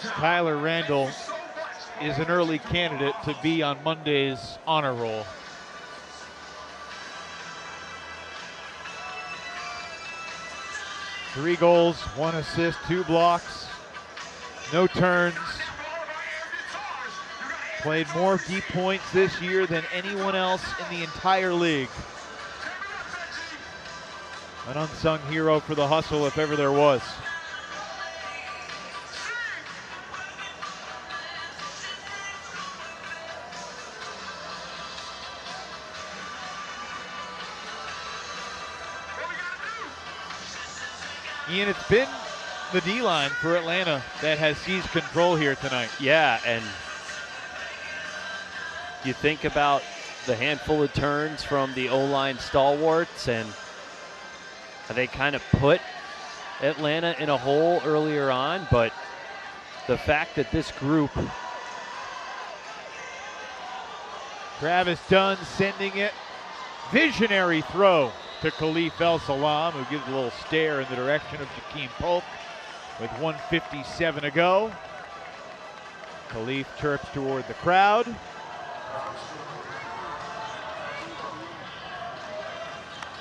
Tyler Randall is an early candidate to be on Monday's honor roll. Three goals, 1 assist, 2 blocks, no turns. Played more deep points this year than anyone else in the entire league. An unsung hero for the Hustle if ever there was. Ian, it's been the D-line for Atlanta that has seized control here tonight. Yeah, and you think about the handful of turns from the O-line stalwarts, and they kind of put Atlanta in a hole earlier on, but the fact that this group... Travis Dunn sending it. Visionary throw to Khalif El Salam, who gives a little stare in the direction of Jakeem Polk with 1:57 to go. Khalif chirps toward the crowd.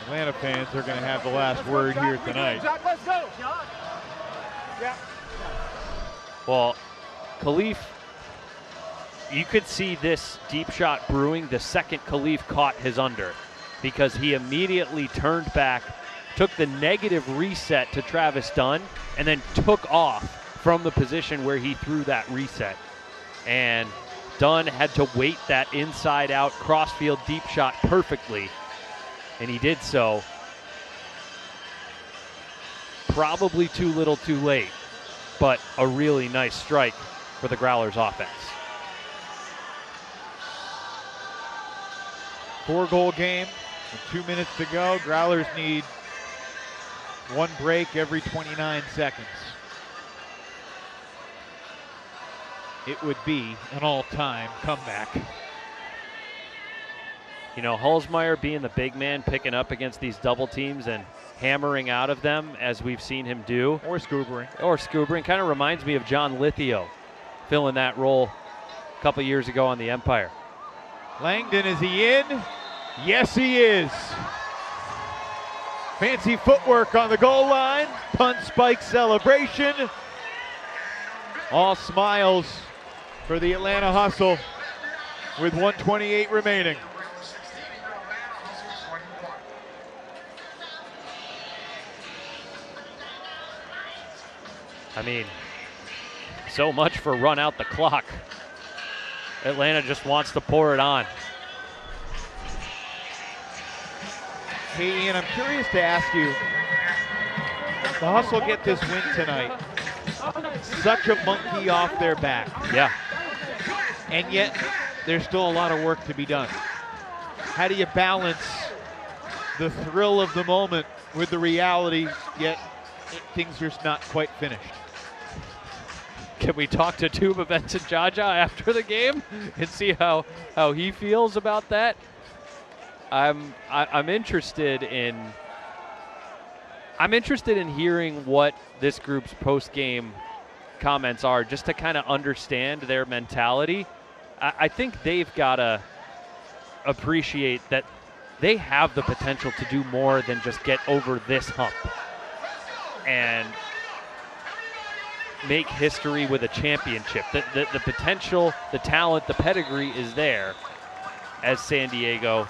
Atlanta fans are going to have the last word here tonight. Let's go. Yeah. Well, Khalif, you could see this deep shot brewing the second Khalif caught his under, because he immediately turned back, took the negative reset to Travis Dunn, and then took off from the position where he threw that reset. And Dunn had to wait that inside-out crossfield deep shot perfectly, and he did so. Probably too little too late, but a really nice strike for the Growlers offense. 4-goal game with 2 minutes to go. Growlers need 1 break every 29 seconds. it would be an all-time comeback. You know, Hulsmeyer being the big man, picking up against these double teams and hammering out of them as we've seen him do. Or Scoobering. Kind of reminds me of John Lithio filling that role a couple years ago on the Empire. Langdon, is he in? Yes, he is. Fancy footwork on the goal line. Punt spike celebration. All smiles for the Atlanta Hustle with 1:28 remaining. I mean, so much for run out the clock. Atlanta just wants to pour it on. Hey, Ian, I'm curious to ask you, the Hustle get this win tonight. Such a monkey off their back. Yeah. And yet, there's still a lot of work to be done. How do you balance the thrill of the moment with the reality, yet things are not quite finished? Can we talk to Tuba Benson Jaja after the game and see how he feels about that? I'm interested in hearing what this group's post-game comments are, just to kind of understand their mentality. I think they've got to appreciate that they have the potential to do more than just get over this hump and make history with a championship. The potential, the talent, the pedigree is there as San Diego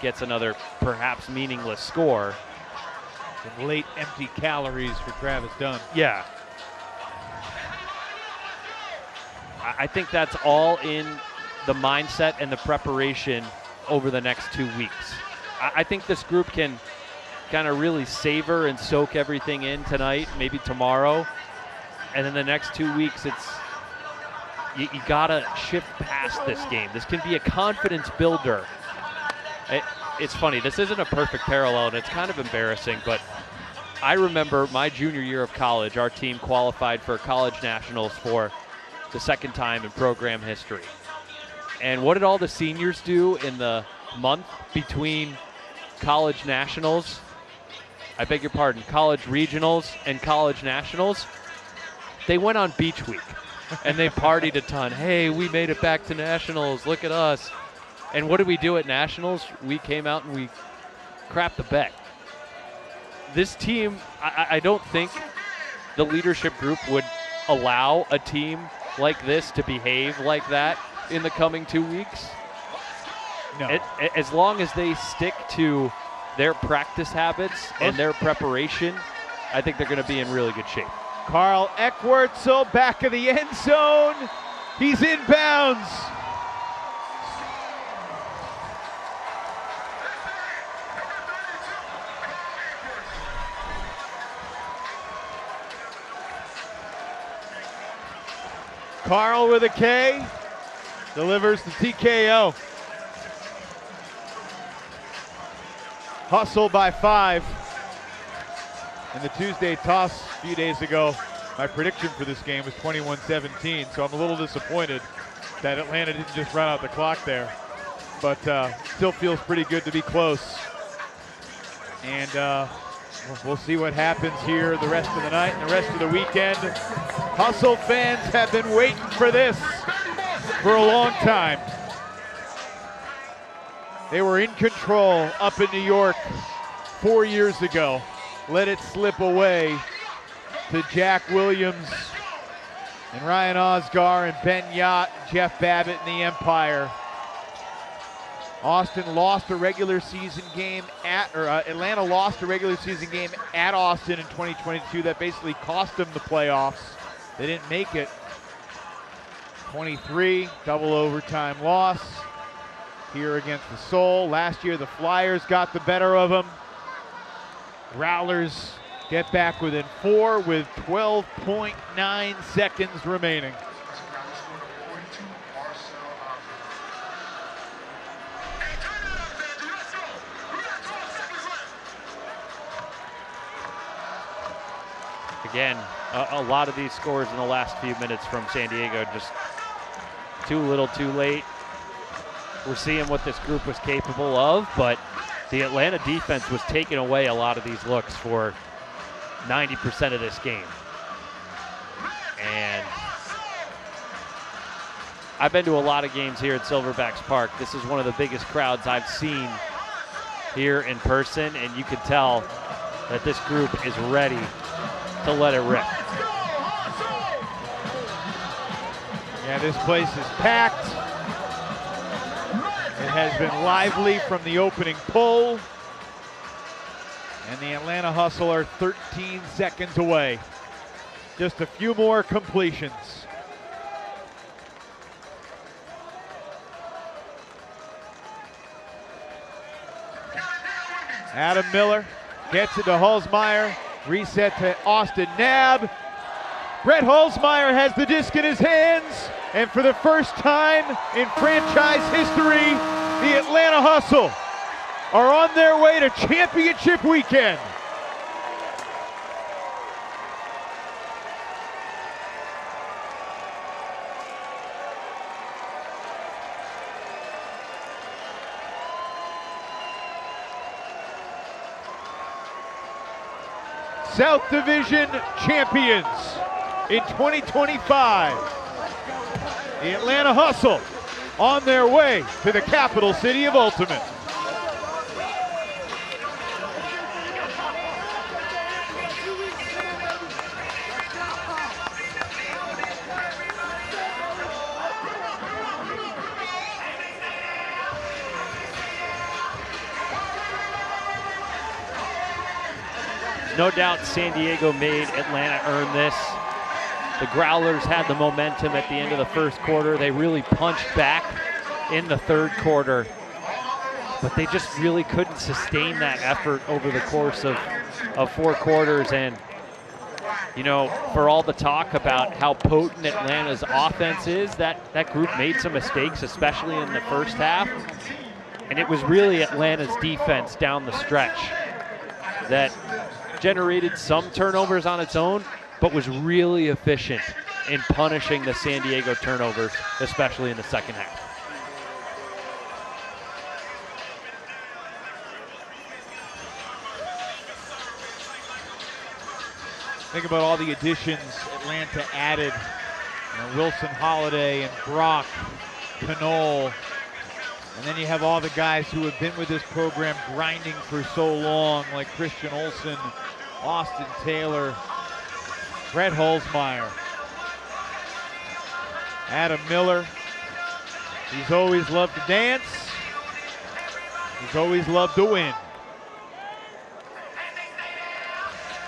gets another perhaps meaningless score. Some late empty calories for Travis Dunn. Yeah. I think that's all in the mindset and the preparation over the next 2 weeks. I think this group can kind of really savor and soak everything in tonight, maybe tomorrow. And then the next 2 weeks, you gotta shift past this game. This can be a confidence builder. It's funny, this isn't a perfect parallel, and it's kind of embarrassing, but I remember my junior year of college, our team qualified for college nationals for the second time in program history. And what did all the seniors do in the month between college nationals? I beg your pardon, college regionals and college nationals? They went on beach week and they partied a ton. Hey, we made it back to nationals. Look at us. And what did we do at nationals? We came out and we crapped the bed. This team, I don't think the leadership group would allow a team like this to behave like that in the coming 2 weeks. No. As long as they stick to their practice habits and their preparation, I think they're going to be in really good shape. Carl Eckwertzel, back of the end zone. He's inbounds. Carl with a K delivers the TKO. Hustle by 5. In the Tuesday toss a few days ago, my prediction for this game was 21-17, so I'm a little disappointed that Atlanta didn't just run out the clock there. But still feels pretty good to be close. And we'll see what happens here the rest of the night and the rest of the weekend. Hustle fans have been waiting for this for a long time. They were in control up in New York 4 years ago. Let it slip away to Jack Williams and Ryan Osgar and Ben Yacht, Jeff Babbitt and the Empire. Austin lost a regular season game Atlanta lost a regular season game at Austin in 2022 that basically cost them the playoffs. They didn't make it. 23, double overtime loss here against the Soul. Last year the Flyers got the better of them. Growlers get back within 4 with 12.9 seconds remaining. Again, a lot of these scores in the last few minutes from San Diego just too little too late. We're seeing what this group was capable of, but the Atlanta defense was taking away a lot of these looks for 90% of this game. And I've been to a lot of games here at Silverbacks Park. This is one of the biggest crowds I've seen here in person, and you can tell that this group is ready to let it rip. Yeah, this place is packed. It has been lively from the opening pull. And the Atlanta Hustle are 13 seconds away. Just a few more completions. Adam Miller gets it to Hulsmeyer. Reset to Austin Knabb. Brett Hulsmeyer has the disc in his hands. And for the first time in franchise history, the Atlanta Hustle are on their way to championship weekend. South Division champions in 2025. The Atlanta Hustle on their way to the capital city of Ultimate. No doubt San Diego made Atlanta earn this. The Growlers had the momentum at the end of the first quarter. They really punched back in the third quarter, but they just really couldn't sustain that effort over the course of 4 quarters. And, you know, for all the talk about how potent Atlanta's offense is, that group made some mistakes, especially in the first half. And it was really Atlanta's defense down the stretch that generated some turnovers on its own, but was really efficient in punishing the San Diego turnovers, especially in the second half. Think about all the additions Atlanta added. You know, Wilson Holiday and Brock, Canole. And then you have all the guys who have been with this program grinding for so long, like Christian Olsen, Austin Taylor, Brett Hulsmeyer, Adam Miller. He's always loved to dance. He's always loved to win.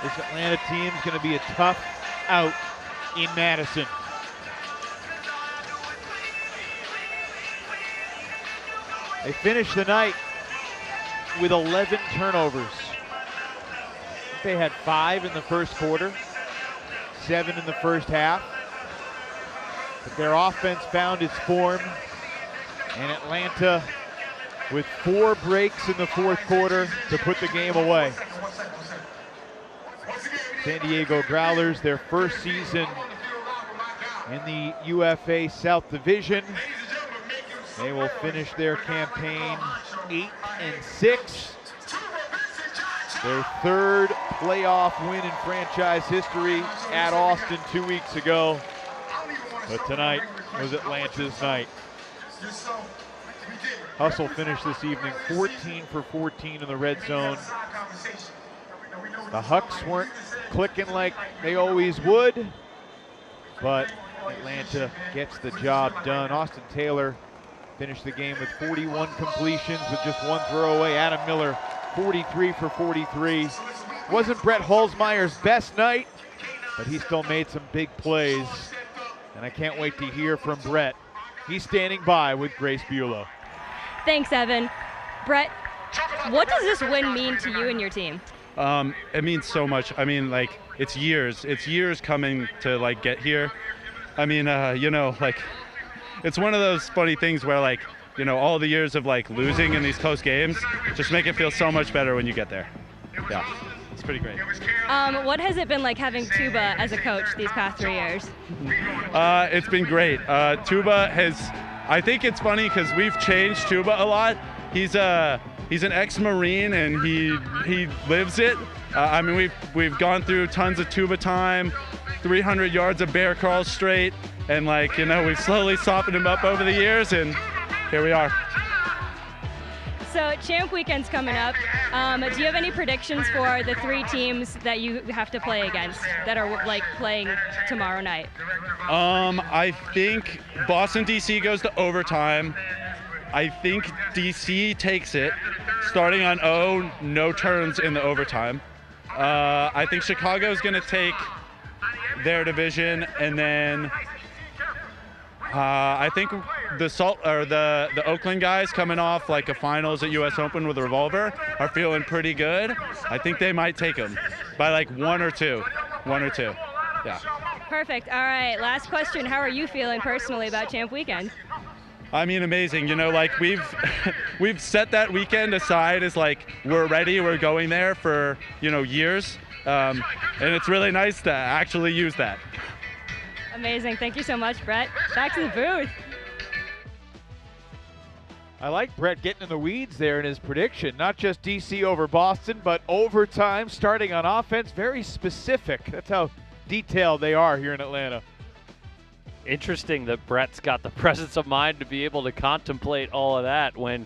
This Atlanta team is going to be a tough out in Madison. They finished the night with 11 turnovers. I think they had 5 in the first quarter, 7 in the first half. But their offense found its form, and Atlanta with 4 breaks in the fourth quarter to put the game away. San Diego Growlers, their first season in the UFA South Division. They will finish their campaign 8-6. Their 3rd playoff win in franchise history at Austin 2 weeks ago. But tonight was Atlanta's night. Hustle finished this evening 14 for 14 in the red zone. The Hucks weren't clicking like they always would, but Atlanta gets the job done. Austin Taylor finished the game with 41 completions with just 1 throw away. Adam Miller, 43 for 43. Wasn't Brett Hulsmeyer's best night, but he still made some big plays. And I can't wait to hear from Brett. He's standing by with Grace Buelow. Thanks, Evan. Brett, what does this win mean to you and your team? It means so much. I mean, like, it's years coming to, like, get here. I mean, you know, like, it's one of those funny things where, like, you know, all the years of, like, losing in these close games just make it feel so much better when you get there. Yeah. It's pretty great. What has it been like having Tuba as a coach these past 3 years? It's been great. Tuba has, I think it's funny because we've changed Tuba a lot. He's an ex-Marine and he lives it. I mean, we've gone through tons of Tuba time, 300 yards of bear crawls straight, and like, you know, we've slowly softened him up over the years, and here we are. So Champ Weekend's coming up. Do you have any predictions for the 3 teams that you have to play against that are like playing tomorrow night? I think Boston DC goes to overtime. I think DC takes it, starting on 0, no turns in the overtime. I think Chicago's going to take their division, and then I think the Oakland guys coming off like a finals at US Open with a revolver are feeling pretty good. I think they might take them by like 1 or 2. 1 or 2. Yeah. Perfect. All right. Last question. How are you feeling personally about Champ Weekend? I mean, amazing. You know, like we've set that weekend aside as like we're ready, we're going there for, you know, years, and it's really nice to actually use that. Amazing. Thank you so much, Brett. Back to the booth. I like Brett getting in the weeds there in his prediction. Not just DC over Boston, but overtime, starting on offense. Very specific. That's how detailed they are here in Atlanta. Interesting that Brett's got the presence of mind to be able to contemplate all of that when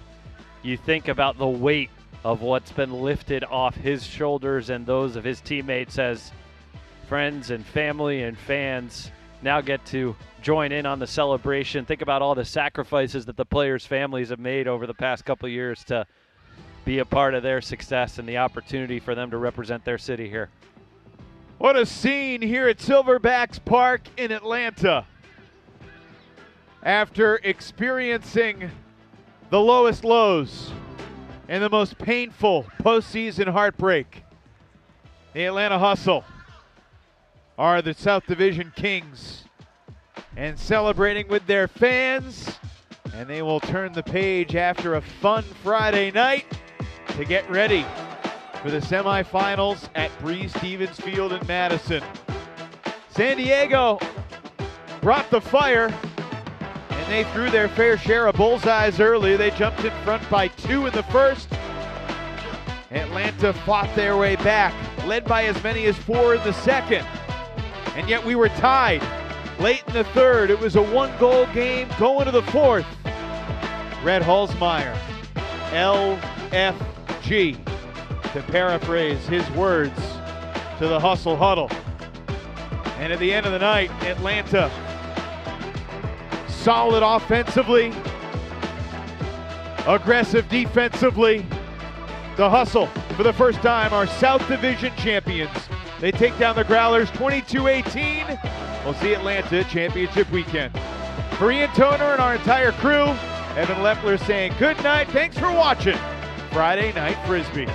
you think about the weight of what's been lifted off his shoulders and those of his teammates as friends and family and fans now get to join in on the celebration. Think about all the sacrifices that the players' families have made over the past couple of years to be a part of their success and the opportunity for them to represent their city here. What a scene here at Silverbacks Park in Atlanta. After experiencing the lowest lows and the most painful postseason heartbreak, the Atlanta Hustle are the South Division Kings and celebrating with their fans, and they will turn the page after a fun Friday night to get ready for the semifinals at Breeze Stevens Field in Madison. San Diego brought the fire, and they threw their fair share of bullseyes early. They jumped in front by 2 in the first. Atlanta fought their way back, led by as many as 4 in the second. And yet we were tied late in the third. It was a 1-goal game going to the fourth. Red Holzmeyer, LFG, to paraphrase his words to the Hustle Huddle. And at the end of the night, Atlanta solid offensively, aggressive defensively. The Hustle, for the first time, are South Division champions. They take down the Growlers 22-18. We'll see Atlanta championship weekend. For Ian Toner and our entire crew, Evan Lepler saying good night. Thanks for watching Friday Night Frisbee.